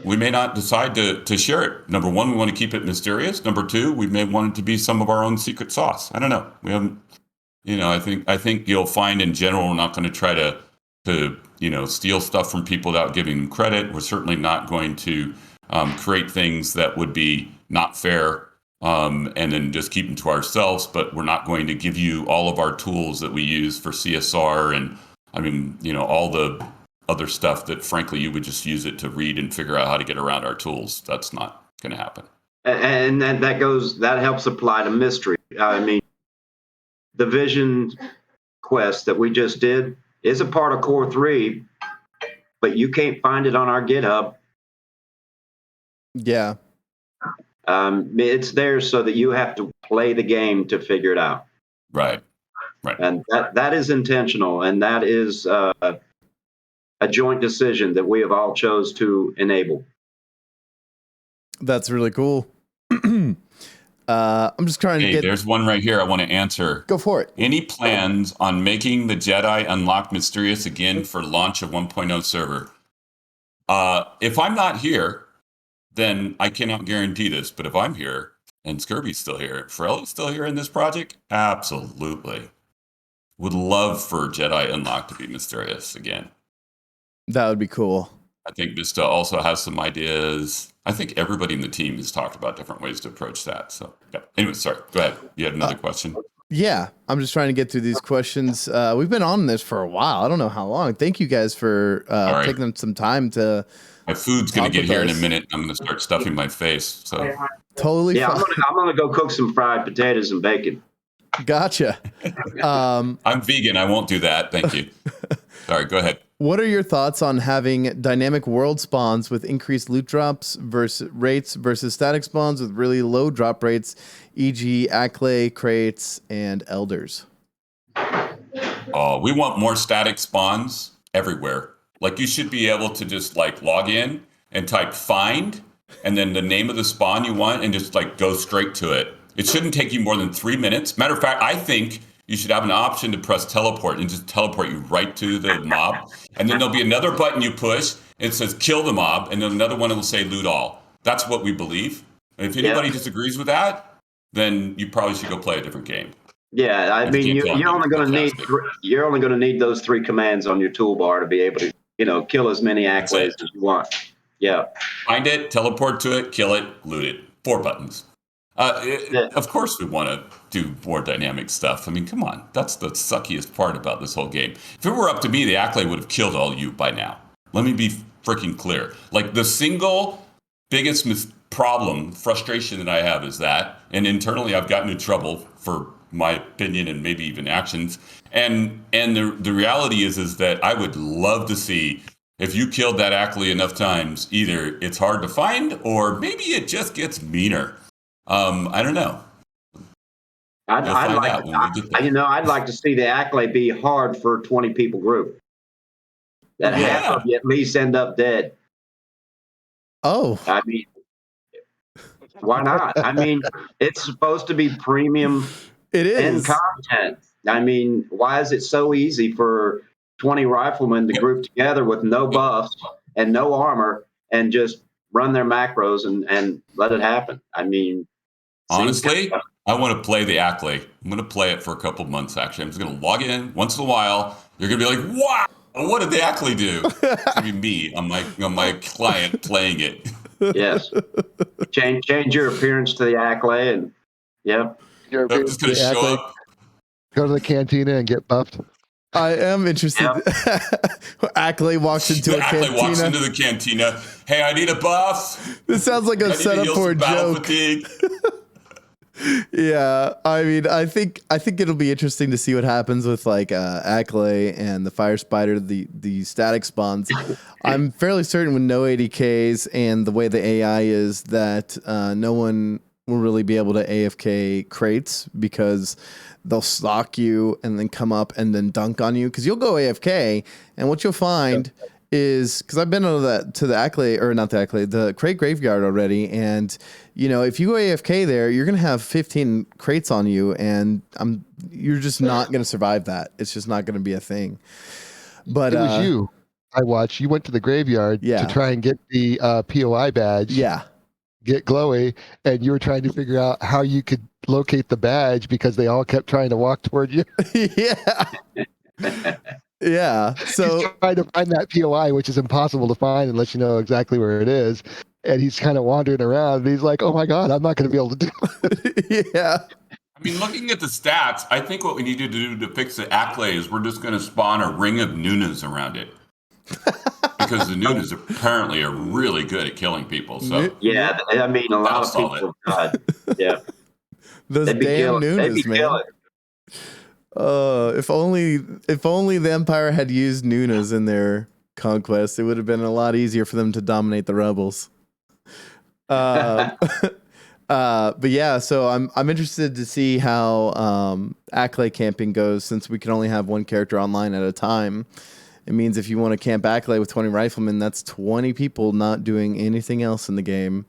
we may not decide to share it. Number one, we want to keep it mysterious. Number two, we may want it to be some of our own secret sauce. I don't know. We haven't. I think you'll find in general we're not going to try to steal stuff from people without giving them credit. We're certainly not going to create things that would be not fair. And then just keep them to ourselves, but we're not going to give you all of our tools that we use for CSR and, all the other stuff that, frankly, you would just use it to read and figure out how to get around our tools. That's not going to happen. And that helps apply to mystery. I mean, the Vision quest that we just did is a part of Core 3, but you can't find it on our GitHub. Yeah. It's there so that you have to play the game to figure it out. Right. And that is intentional, and that is a joint decision that we have all chose to enable. That's really cool. I'm just trying to get... There's one right here I want to answer. Go for it. Any plans on making the Jedi unlocked mysterious again for launch of 1.0 server? If I'm not here, then I cannot guarantee this. But if I'm here and Scurby's still here, Farelli's still here in this project, absolutely. Would love for Jedi Unlocked to be mysterious again. That would be cool. I think Vista also has some ideas. I think everybody in the team has talked about different ways to approach that. So, yeah. Anyway, sorry. Go ahead. You had another question? Yeah, I'm just trying to get through these questions. We've been on this for a while. I don't know how long. Thank you guys for taking some time to... My food's going to get here in a minute. I'm going to start stuffing my face. So totally. Yeah, fine. I'm going to go cook some fried potatoes and bacon. Gotcha. I'm vegan. I won't do that. Thank you. Sorry. Go ahead. What are your thoughts on having dynamic world spawns with increased loot drops rates versus static spawns with really low drop rates, e.g. Acklay, crates, and elders? We want more static spawns everywhere. Like, you should be able to just log in and type find and then the name of the spawn you want and just go straight to it. It shouldn't take you more than 3 minutes. Matter of fact, I think you should have an option to press teleport and just teleport you right to the mob. And then there'll be another button you push and it says kill the mob, and then another one will say loot all. That's what we believe. And if anybody disagrees with that, then you probably should go play a different game. Yeah, I mean, you're only going to need those 3 commands on your toolbar to be able to kill as many accolades as you want. Yeah. Find it, teleport to it, kill it, loot it. 4 buttons. Of course we want to do more dynamic stuff. I mean, come on. That's the suckiest part about this whole game. If it were up to me, the Accolade would have killed all you by now. Let me be freaking clear. The single biggest frustration that I have is that, and internally I've gotten in trouble for my opinion and maybe even actions. And the reality is that I would love to see if you killed that Ackley enough times, either it's hard to find or maybe it just gets meaner. I don't know. I'd like to see the Acklay be hard for a 20 people group. That half of you at least end up dead. Oh. I mean, Why not? I mean, it's supposed to be premium It end is. content. I mean, why is it so easy for 20 riflemen to group together with no buffs and no armor and just run their macros and let it happen? I mean, honestly, I want to play the Ackley. I'm going to play it for a couple months, actually. I'm just going to log in once in a while. You're going to be like, wow, what did the Ackley do? It's going to be me on my client playing it. Yes. Change your appearance to the Ackley and, yep. I'm just going to show up. Go to the cantina and get buffed. I am interested. Yep. Ackley walks into a cantina. Ackley walks into the cantina. Hey, I need a buff. This sounds like a setup for a joke. Yeah, I mean, I think it'll be interesting to see what happens with like Ackley and the Fire Spider, the static spawns. I'm fairly certain with no ADKs and the way the AI is that no one will really be able to AFK crates because they'll stalk you and then come up and then dunk on you because you'll go AFK, and what you'll find is, because I've been to the Ackley, or not the Ackley, the crate graveyard already, and you know, if you go AFK there, you're gonna have 15 crates on you, and you're just not gonna survive that. It's just not gonna be a thing. But it was you. I watched. You went to the graveyard to try and get the POI badge. Yeah. Get glowy, and you were trying to figure out how you could locate the badge because they all kept trying to walk toward you. Yeah. Yeah. So he's trying to find that POI, which is impossible to find unless you know exactly where it is. And he's kind of wandering around, and he's like, "Oh my god, I'm not going to be able to do it." Yeah. I mean, looking at the stats, I think what we need to do to fix the Ackley is we're just going to spawn a ring of Nunas around it. Because the Nunas apparently are really good at killing people. So yeah, I mean, a lot of people have died. Yeah. Those damn Nunas, man. If only the Empire had used Nunas in their conquest, it would have been a lot easier for them to dominate the rebels. But yeah, so I'm interested to see how Ackley camping goes, since we can only have one character online at a time. It means if you want to camp Ackley with 20 riflemen, that's 20 people not doing anything else in the game,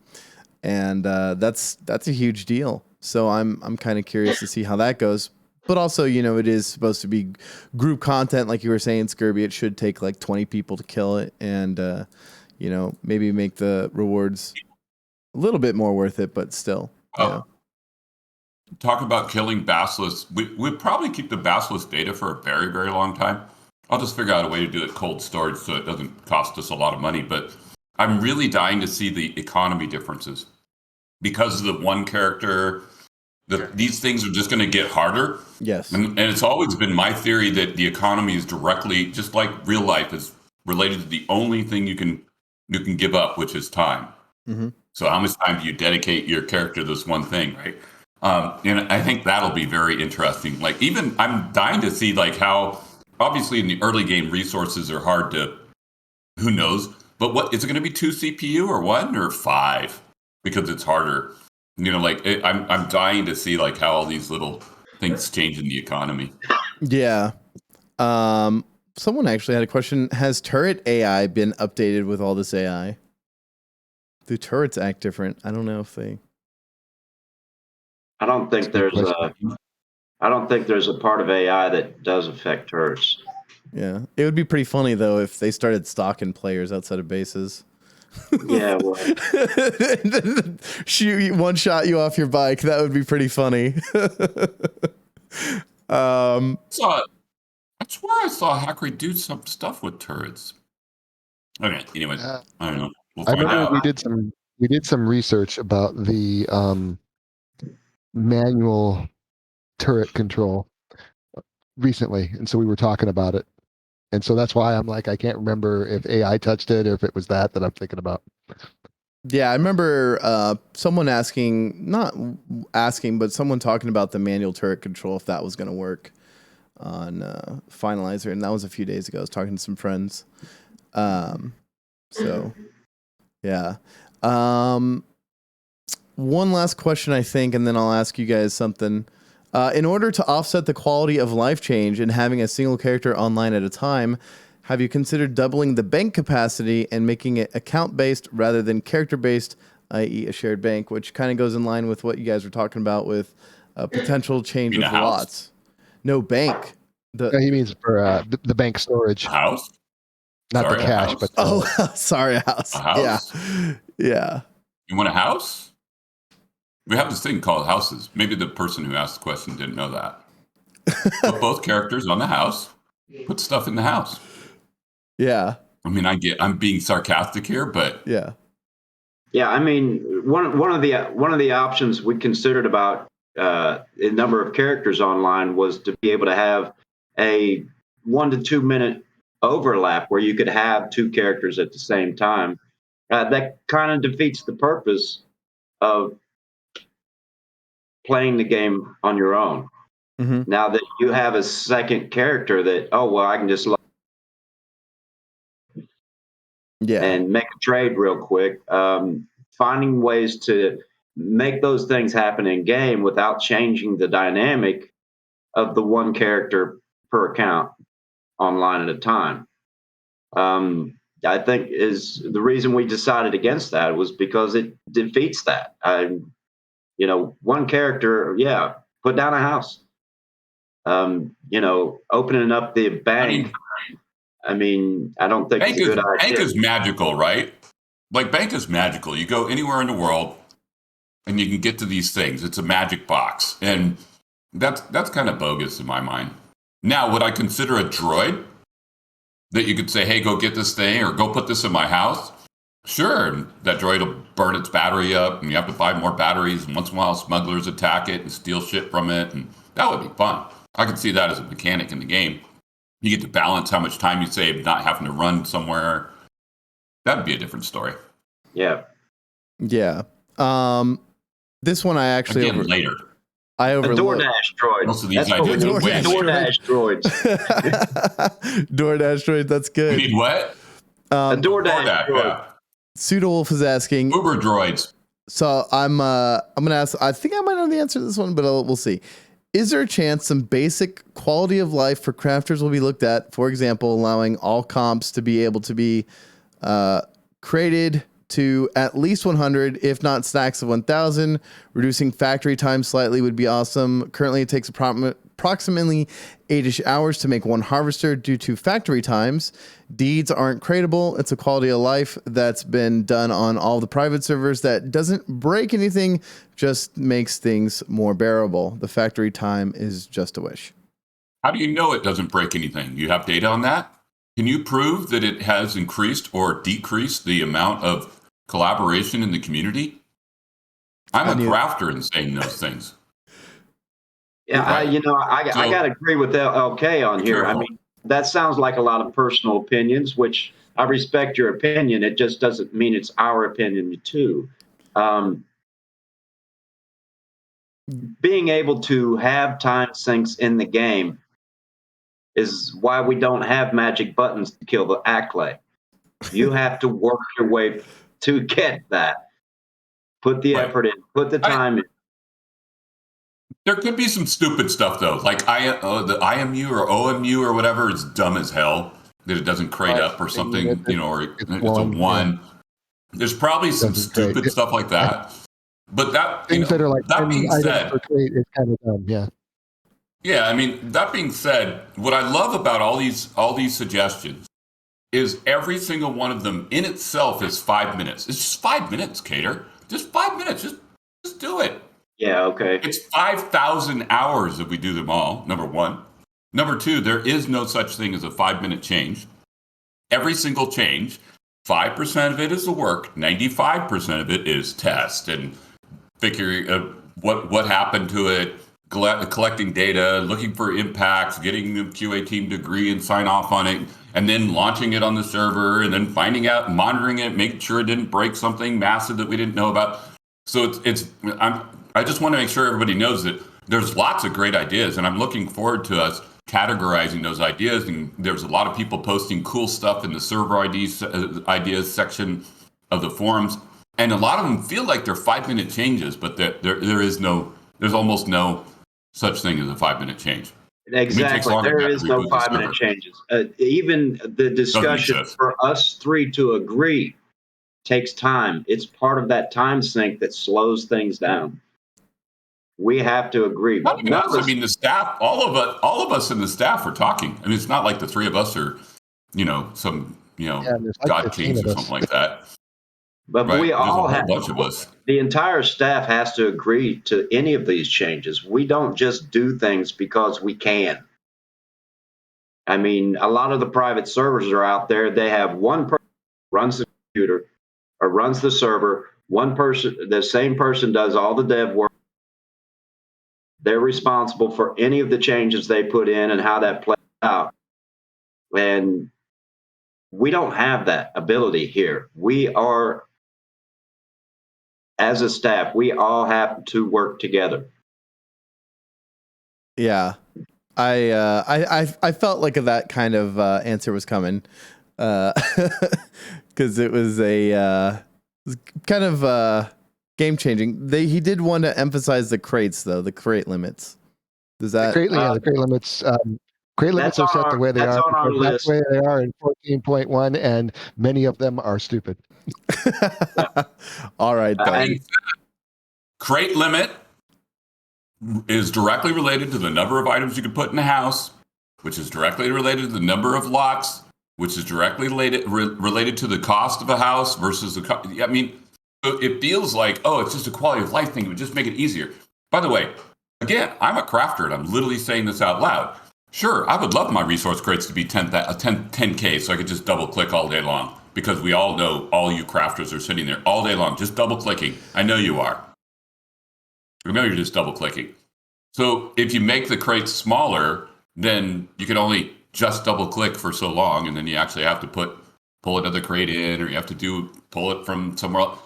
and that's a huge deal. So I'm kind of curious to see how that goes. But also, you know, it is supposed to be group content, like you were saying, Scurby. It should take like 20 people to kill it, and you know, maybe make the rewards a little bit more worth it, but still. Talk about killing Basilisks. We'd probably keep the Basilisk data for a very, very long time. I'll just figure out a way to do it cold storage so it doesn't cost us a lot of money. But I'm really dying to see the economy differences. Because of the one character, these things are just going to get harder. Yes. And it's always been my theory that the economy is directly, just like real life, is related to the only thing you can give up, which is time. Mm-hmm. So how much time do you dedicate your character to this one thing, right? And I think that'll be very interesting. Like, even I'm dying to see like how, obviously in the early game resources are hard to, who knows, but what is it going to be, 2 CPU or 1 or 5? Because it's harder. You know, like I'm dying to see like how all these little things change in the economy. Yeah. Someone actually had a question. Has turret AI been updated with all this AI? Do turrets act different? I don't know if they. I don't think there's a part of AI that does affect turrets. Yeah, it would be pretty funny though if they started stalking players outside of bases. Yeah, well. One shot you off your bike. That would be pretty funny. I swear I saw Hackery do some stuff with turrets. Okay, anyway, I don't know. We'll I find remember out. we did some research about the manual turret control recently, and so we were talking about it. And so that's why I'm like, I can't remember if AI touched it or if it was that I'm thinking about. Yeah, I remember someone not asking, but someone talking about the manual turret control, if that was going to work on Finalizer. And that was a few days ago. I was talking to some friends. So, yeah. One last question, I think, and then I'll ask you guys something. In order to offset the quality of life change and having a single character online at a time, have you considered doubling the bank capacity and making it account-based rather than character-based i.e. a shared bank, which kind of goes in line with what you guys were talking about with potential change with lots. No, bank. No, he means for the bank storage. House? Not the cash, but sorry, a house. A house? Yeah. You want a house? We have this thing called houses. Maybe the person who asked the question didn't know that. Put both characters on the house. Put stuff in the house. Yeah. I mean, I'm being sarcastic here, but yeah. Yeah, I mean, one of the options we considered about a number of characters online was to be able to have a 1 to 2 minute overlap where you could have two characters at the same time. That kind of defeats the purpose of playing the game on your own. Mm-hmm. Now that you have a second character that, I can just and make a trade real quick. Finding ways to make those things happen in game without changing the dynamic of the one character per account online at a time. I think is the reason we decided against that was because it defeats that. One character, put down a house. Opening up the bank. I don't think it's a good idea. Bank is magical, right? Like bank is magical. You go anywhere in the world and you can get to these things. It's a magic box. And that's kind of bogus in my mind. Now, would I consider a droid that you could say, hey, go get this thing or go put this in my house? Sure, that droid will burn its battery up and you have to buy more batteries. And once in a while, smugglers attack it and steal shit from it. And that would be fun. I could see that as a mechanic in the game. You get to balance how much time you save not having to run somewhere. That'd be a different story. Yeah. Yeah. This one I actually later. I overlooked. A DoorDash droid. Most of these ideas are DoorDash droids. DoorDash droid. That's good. You need what? A DoorDash droid. Yeah. Pseudowolf is asking. Uber droids. So I'm gonna ask. I think I might know the answer to this one, but we'll see. Is there a chance some basic quality of life for crafters will be looked at? For example, allowing all comps to be able to be created to at least 100, if not stacks of 1,000. Reducing factory time slightly would be awesome. Currently, it takes approximately 8-ish hours to make one harvester due to factory times. Deeds aren't crateable. It's a quality of life that's been done on all the private servers that doesn't break anything, just makes things more bearable. The factory time is just a wish. How do you know it doesn't break anything? You have data on that? Can you prove that it has increased or decreased the amount of collaboration in the community? I'm a crafter in saying those things. Yeah, I got to agree with LK on here. Careful. That sounds like a lot of personal opinions, which I respect your opinion. It just doesn't mean it's our opinion too. Being able to have time sinks in the game is why we don't have magic buttons to kill the Acklay. You have to work your way to get that. Put the effort in. Put the time in. There could be some stupid stuff though, like the IMU or OMU or whatever is dumb as hell that it doesn't crate up or something, or it's a 1. Yeah. There's probably some stupid stuff like that. But that things that are like that being said, it's kind of dumb. Yeah. Yeah, that being said, what I love about all these suggestions is every single one of them in itself is 5 minutes. It's just 5 minutes, Kator. Just 5 minutes. Just do it. Yeah, okay. It's 5,000 hours if we do them all, number one. Number two, there is no such thing as a 5-minute change. Every single change, 5% of it is the work, 95% of it is test and figuring what happened to it, collecting data, looking for impacts, getting the QA team to agree and sign off on it, and then launching it on the server, and then finding out, monitoring it, making sure it didn't break something massive that we didn't know about. So I just want to make sure everybody knows that there's lots of great ideas, and I'm looking forward to us categorizing those ideas. And there's a lot of people posting cool stuff in the server ideas section of the forums, and a lot of them feel like they're 5-minute changes, but there's almost no such thing as a 5-minute change. Exactly. There is no 5-minute changes. Even the discussion for us three to agree takes time. It's part of that time sink that slows things down. We have to agree. Not even us. I mean, the staff, all of us in the staff are talking. I mean, it's not like the three of us are, some, God kings or something like that. But right? we all There's a have, whole bunch of us. The entire staff has to agree to any of these changes. We don't just do things because we can. I mean, a lot of the private servers are out there. They have one person who runs the computer or runs the server. One person, the same person does all the dev work. They're responsible for any of the changes they put in and how that plays out. And we don't have that ability here. We are, as a staff, we all have to work together. Yeah. I felt like that kind of answer was coming, because it was kind of game changing. He did want to emphasize the crates, though, the crate limits. Does that? The crate limits. Crate limits are set the way they are. That's the way they are in 14.1, and many of them are stupid. All right, then. Crate limit is directly related to the number of items you can put in the house, which is directly related to the number of lots, which is directly related to the cost of a house versus I mean, it feels like, it's just a quality of life thing. It would just make it easier. By the way, again, I'm a crafter, and I'm literally saying this out loud. Sure, I would love my resource crates to be 10K, so I could just double click all day long, because we all know all you crafters are sitting there all day long, just double clicking. I know you are. I know you're just double clicking. So if you make the crates smaller, then you can only just double click for so long, and then you actually have to pull another crate in, or you have to pull it from somewhere else.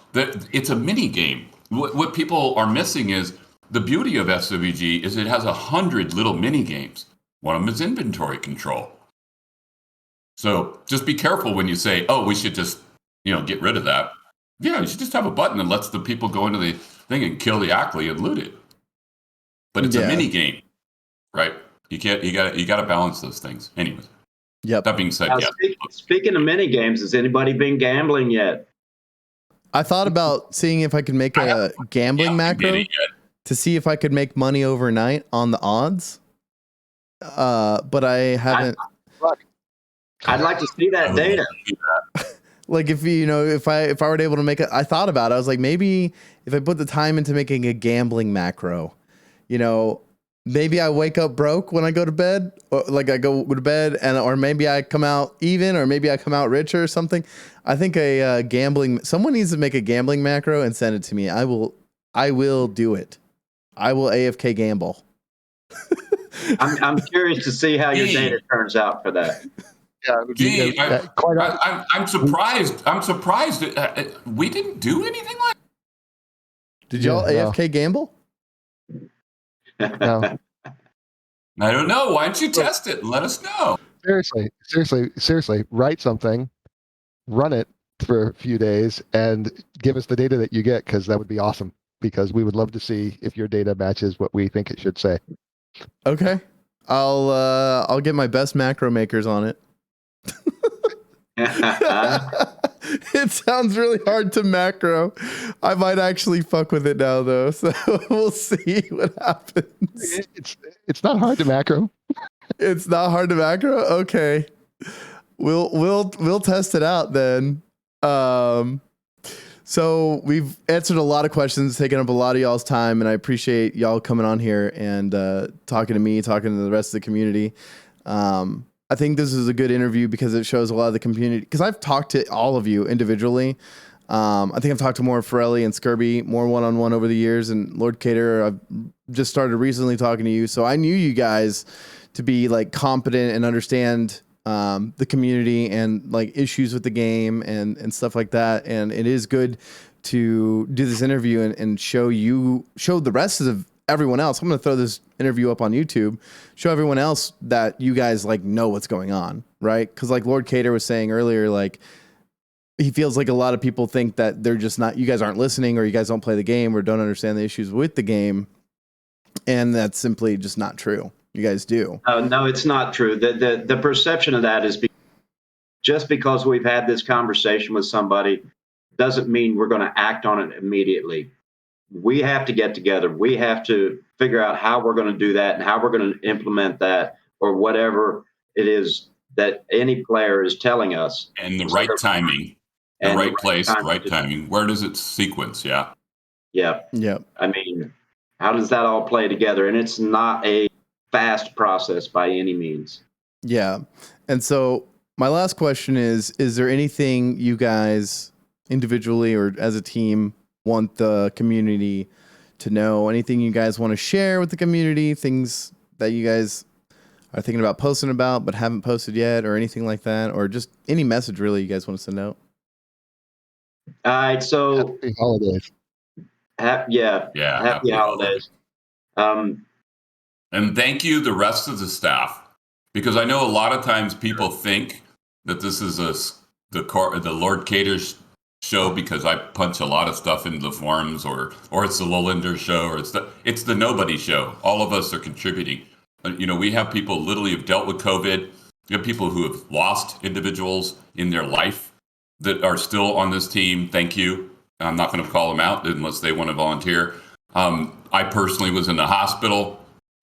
It's a mini game. What people are missing is the beauty of SWG is it has 100 little mini games. One of them is inventory control. So just be careful when you say, we should just, get rid of that. Yeah, you should just have a button that lets the people go into the thing and kill the Ackley and loot it. But it's a mini game, right? You got to balance those things. Anyways. Yep. That being said, Speaking of mini games, has anybody been gambling yet? I thought about seeing if I could make a gambling macro to see if I could make money overnight on the odds. But I haven't. I'd like to see that data. Like if I were able to make it, I thought about it. I was like, maybe if I put the time into making a gambling macro, maybe I wake up broke when I go to bed, or like I go to bed, or maybe I come out even, or maybe I come out richer or something. I think someone needs to make a gambling macro and send it to me. I will do it. I will AFK gamble. I'm curious to see how your data turns out for that. Yeah, I'm surprised. I'm surprised we didn't do anything like that. Did y'all AFK gamble? No. I don't know. Why don't you test it and let us know? Seriously, write something, run it for a few days, and give us the data that you get, because that would be awesome, because we would love to see if your data matches what we think it should say. Okay. I'll get my best macro makers on it. It sounds really hard to macro. I might actually fuck with it now, though. So we'll see what happens. It's not hard to macro. It's not hard to macro. Okay, we'll test it out then. So we've answered a lot of questions, taken up a lot of y'all's time, and I appreciate y'all coming on here and talking to me, talking to the rest of the community. I think this is a good interview because it shows a lot of the community. Because I've talked to all of you individually. I think I've talked to more Farelli and Scurby, more one-on-one over the years. And LordKator, I've just started recently talking to you. So I knew you guys to be like competent and understand the community and like issues with the game and stuff like that. And it is good to do this interview and show the rest of everyone else. I'm going to throw this interview up on YouTube, show everyone else that you guys like know what's going on, right? Because like LordKator was saying earlier, like he feels like a lot of people think that they're just not, you guys aren't listening, or you guys don't play the game, or don't understand the issues with the game, and that's simply just not true. You guys do. No, it's not true. The perception of that is just because we've had this conversation with somebody doesn't mean we're going to act on it immediately. We have to get together. We have to figure out how we're going to do that and how we're going to implement that, or whatever it is that any player is telling us. And the right timing, the right place, the right timing. Where does it sequence? Yeah. Yeah. Yeah. I mean, how does that all play together? And it's not a fast process by any means. Yeah. And so my last question is there anything you guys individually or as a team want the community to know? Anything you guys want to share with the community? Things that you guys are thinking about posting about but haven't posted yet, or anything like that? Or just any message really you guys want us to know? All right. So Happy holidays. Happy holidays. And thank you, the rest of the staff, because I know a lot of times people think that this is the LordKator show because I punch a lot of stuff into the forums, or it's the Lowlander show, or it's the nobody show. All of us are contributing. We have people literally have dealt with COVID. We have people who have lost individuals in their life that are still on this team. Thank you. I'm not going to call them out unless they want to volunteer. I personally was in the hospital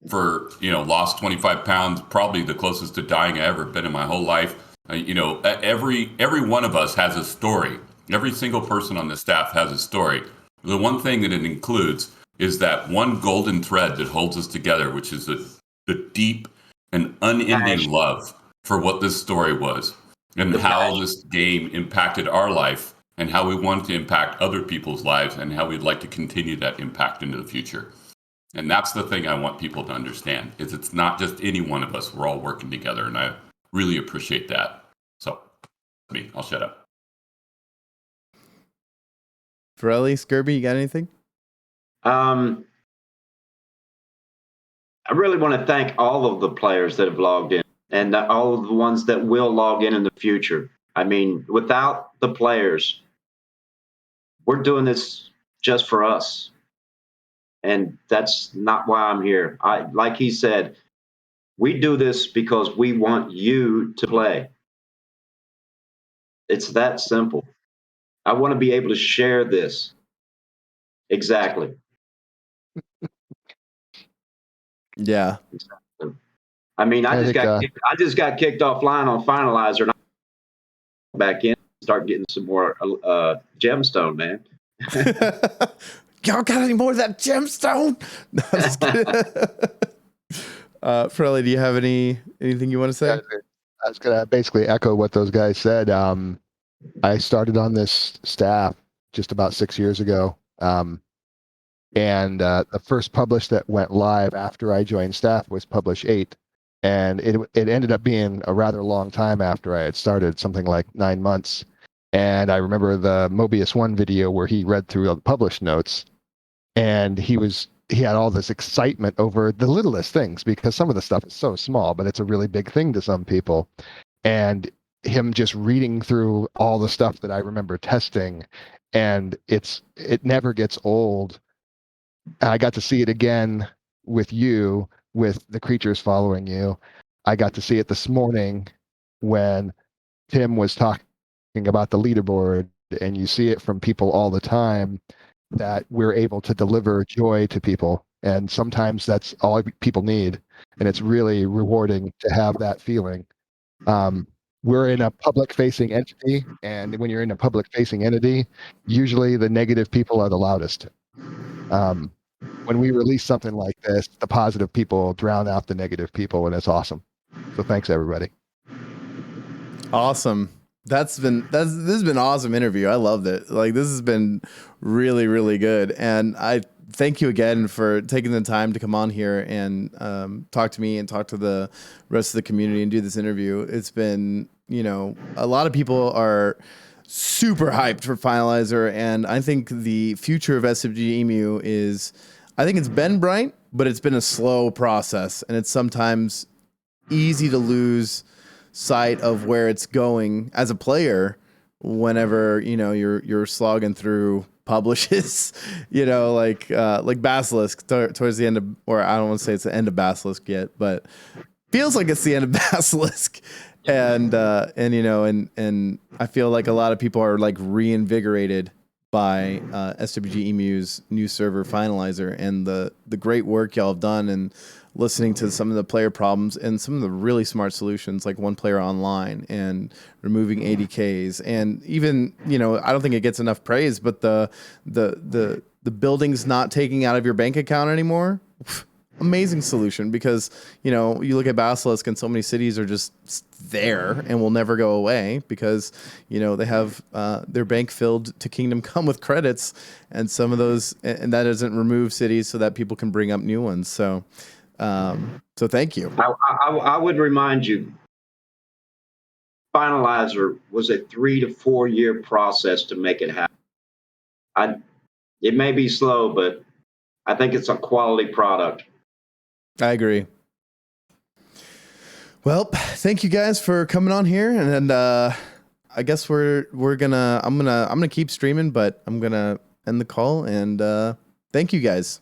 for, lost 25 pounds, probably the closest to dying I ever been in my whole life. Every one of us has a story. Every single person on the staff has a story. The one thing that it includes is that one golden thread that holds us together, which is the deep and unending love for what this story was and how this game impacted our life and how we want to impact other people's lives and how we'd like to continue that impact into the future. And that's the thing I want people to understand, is it's not just any one of us. We're all working together, and I really appreciate that. So, I'll shut up. Farelli, Scurby, you got anything? I really want to thank all of the players that have logged in and all of the ones that will log in the future. I mean, without the players, we're doing this just for us. And that's not why I'm here. Like he said, we do this because we want you to play. It's that simple. I want to be able to share this. Exactly. Yeah. I mean, I just got kicked offline on Finalizer, and I'm back in and start getting some more gemstone, man. Y'all got any more of that gemstone? No, I'm just kidding. Farelli, do you have anything you want to say? I was going to basically echo what those guys said. I started on this staff just about 6 years ago. And the first publish that went live after I joined staff was Publish 8. And it ended up being a rather long time after I had started, something like 9 months. And I remember the Mobius 1 video where he read through the published notes, and he had all this excitement over the littlest things, because some of the stuff is so small, but it's a really big thing to some people. And him just reading through all the stuff that I remember testing, and it never gets old. I got to see it again with you, with the creatures following you. I got to see it this morning when Tim was talking about the leaderboard, and you see it from people all the time, that we're able to deliver joy to people. And sometimes that's all people need. And it's really rewarding to have that feeling. We're in a public-facing entity, and when you're in a public-facing entity, usually the negative people are the loudest. When we release something like this, the positive people drown out the negative people, and it's awesome. So thanks, everybody. Awesome. This has been an awesome interview. I loved it. Like, this has been really, really good. And I thank you again for taking the time to come on here and talk to me and talk to the rest of the community and do this interview. It's been, a lot of people are super hyped for Finalizer, and I think the future of SWGEmu it's been bright, but it's been a slow process, and it's sometimes easy to lose sight of where it's going as a player whenever you're slogging through publishes, like Basilisk towards the end of, or I don't want to say it's the end of Basilisk yet, but feels like it's the end of Basilisk. and I feel like a lot of people are like reinvigorated by SWGEmu's new server Finalizer and the great work y'all have done, and listening to some of the player problems and some of the really smart solutions like one player online and removing ADKs, and even I don't think it gets enough praise, but the buildings not taking out of your bank account anymore. Amazing solution, because you look at Basilisk and so many cities are just there and will never go away because they have their bank filled to Kingdom Come with credits, and some of those, and that doesn't remove cities so that people can bring up new ones. So thank you. I would remind you, Finalizer was a 3 to 4 year process to make it happen. It may be slow, but I think it's a quality product. I agree. Well, thank you guys for coming on here, and I guess I'm gonna keep streaming, but I'm gonna end the call, and thank you guys.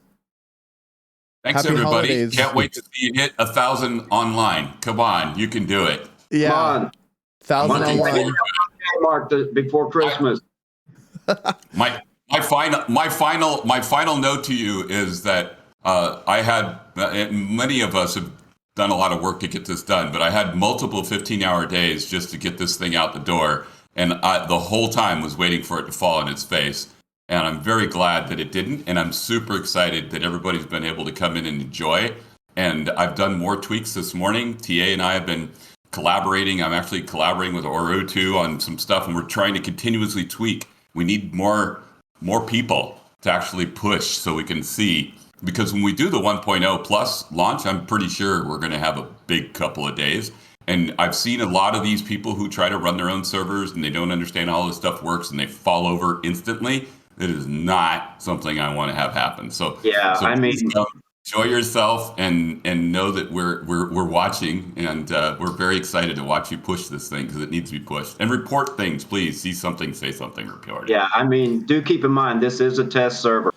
Thanks, Happy everybody. holidays. Can't wait to see you hit 1,000 online. Come on, you can do it. Yeah, Come on. 1,000 online. Mark before Christmas. My final note to you is that many of us have done a lot of work to get this done, but I had multiple 15-hour days just to get this thing out the door, and the whole time was waiting for it to fall on its face. And I'm very glad that it didn't, and I'm super excited that everybody's been able to come in and enjoy it. And I've done more tweaks this morning. TA and I have been collaborating. I'm actually collaborating with Oru too on some stuff, and we're trying to continuously tweak. We need more people to actually push so we can see. Because when we do the 1.0 plus launch, I'm pretty sure we're going to have a big couple of days. And I've seen a lot of these people who try to run their own servers and they don't understand how this stuff works and they fall over instantly. It is not something I want to have happen. So I mean, enjoy yourself and know that we're watching, and we're very excited to watch you push this thing because it needs to be pushed. And report things, please. See something, say something, report it. Yeah, I mean, do keep in mind this is a test server.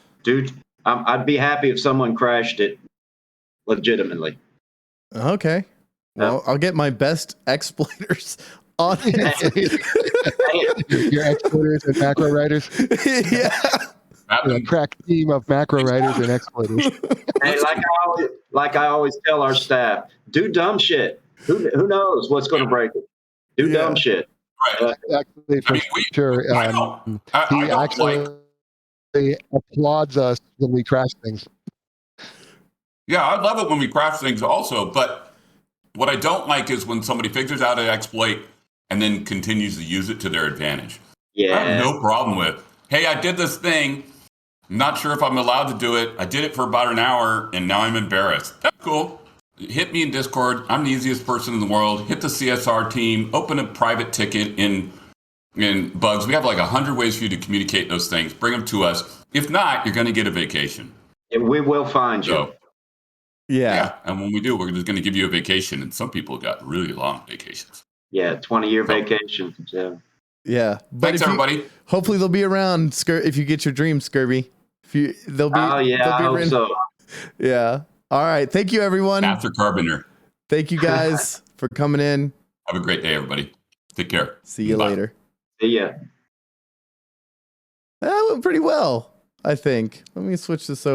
I'd be happy if someone crashed it legitimately. Okay. Well, I'll get my best exploiters on it. Your exploiters and macro writers. Yeah. A crack team of macro writers and exploiters. Hey, like I always tell our staff, do dumb shit. Who knows what's going to break it? Do dumb shit. Right. Actually, for sure. He actually applauds us when we crash things. Yeah, I love it when we crash things also, but what I don't like is when somebody figures out an exploit and then continues to use it to their advantage. Yeah. I have no problem with, hey, I did this thing. I'm not sure if I'm allowed to do it. I did it for about an hour, and now I'm embarrassed. That's cool. Hit me in Discord. I'm the easiest person in the world. Hit the CSR team. Open a private ticket in Bugs. We have like 100 ways for you to communicate those things. Bring them to us. If not, you're going to get a vacation. And we will find you. So, yeah. And when we do, we're just going to give you a vacation. And some people got really long vacations. Yeah, 20-year vacation. Yeah. But thanks, everybody. Hopefully they'll be around, if you get your dreams, Scurby. They'll be. Oh, yeah, I hope so. Yeah. All right. Thank you, everyone. After Carpenter. Thank you guys for coming in. Have a great day, everybody. Take care. See you later. See ya. That went pretty well, I think. Let me switch this over.